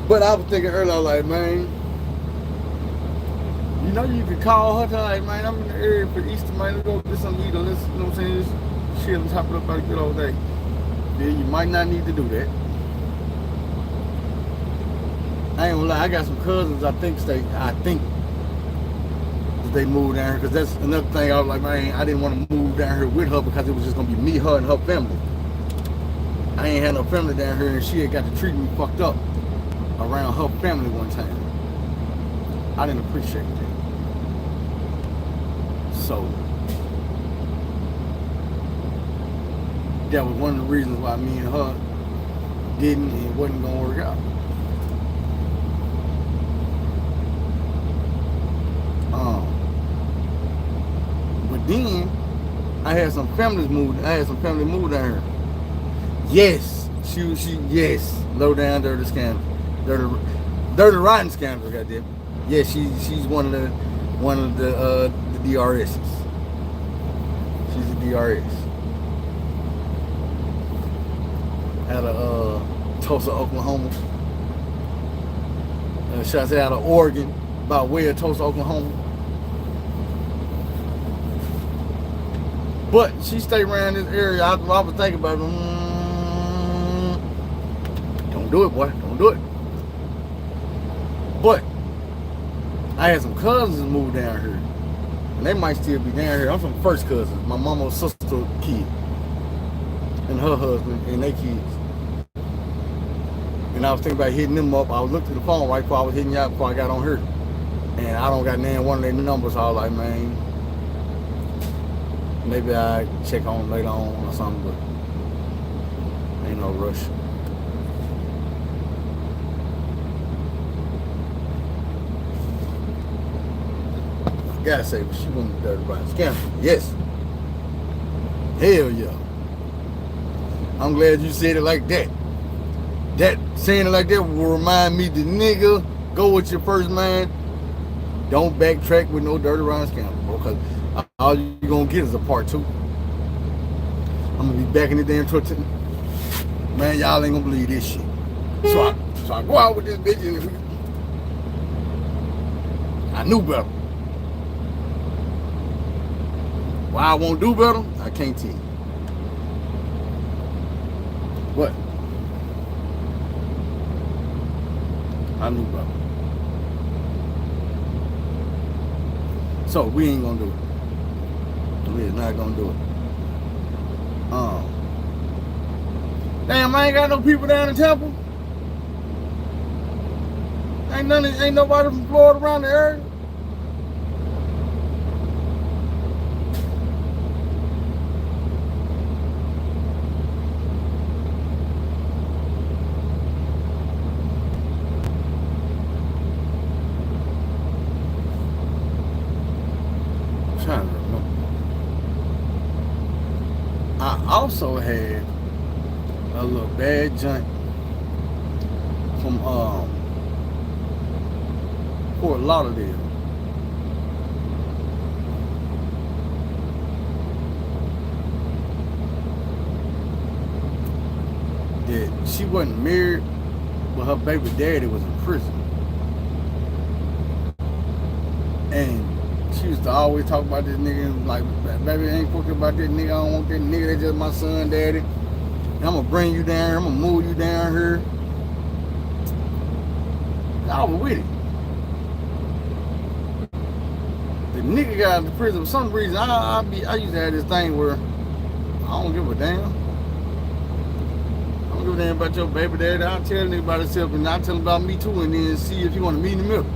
Speaker 1: But I was thinking earlier, like, man, you know you could call her to, like, man, I'm in the area for Easter, man, let's go get something to eat, or let's, you know what I'm saying, just chill and top it up about a good old day. Yeah, you might not need to do that. I ain't gonna lie, I got some cousins I think that they moved down here, because that's another thing. I was like, man, I didn't want to move down here with her because it was just gonna be me, her, and her family. I ain't had no family down here, and she had got to treat me fucked up around her family one time. I didn't appreciate that. So that was one of the reasons why me and her didn't and wasn't gonna work out. But then I had some family move down here. Yes, yes, low down dirty scandal, dirty rotten scandal. Goddamn. Yeah, she's one of the DRSs. She's a DRS. Out of Tulsa, Oklahoma. Should I say out of Oregon, by way of Tulsa, Oklahoma. But she stayed around this area. I was thinking about don't do it, boy. Don't do it. But I had some cousins move down here. And they might still be down here. I'm from first cousins. My mama's sister kid. And her husband and their kids. And I was thinking about hitting them up. I was looking at the phone right before I was hitting you out before I got on her. And I don't got name one of their numbers. So I was like, man, maybe I check on them later on or something, but ain't no rush. I gotta say, but she wasn't dirty rotten scandal. Yes. Hell yeah. I'm glad you said it like that. That saying it like that will remind me, the nigga, go with your first man. Don't backtrack with no dirty rotten scandal, bro, because all you gonna get is a part 2. I'm gonna be back in the damn truck. Man, y'all ain't gonna believe this shit. So I go out with this bitch and I knew better. Why I won't do better, I can't tell you. What? I knew better. So we ain't gonna do it. We're not gonna do it. Damn, I ain't got no people down in Temple. Ain't nobody from Florida around the area. I'm trying to remember. I also had a little bad joint from Fort Lauderdale. That she wasn't married, but her baby daddy was in prison. And she used to always talk about this nigga, like, baby, I ain't fucking about that nigga, I don't want that nigga, that's just my son, daddy. And I'm gonna bring you down here, I'm gonna move you down here. I was with it. The nigga got out of prison for some reason. I used to have this thing where I don't give a damn. I don't give a damn about your baby daddy. I'll tell a nigga about himself and I'll tell him about me too, and then see if you want to meet in the middle.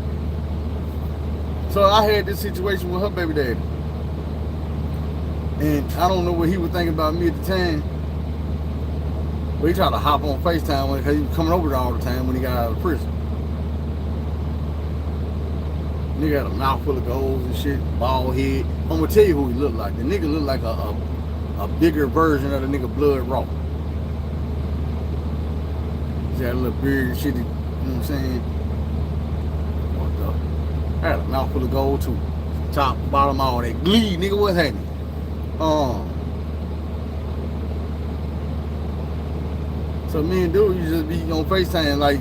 Speaker 1: So I had this situation with her baby daddy. And I don't know what he was thinking about me at the time. But he tried to hop on FaceTime because he was coming over there all the time when he got out of prison. Nigga had a mouth full of goals and shit, bald head. I'm gonna tell you who he looked like. The nigga looked like a bigger version of the nigga Blood Raw. He had a little beard and shit, you know what I'm saying? What the? Had a mouth full of gold too. Top, bottom, all that. Glee, nigga, what's happening? So me and dude, you just be on FaceTime like,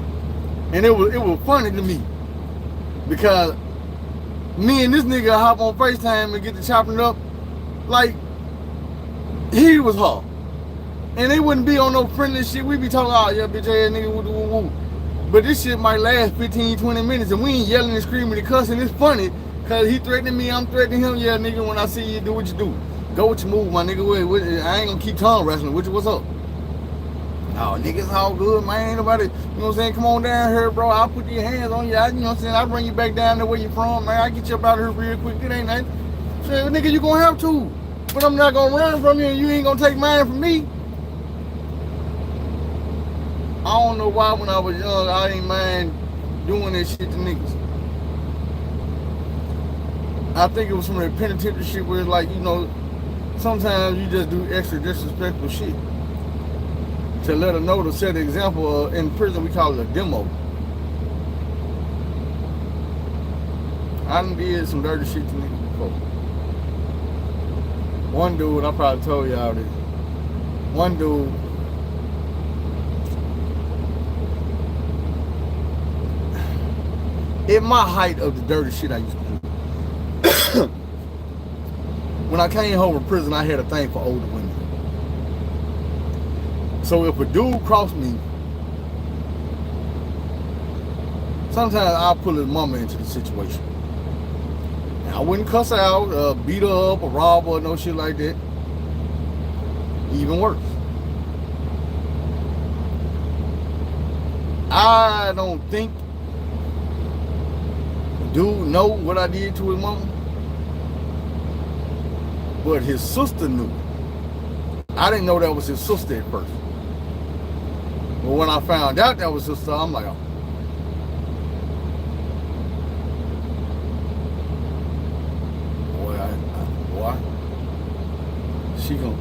Speaker 1: and it was funny to me because me and this nigga hop on FaceTime and get to chopping it up like he was her. And they wouldn't be on no friendly shit. We be talking, oh, yeah, bitch ass nigga, woo, woo, woo. But this shit might last 15, 20 minutes and we ain't yelling and screaming and cussing. It's funny because he threatening me, I'm threatening him. Yeah, nigga, when I see you, do what you do. Go with your move, my nigga. I ain't gonna keep tongue wrestling with you. What's up? Oh, niggas all good, man. Ain't nobody, you know what I'm saying? Come on down here, bro. I'll put your hands on you. You know what I'm saying? I'll bring you back down to where you from, man. I'll get you up out of here real quick. It ain't nothing. Say, nigga, you gonna have to. But I'm not gonna run from you and you ain't gonna take mine from me. I don't know why when I was young, I didn't mind doing that shit to niggas. I think it was some of the penitentiary shit where it's like, you know, sometimes you just do extra disrespectful shit. To let her know, to set an example. In prison we call it a demo. I done did some dirty shit to niggas before. One dude, I probably told y'all this. One dude, at my height of the dirty shit I used to do, when I came home from prison, I had a thing for older women. So if a dude crossed me, sometimes I'll pull his mama into the situation. And I wouldn't cuss her out, beat her up, or rob her, or no shit like that. Even worse. I don't think dude know what I did to his mama, but his sister knew. I didn't know that was his sister at first. But when I found out that was his sister, I'm like, oh. Boy, she gon'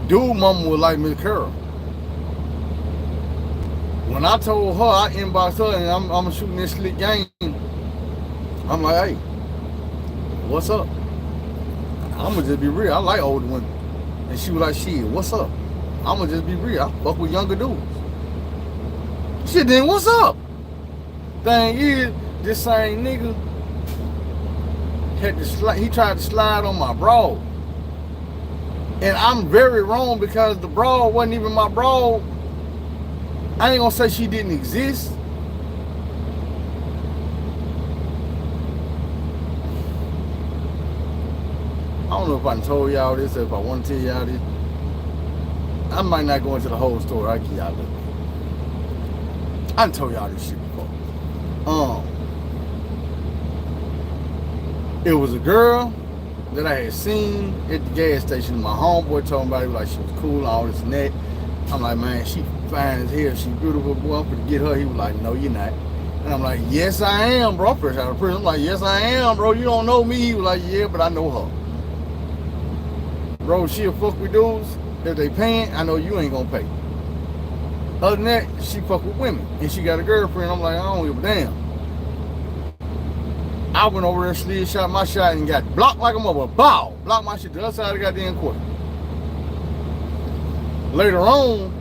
Speaker 1: dude mama was like Miss Carol. When I told her, I inboxed her and I'm shooting this slick game. I'm like, hey, what's up? I'ma just be real. I like older women. And she was like, shit, what's up? I'ma just be real. I fuck with younger dudes. Shit, then what's up? Thing is, this same nigga had to slide, he tried to slide on my bra. And I'm very wrong because the bra wasn't even my bra. I ain't gonna say she didn't exist. I don't know if I told y'all this or if I want to tell y'all this. I might not go into the whole story. I'll give y'all a little bit. I done told y'all this shit before. It was a girl that I had seen at the gas station. My homeboy told me about it, like she was cool, all this and that. I'm like, man, she fine as hell, she beautiful, boy, I'm gonna get her. He was like, no, you're not. And I'm like, yes, I am, bro. Fresh out of prison. I'm like, yes, I am, bro. You don't know me. He was like, yeah, but I know her. Bro, she'll fuck with dudes. If they paying, I know you ain't gonna pay. Other than that, she fuck with women. And she got a girlfriend. I'm like, I don't give a damn. I went over there, slid, shot my shot, and got blocked like a mother. Bow! Blocked my shit to the other side of the goddamn court. Later on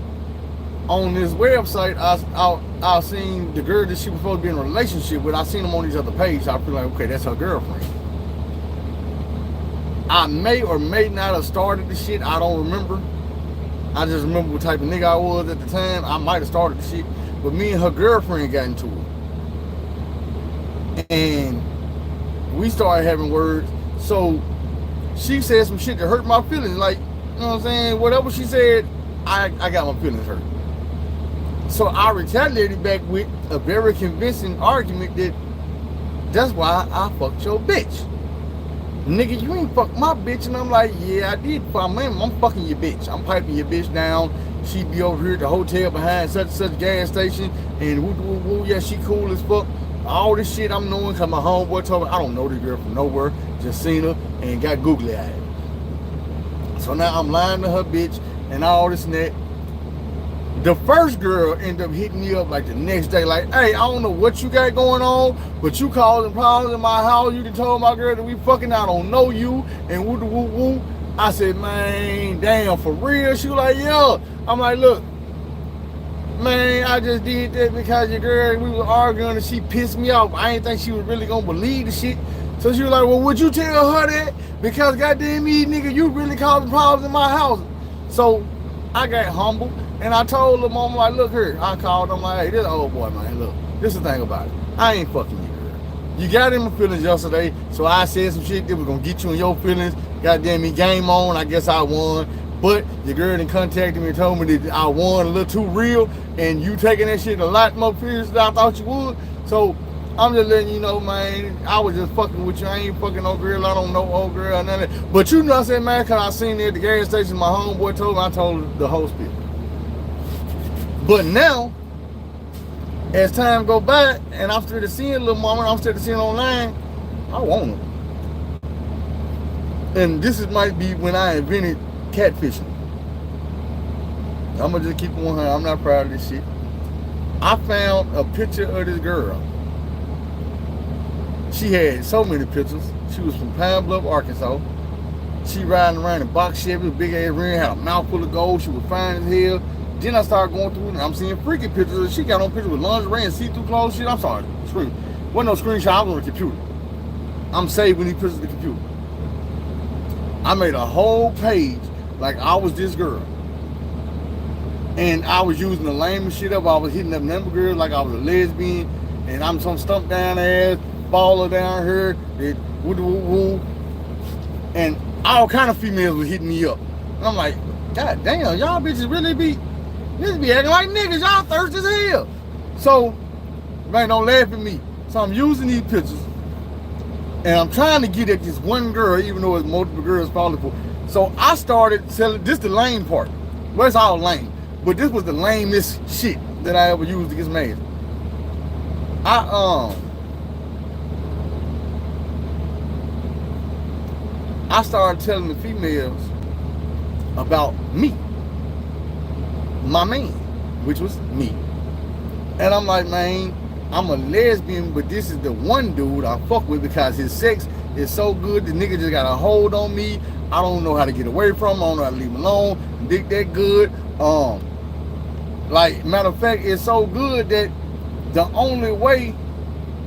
Speaker 1: this website, I seen the girl that she was supposed to be in a relationship with. I seen them on these other pages. I feel like, okay, that's her girlfriend. I may or may not have started the shit. I don't remember. I just remember what type of nigga I was at the time. I might have started the shit. But me and her girlfriend got into it. And we started having words. So she said some shit that hurt my feelings. Like, you know what I'm saying? Whatever she said, I got my feelings hurt. So I retaliated back with a very convincing argument that that's why I fucked your bitch. nigga, you ain't fuck my bitch. And I'm like, yeah, I did. I'm fucking your bitch. I'm piping your bitch down. She be over here at the hotel behind such and such gas station. And woo, woo, woo, yeah, she cool as fuck. All this shit I'm knowing because my homeboy told me, I don't know this girl from nowhere. Just seen her and got googly eyed. So now I'm lying to her bitch and all this and that. The first girl ended up hitting me up like the next day, like, hey, I don't know what you got going on, but you causing problems in my house. You done told my girl that we fucking, I don't know you, and woo woo woo. I said, man, damn, for real? She was like, yeah. I'm like, look, man, I just did that because your girl, we were arguing and she pissed me off. I didn't think she was really gonna believe the shit. So she was like, well, would you tell her that? Because goddamn me, nigga, you really causing problems in my house. So I got humble. And I told the mom, like, look here. I called him, like, hey, this old boy, man, look, this is the thing about it. I ain't fucking you, girl. You got in my feelings yesterday, so I said some shit that was gonna get you in your feelings. Goddamn me, game on, I guess I won. But your girl done contacted me and told me that I won a little too real, and you taking that shit a lot more serious than I thought you would. So I'm just letting you know, man, I was just fucking with you. I ain't fucking no girl. I don't know old girl or none of that. But you know what I'm saying, man, because I seen it at the gas station. My homeboy told me, I told the whole spiel. But now, as time go by, and I'm still seeing little mama, I'm still seeing online, I want them. And this might be when I invented catfishing. I'm gonna just keep it 100. I'm not proud of this shit. I found a picture of this girl. She had so many pictures. She was from Pine Bluff, Arkansas. She riding around in box Chevy, big ass ring, had a mouthful of gold. She was fine as hell. Then I started going through and I'm seeing freaky pictures. She got on pictures with lingerie and see-through clothes shit. I'm sorry, screw. Wasn't no screenshot, I was on the computer. I'm saving these pictures to the computer. I made a whole page like I was this girl. And I was using the lamest shit up. I was hitting up number girls like I was a lesbian. And I'm some stump down ass, baller down here, that woo woo woo. And all kind of females were hitting me up. And I'm like, God damn, y'all bitches really be acting like niggas. Y'all thirsty as hell. So, man, don't laugh at me. So I'm using these pictures. And I'm trying to get at this one girl, even though it's multiple girls falling for. So I started selling, this the lame part. Well, it's all lame. But this was the lamest shit that I ever used to get mad. I started telling the females about me. My man, which was me. And I'm like, man, I'm a lesbian, but this is the one dude I fuck with because his sex is so good. The nigga just got a hold on me. I don't know how to get away from him. I don't know how to leave him alone. Dick that good. Like, matter of fact, it's so good that the only way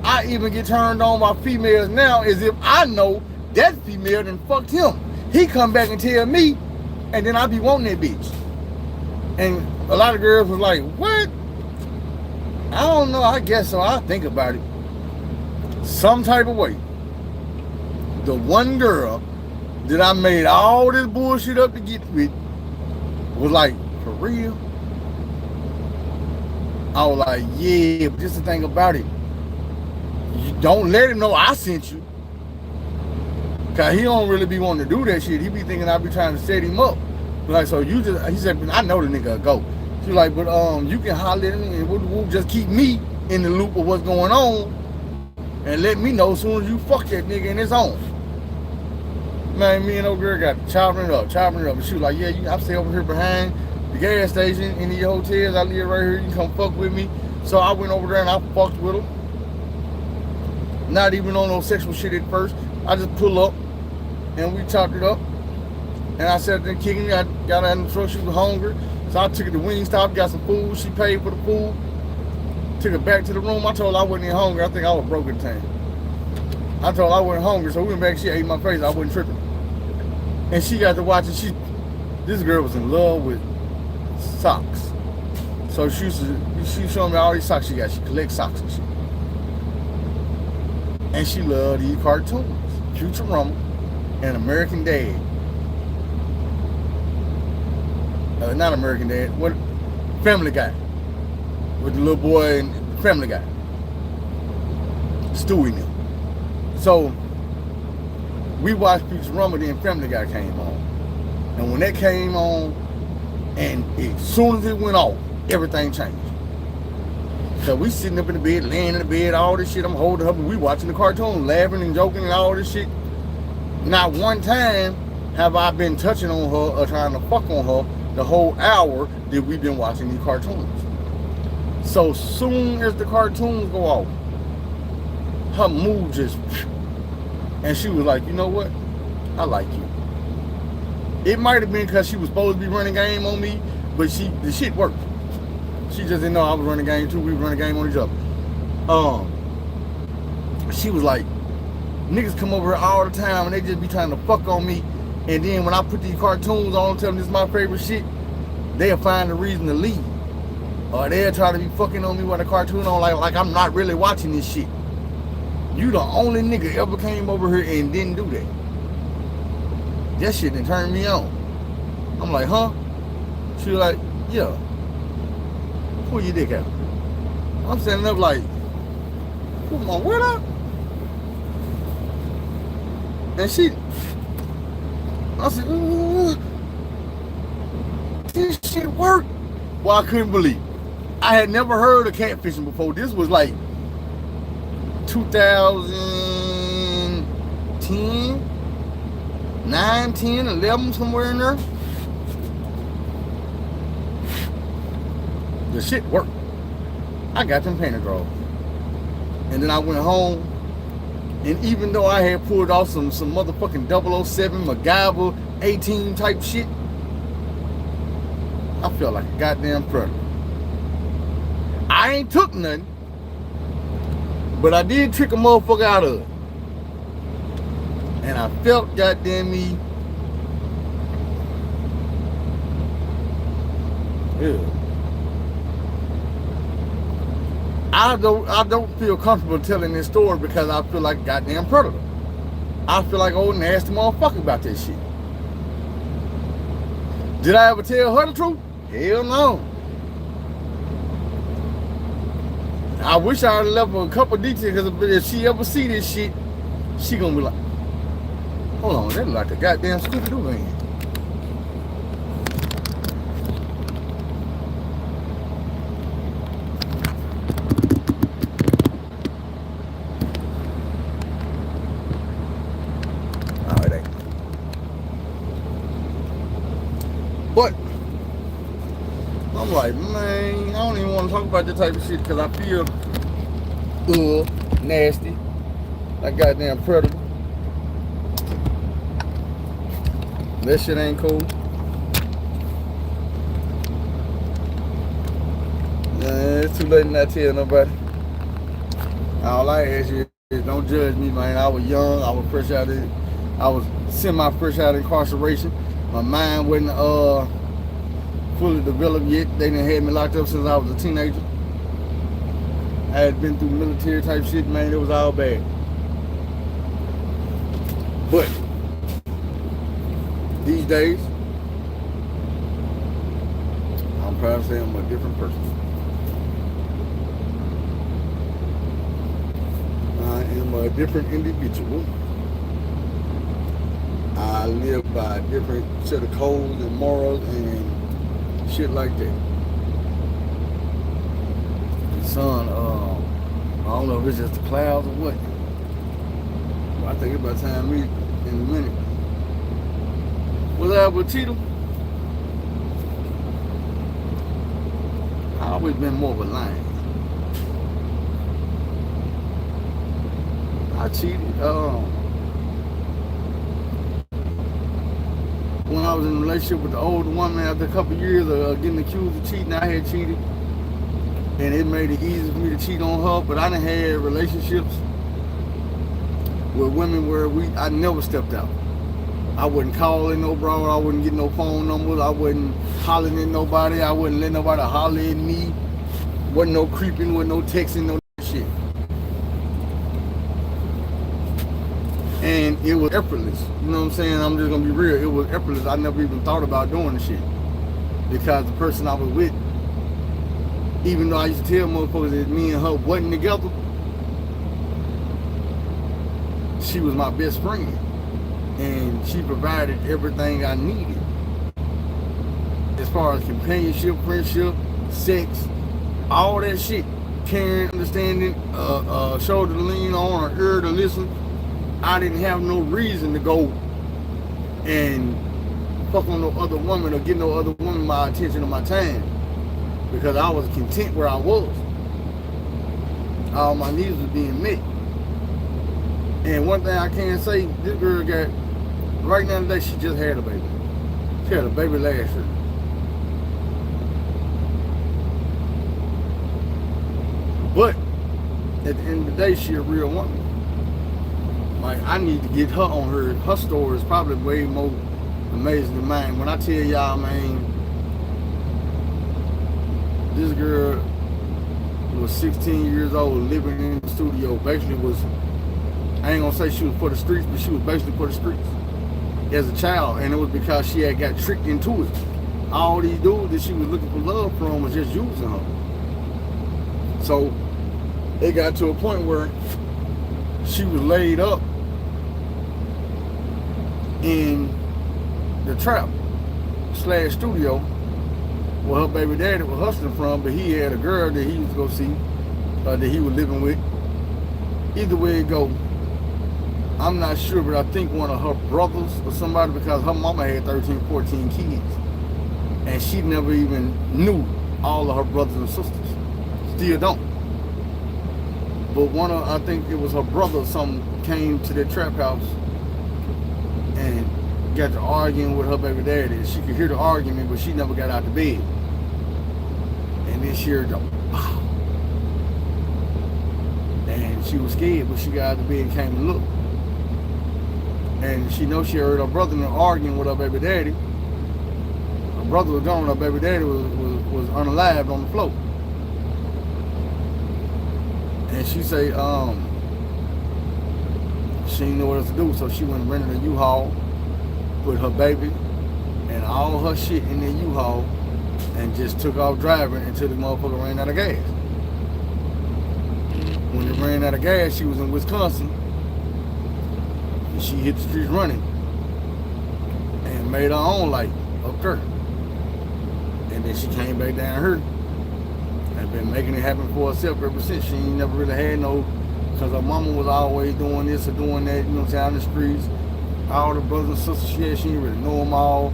Speaker 1: I even get turned on by females now is if I know that female done fucked him. He come back and tell me, and then I be wanting that bitch. And a lot of girls was like, what? I don't know, I guess so. I think about it. Some type of way. The one girl that I made all this bullshit up to get with was like, for real? I was like, yeah, but this is the thing about it. You don't let him know I sent you. Cause he don't really be wanting to do that shit. He be thinking I be trying to set him up. Like, so you just, he said, I know the nigga go. She's like, but you can holler at me and we'll just keep me in the loop of what's going on and let me know as soon as you fuck that nigga in his own. Man, me and old girl got chopping it up. And she was like, yeah, I stay over here behind the gas station in the hotels. I live right here. You can come fuck with me. So I went over there and I fucked with her. Not even on no sexual shit at first. I just pull up and we chopped it up. And I sat there kicking. I got her in the truck. She was hungry. So I took her to Wingstop, got some food. She paid for the food. Took her back to the room. I told her I wasn't even hungry. I think I was broke at the time. I told her I wasn't hungry. So we went back. She ate my face. I wasn't tripping. And she got to watch it. This girl was in love with socks. So she showed me all these socks she got. She collects socks and shit. And she loved these cartoons. Futurama and American Dad. Not American Dad. What? Family Guy. With the little boy and Family Guy. Stewie and them. So we watched Futurama, then Family Guy came on. And when that came on, and as soon as it went off, everything changed. So we sitting up in the bed, laying in the bed, all this shit. I'm holding her, and we watching the cartoon, laughing and joking and all this shit. Not one time have I been touching on her or trying to fuck on her the whole hour that we've been watching these cartoons. So soon as the cartoons go off, her mood just, and she was like, you know what? I like you. It might have been because she was supposed to be running game on me, but the shit worked. She just didn't know I was running game too. We were running game on each other. She was like, niggas come over here all the time and they just be trying to fuck on me. And then when I put these cartoons on, tell them this is my favorite shit, they'll find a reason to leave. Or they'll try to be fucking on me with a cartoon on like I'm not really watching this shit. You the only nigga ever came over here and didn't do that. That shit didn't turn me on. I'm like, huh? She was like, yeah. Pull your dick out. I'm standing up like, pull my what out? And she, I said, this shit worked. Well, I couldn't believe it. I had never heard of catfishing before. This was like 2010, 9, 10, 11, somewhere in there. The shit worked. I got them panty drawers. And then I went home, and even though I had pulled off some motherfucking 007 MacGyver 18 type shit, I felt like a goddamn predator. I ain't took nothing, but I did trick a motherfucker out of it. And I felt goddamn me. Yeah. I don't feel comfortable telling this story because I feel like a goddamn predator. I feel like old nasty motherfucker about this shit. Did I ever tell her the truth? Hell no. I wish I had left her a couple details because if she ever see this shit, she gonna be like, hold on, that look like a goddamn Scooby-Doo van. But I'm like, man, I don't even want to talk about this type of shit because I feel nasty, like goddamn predator. That shit ain't cool. It's too late not to tell nobody. All I ask you is don't judge me, man. I was young. I was semi-fresh out of incarceration. My mind wasn't fully developed yet. They done had me locked up since I was a teenager. I had been through military type shit, man. It was all bad. But these days, I'm proud to say I'm a different person. I am a different individual. I live by a different set of codes and morals and shit like that. The sun, I don't know if it's just the clouds or what. But I think it's about time we in a minute. What's up with Cheetah? I've always been more of a lion. I cheated. When I was in a relationship with the older woman, after a couple of years of getting accused of cheating, I had cheated. And it made it easy for me to cheat on her. But I done had relationships with women where I never stepped out. I wouldn't call in no broad, I wouldn't get no phone numbers, I wasn't hollering at nobody, I wouldn't let nobody holler at me. Wasn't no creeping, wasn't no texting, no shit. And it was effortless. You know what I'm saying? I'm just gonna be real. It was effortless. I never even thought about doing the shit. Because the person I was with, even though I used to tell motherfuckers that me and her wasn't together, she was my best friend. and she provided everything I needed as far as companionship, friendship, sex, all that shit. Caring, understanding, shoulder to lean on, or ear to listen. I didn't have no reason to go and fuck on no other woman or give no other woman my attention or my time, because I was content where I was. All my needs was being met. And one thing I can say, this girl got, right now today, she just had a baby. She had a baby last year. But at the end of the day, she a real woman. Like, I need to get her on her. Her story is probably way more amazing than mine. When I tell y'all, man, this girl was 16 years old, living in the studio. Basically was, I ain't gonna say she was for the streets, but she was basically for the streets as a child. And it was because she had got tricked into it. All these dudes that she was looking for love from was just using her. So it got to a point where she was laid up in the trap / studio where her baby daddy was hustling from, but he had a girl that he was gonna see, that he was living with. Either way it go, I'm not sure, but I think one of her brothers or somebody, because her mama had 13, 14 kids, and she never even knew all of her brothers and sisters. Still don't. But one of, I think it was her brother or something, came to the trap house and got to arguing with her baby daddy. She could hear the argument, but she never got out of bed. And then she heard the pow. And she was scared, but she got out of bed and came and looked. And she knows she heard her brother arguing with her baby daddy. Her brother was gone, her baby daddy was unalived on the floor. And she say, she didn't know what else to do, so she went and rented a U-Haul, put her baby and all her shit in the U-Haul, and just took off driving until the motherfucker ran out of gas. When it ran out of gas, she was in Wisconsin, and she hit the streets running, and made her own life up there. And then she came back down here, and been making it happen for herself ever since. She ain't never really had no, because her mama was always doing this or doing that, you know what I'm saying, out in the streets. All the brothers and sisters she had, she didn't really know them all.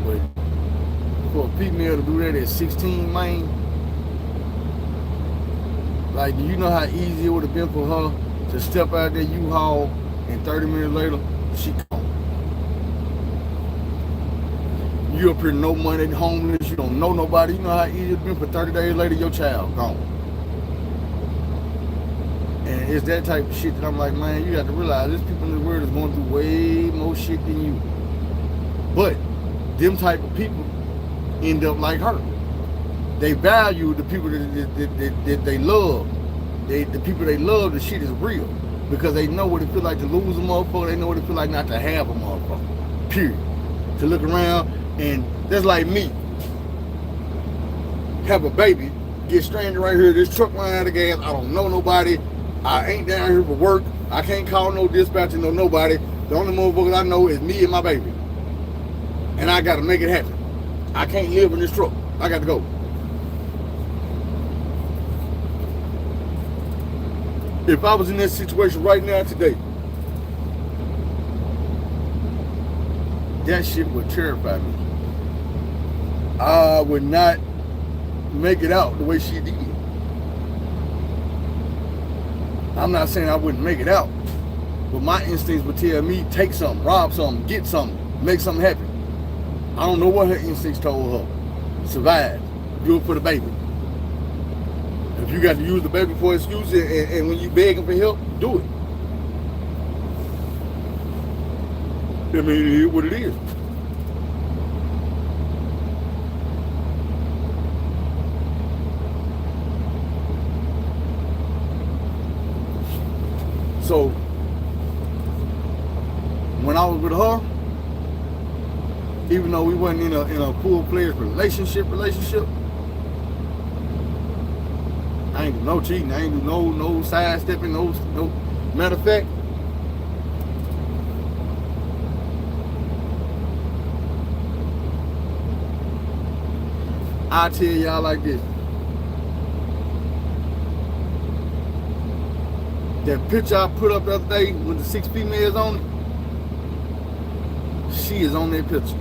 Speaker 1: But for a female to do that at 16, man, like, do you know how easy it would have been for her to step out that U-Haul and 30 minutes later, she gone? You up here, no money, homeless, you don't know nobody. You know how easy it's been for 30 days later, your child gone. And it's that type of shit that I'm like, man, you got to realize there's people in the world that's going through way more shit than you. But them type of people end up like her. They value the people that they love. The people they love, the shit is real. Because they know what it feel like to lose a motherfucker. They know what it feel like not to have a motherfucker. Period. To look around, and that's like me. Have a baby, get stranded right here, this truck running out of gas, I don't know nobody, I ain't down here for work, I can't call no dispatcher, no nobody. The only motherfuckers I know is me and my baby. And I gotta make it happen. I can't live in this truck. I got to go. If I was in that situation right now today, that shit would terrify me. I would not make it out the way she did. I'm not saying I wouldn't make it out, but my instincts would tell me, take something, rob something, get something, make something happen. I don't know what her instincts told her. Survive. Do it for the baby. If you got to use the baby for excuse, and when you begging for help, do it. I mean, it is what it is. So, when I was with her, even though we wasn't in a full-fledged relationship, I ain't do no cheating, I ain't do no sidestepping, no. Matter of fact, I tell y'all like this. That picture I put up the other day with the 6 females on it, she is on that picture.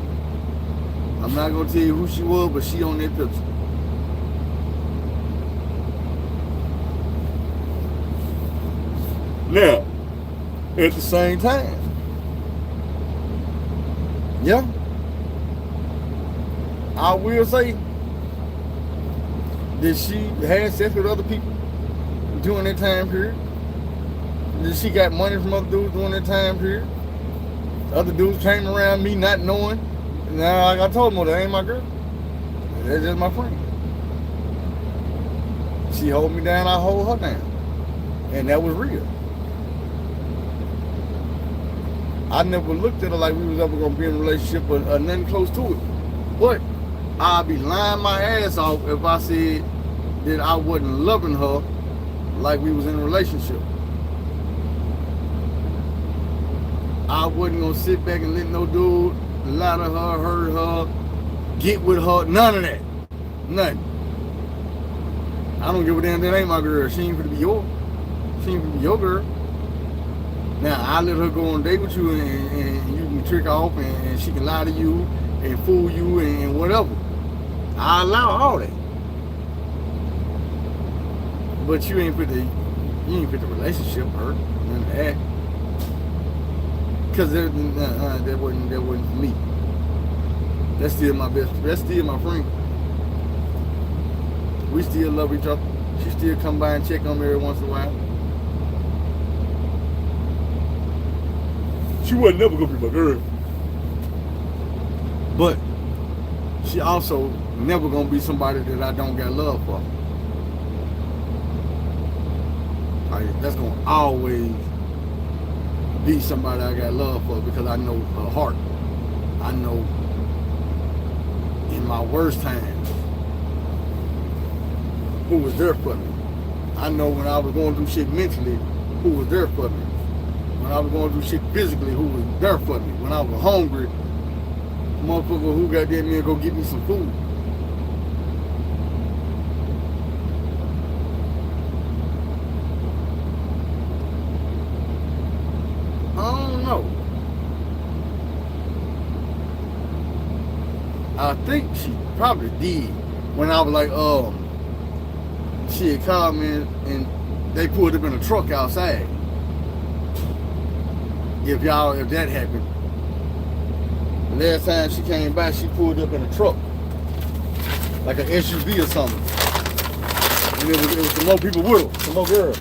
Speaker 1: I'm not gonna tell you who she was, but she on that picture. Now, at the same time, yeah, I will say that she had sex with other people during that time period. That she got money from other dudes during that time period. Other dudes came around me not knowing. Now, like I told them, that ain't my girl. That's just my friend. She hold me down, I hold her down. And that was real. I never looked at her like we was ever gonna be in a relationship or nothing close to it. But I'd be lying my ass off if I said that I wasn't loving her like we was in a relationship. I wasn't gonna sit back and let no dude lie to her, hurt her, get with her, none of that. Nothing. I don't give a damn, that ain't my girl. She ain't gonna be yours. She ain't gonna be your girl. Now, I let her go on a date with you and you can trick off and she can lie to you and fool you and whatever. I allow all that. But you ain't put the relationship hurt, none of that. Cause that wasn't for me. That's still my best. That's still my friend. We still love each other. She still come by and check on me every once in a while. She wasn't never gonna be my girl. But she also never gonna be somebody that I don't got love for. Like, that's gonna always be somebody I got love for because I know her heart. I know in my worst times who was there for me. I know when I was going through shit mentally, who was there for me. When I was going through shit physically, who was there for me. When I was hungry, motherfucker who got that man go get me some food. I don't know. I think she probably did. When I was like, she had called me and they pulled up in a truck outside. If that happened. The last time she came by, she pulled up in a truck. Like an SUV or something. And it was some more people with her, some more girls.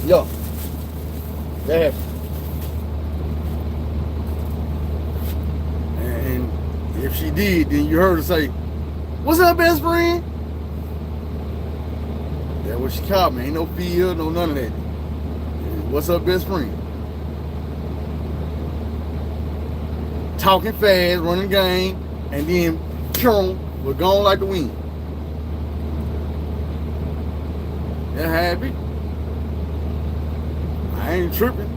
Speaker 1: Yeah. That happened. And if she did, then you heard her say, "What's up, best friend?" That's what she called me. Ain't no fear, no none of that. What's up, best friend? Talking fast, running game, and then we're gone like the wind. That happy. I ain't tripping.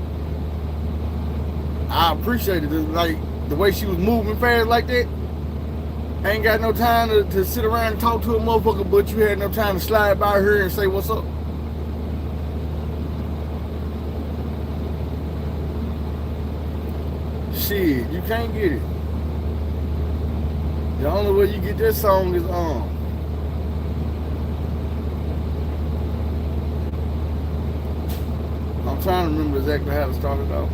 Speaker 1: I appreciated it. Like the way she was moving fast like that. I ain't got no time to sit around and talk to a motherfucker, but you had no time to slide by her and say what's up. Shit, you can't get it. The only way you get that song is I'm trying to remember exactly how it started off.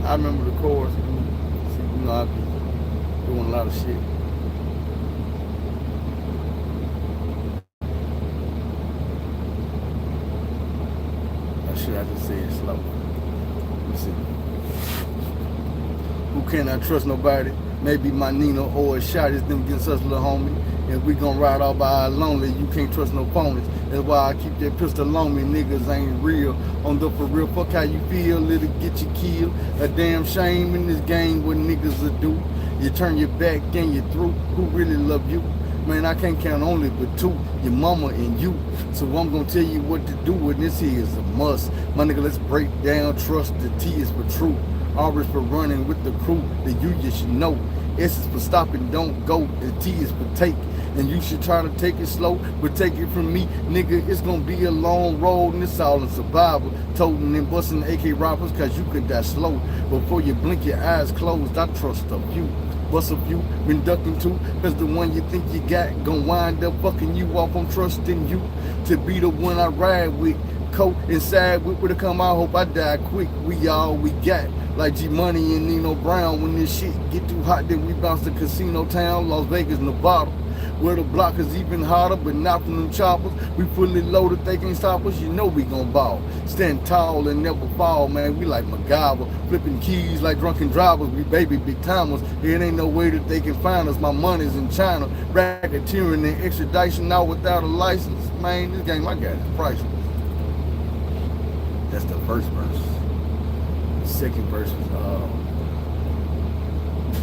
Speaker 1: I remember the chorus. You know, I be doing a lot of shit. Or should I just say it slow? Let's see. Who can I trust nobody? Maybe my Nina or a shot is them against us, little homie. If we gon' ride all by our lonely, you can't trust no phonies. That's why I keep that pistol on me. Niggas ain't real. On the for real, fuck how you feel, it'll get you killed. A damn shame in this game what niggas will do. You turn your back and you through. Who really love you? Man, I can't count only but two, your mama and you. So I'm gonna tell you what to do, and this here is a must. My nigga, let's break down trust. The T is for true. R is for running with the crew. The U you should know. S is for stopping, don't go. The T is for take. And you should try to take it slow, but take it from me, nigga, it's gonna be a long road and it's all in survival. Toting and busting AK robbers cause you could die slow. Before you blink your eyes closed, I trust a few. Bust a few, been ducking too, cause the one you think you got gon' wind up fucking you off. I'm trusting you to be the one I ride with. Coat inside with to come out, hope I die quick. We all we got. Like G Money and Nino Brown. When this shit get too hot, then we bounce to Casino Town, Las Vegas, Nevada. Where the block is even harder, but not from them choppers. We fully loaded, they can't stop us, you know we gon' ball. Stand tall and never fall, man, we like MacGyver. Flipping keys like drunken drivers, we baby big timers. It ain't no way that they can find us, my money's in China. Racketeering and extradition out without a license. Man, this game I got is priceless. That's the first verse. The second verse was,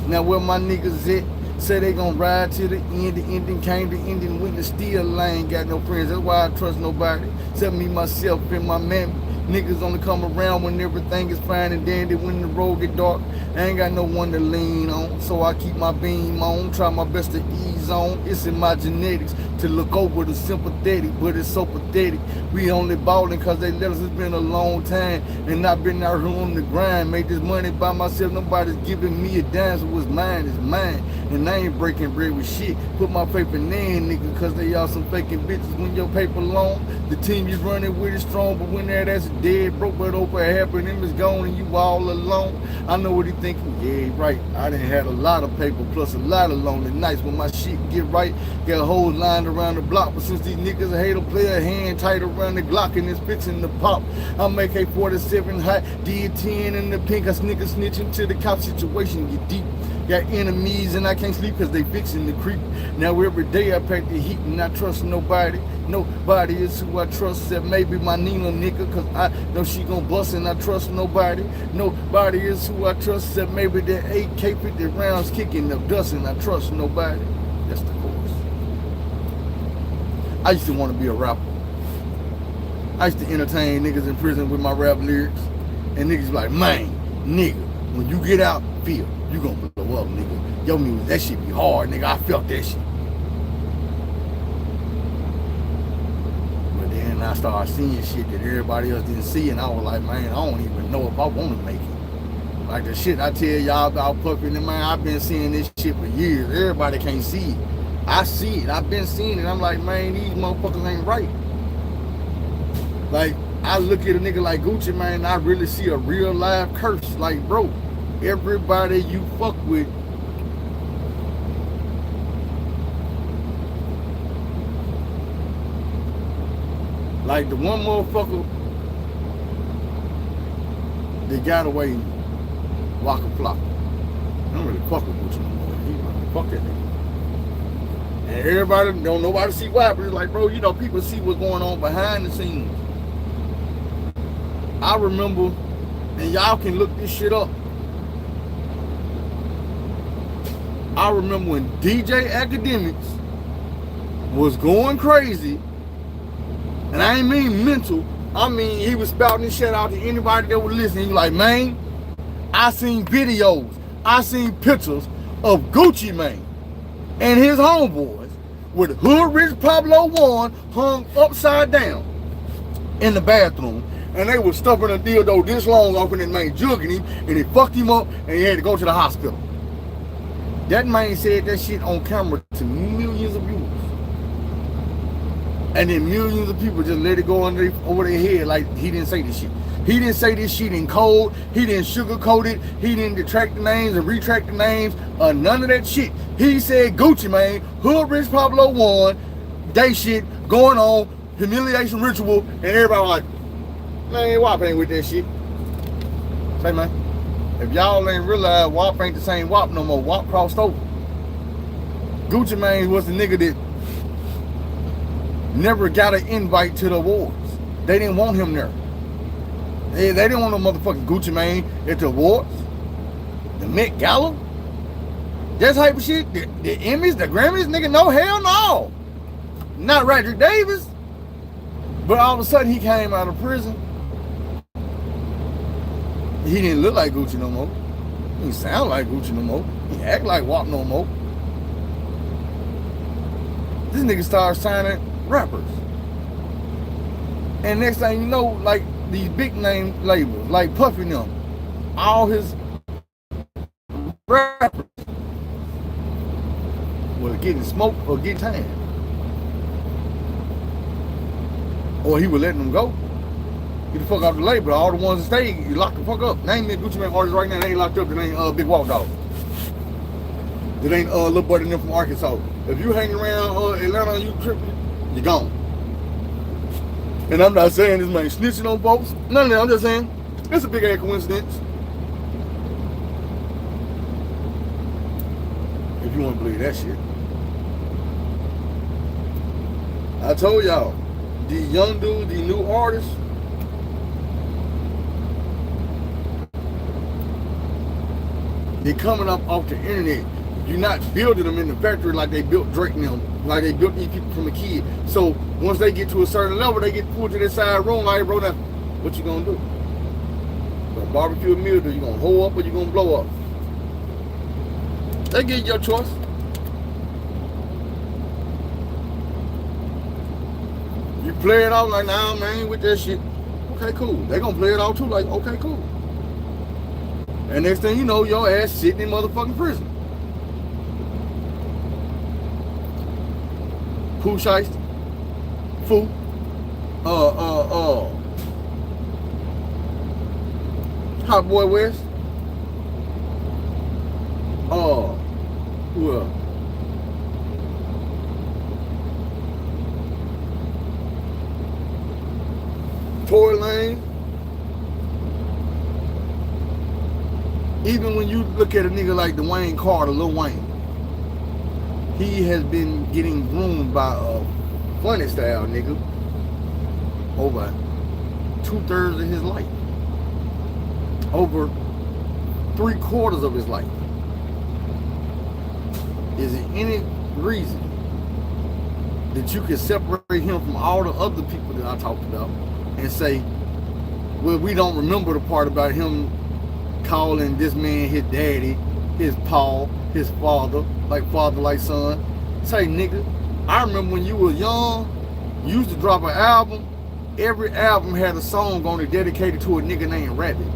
Speaker 1: now where my niggas at? Say they gon' ride to the end. The ending came, the ending went, still I ain't got no friends. That's why I trust nobody except me, myself, and my man. Niggas only come around when everything is fine and dandy. When the road get dark, I ain't got no one to lean on. So I keep my beam on, try my best to ease on. It's in my genetics to look over the sympathetic, but it's so pathetic. We only ballin' cause they let us, it's been a long time. And I've been out here on the grind, made this money by myself. Nobody's giving me a dime, so what's mine is mine. And I ain't breaking bread with shit. Put my paper in there, nigga, cause they all some faking bitches. When your paper long, the team you running with is strong, but when that's dead, broke, but over half of them is gone and you all alone. I know what he thinking, yeah, right. I done had a lot of paper plus a lot of lonely nights when my shit get right. Got a whole line around the block, but since these niggas hate to play a hand tight around the Glock and it's fixing the pop, I make AK-47 hot, D10 in the pink. I niggas snitching to the cop situation get deep. Got enemies and I can't sleep cause they fixing the creep. Now every day I pack the heat and I trust nobody. Nobody is who I trust except maybe my Nina nigga, cause I know she gon' bust and I trust nobody. Nobody is who I trust except maybe the AK-50 rounds kicking up dust and I trust nobody. That's the chorus. I used to want to be a rapper. I used to entertain niggas in prison with my rap lyrics. And niggas like, man, nigga, when you get out, feel. You gonna blow up, nigga. Yo, music, that shit be hard, nigga. I felt that shit. But then I started seeing shit that everybody else didn't see, and I was like, man, I don't even know if I want to make it. Like the shit I tell y'all about Puffy, and man, I've been seeing this shit for years. Everybody can't see it. I see it. I've been seeing it. I'm like, man, these motherfuckers ain't right. Like, I look at a nigga like Gucci, man, and I really see a real live curse. Like, bro, everybody you fuck with like the one motherfucker that got away Waka Flocka. I don't really fuck with Gucci no more. He like, fuck that nigga. And everybody don't nobody see why, but it's like, bro, you know, people see what's going on behind the scenes. I remember, and y'all can look this shit up. I remember when DJ Academics was going crazy, and I ain't mean mental, I mean he was spouting this shit out to anybody that was listening. He was like, man, I seen videos, I seen pictures of Gucci Mane and his homeboys with Hood Rich Pablo 1 hung upside down in the bathroom, and they was stuffing a dildo this long off in that man, jugging him, and it fucked him up, and he had to go to the hospital. That man said that shit on camera to millions of viewers. And then millions of people just let it go over their head like he didn't say this shit. He didn't say this shit in code. He didn't sugarcoat it. He didn't detract the names and retract the names. None of that shit. He said Gucci Mane, Hood Rich Pablo 1, day shit going on, humiliation ritual, and everybody like, man, WAP ain't with that shit. Say, man. If y'all ain't realize WAP ain't the same WAP no more. WAP crossed over. Gucci Mane was the nigga that never got an invite to the awards. They didn't want him there. They didn't want no motherfucking Gucci Mane at the awards. The Met Gala. That type of shit. The Emmys, the Grammys, nigga, no, hell no. Not Roderick Davis. But all of a sudden he came out of prison. He didn't look like Gucci no more. He didn't sound like Gucci no more. He act like WAP no more. This nigga started signing rappers. And next thing you know, like these big name labels, like Puffy and them, all his rappers were getting smoked or getting tan. Or he would let them go. Get the fuck out the label. All the ones that stayed, you lock the fuck up. Name me a Gucci Mane artist right now that ain't locked up that ain't Big Walk Dog. That ain't Lil Buddy and them from Arkansas. If you hang around Atlanta and you tripping, you're gone. And I'm not saying this man snitching on folks. None of that. I'm just saying it's a big ass coincidence. If you want to believe that shit. I told y'all, these young dudes, these new artists, they coming up off the internet. You're not building them in the factory like they built Drake and them, like they built these people from a kid. So once they get to a certain level, they get pulled to the side room like, bro, now, what you gonna do? You gonna barbecue a meal, or you gonna hold up, or you gonna blow up? They give you your choice. You play it out like, nah, man, with that shit. Okay, cool. They gonna play it out too, like, okay, cool. And next thing you know, your ass sitting in motherfucking prison. Pooh Shiesty, Foo, Hot Boy West, who else? Tory Lane. Even when you look at a nigga like Dwayne Carter, Lil Wayne, he has been getting groomed by a funny style nigga over 2/3 of his life. Over 3/4 of his life. Is there any reason that you can separate him from all the other people that I talked about and say, well, we don't remember the part about him calling this man his daddy, his paw, his father like son? Say, nigga, I remember when you were young, you used to drop an album. Every album had a song on it dedicated to a nigga named Rabbit.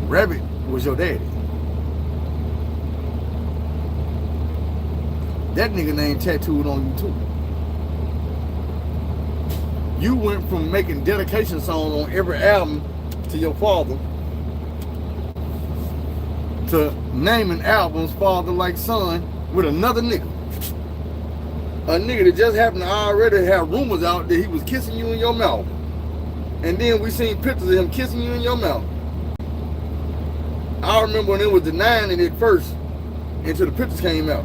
Speaker 1: Rabbit was your daddy. That nigga name tattooed on you too. You went from making dedication songs on every album to your father to naming albums father like son with another nigga. A nigga that just happened to already have rumors out that he was kissing you in your mouth. And then we seen pictures of him kissing you in your mouth. I remember when it was denying it at first until the pictures came out.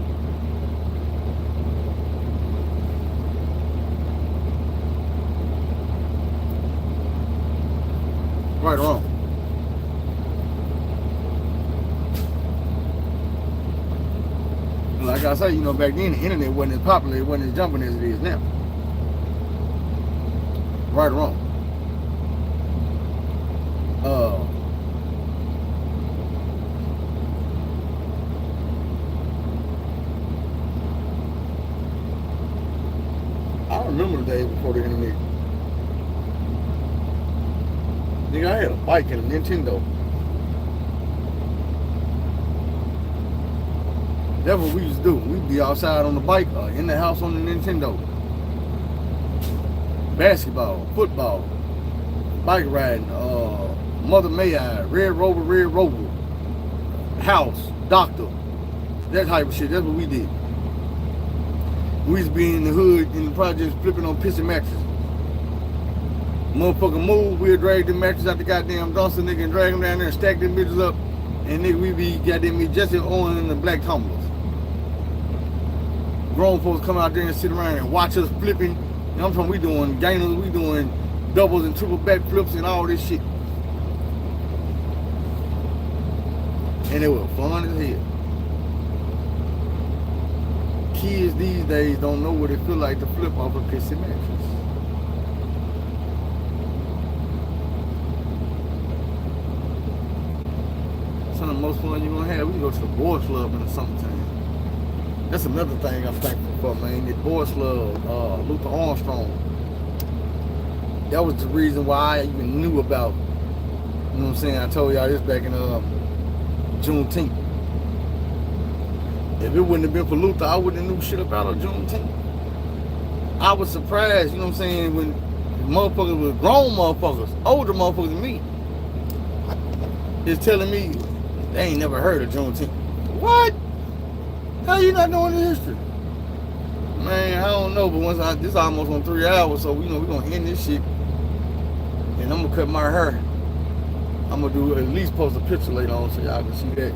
Speaker 1: Right or wrong? Like I say, you know, back then the internet wasn't as popular, it wasn't as jumping as it is now. Right or wrong? I remember the days before the internet. Nigga, I had a bike and a Nintendo. That's what we used to do. We'd be outside on the bike, in the house on the Nintendo. Basketball, football, bike riding, Mother May I, Red Rover, house, doctor, that type of shit. That's what we did. We used to be in the hood, in the projects, flipping on pissy mattresses. Motherfucker move, we'd drag the mattress out the goddamn dumpster, nigga, and drag them down there and stack them bitches up. And nigga, we be goddamn me just on the black tumblers. Grown folks come out there and sit around and watch us flipping. You know, I'm talking, we doing gainers, we doing doubles and triple back flips and all this shit. And it was fun as hell. Kids these days don't know what it feel like to flip off a pissy mattress. some of the most fun you're gonna have. We can go to the boys club in the summertime. That's another thing I'm thankful for, man. The boys club, Luther Armstrong. That was the reason why I even knew about, you know what I'm saying? I told y'all this back in Juneteenth. If it wouldn't have been for Luther, I wouldn't have knew shit about Juneteenth. I was surprised, you know what I'm saying, when motherfuckers was grown motherfuckers, older motherfuckers than me, is telling me they ain't never heard of Juneteenth. What? How you not knowing the history? Man, I don't know, but this is almost on 3 hours, so we're gonna end this shit. And I'm gonna cut my hair. I'm gonna do at least post a picture later on so y'all can see that.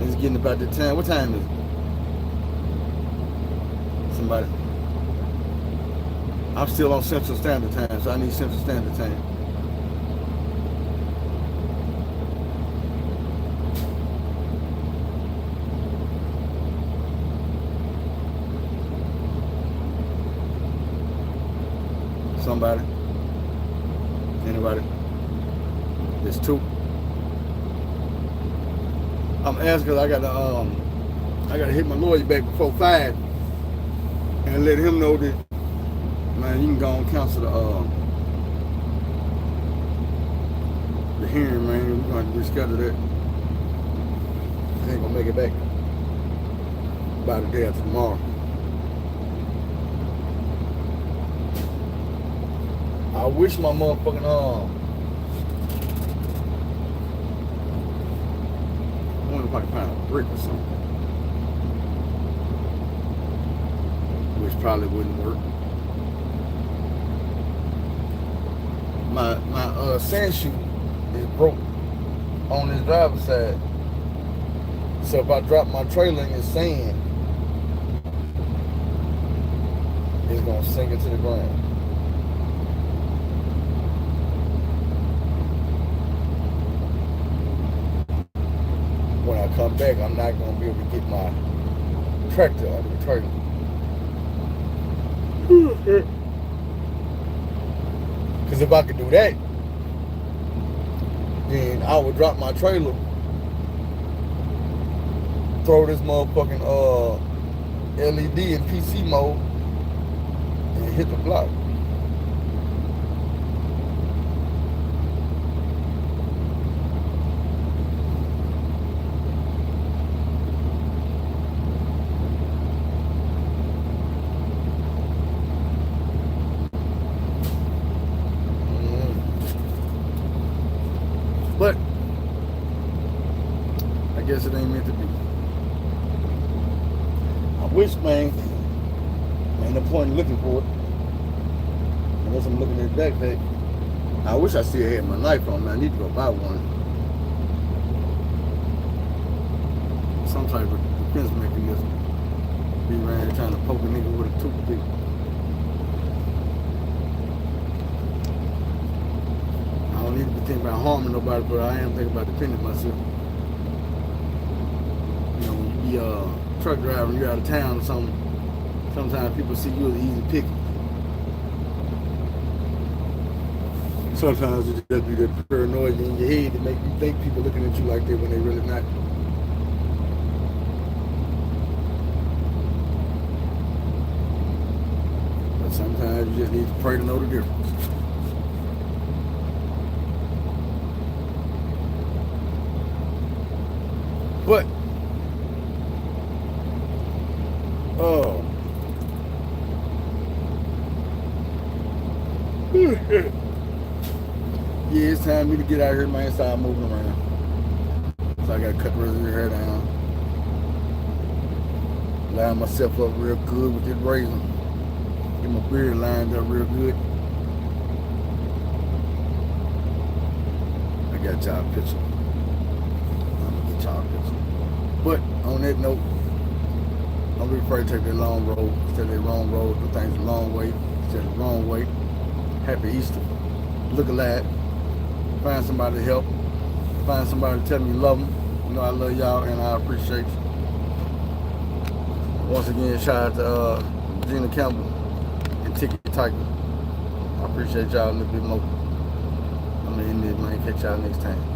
Speaker 1: It's getting about the time. What time is it? Somebody. I'm still on Central Standard Time, so I need Central Standard Time. Somebody? Anybody? There's 2. I'm asking because I gotta hit my lawyer back before 5 and let him know that, man, you can go and cancel the hearing, man. We're gonna have to reschedule that. I ain't gonna make it back by the day after tomorrow. I wish my motherfucking I wonder if I can find a brick or something. Which probably wouldn't work. My sand chute is broke on this driver's side. So if I drop my trailer in the sand, it's gonna sink into the ground. When I come back, I'm not gonna be able to get my tractor under the trailer. Because if I could do that, then I would drop my trailer, throw this motherfucking LED in PC mode, and hit the block. But I guess it ain't meant to be. I wish, man, ain't no point in looking for it unless I'm looking at the backpack. I wish I still had my knife on me. I need to go buy one. Some type of defense mechanism. Be around here trying to poke a nigga with a toothpick. I don't need to be thinking about harming nobody, but I am thinking about defending myself. You know, when you be a truck driver and you're out of town or something, sometimes people see you as an easy pick. Sometimes it just be that paranoia in your head that make you think people looking at you like that when they really not. But sometimes you just need to pray to know the difference. But, oh, yeah, it's time for me to get out here, man. Start moving around. So I gotta cut the rest of your hair down. Line myself up real good with this razor. Get my beard lined up real good. I got y'all a picture. I'm gonna get y'all a picture. But on that note, don't be afraid to take that long road. Instead of that wrong road, do things the long way. Instead of the wrong way. Happy Easter. Look alive. Find somebody to help. Find somebody to tell me you love them. You know I love y'all and I appreciate you. Once again, shout out to Gina Campbell and Ticket Tiger. I appreciate y'all a little bit more. I'm gonna end it, man. Catch y'all next time.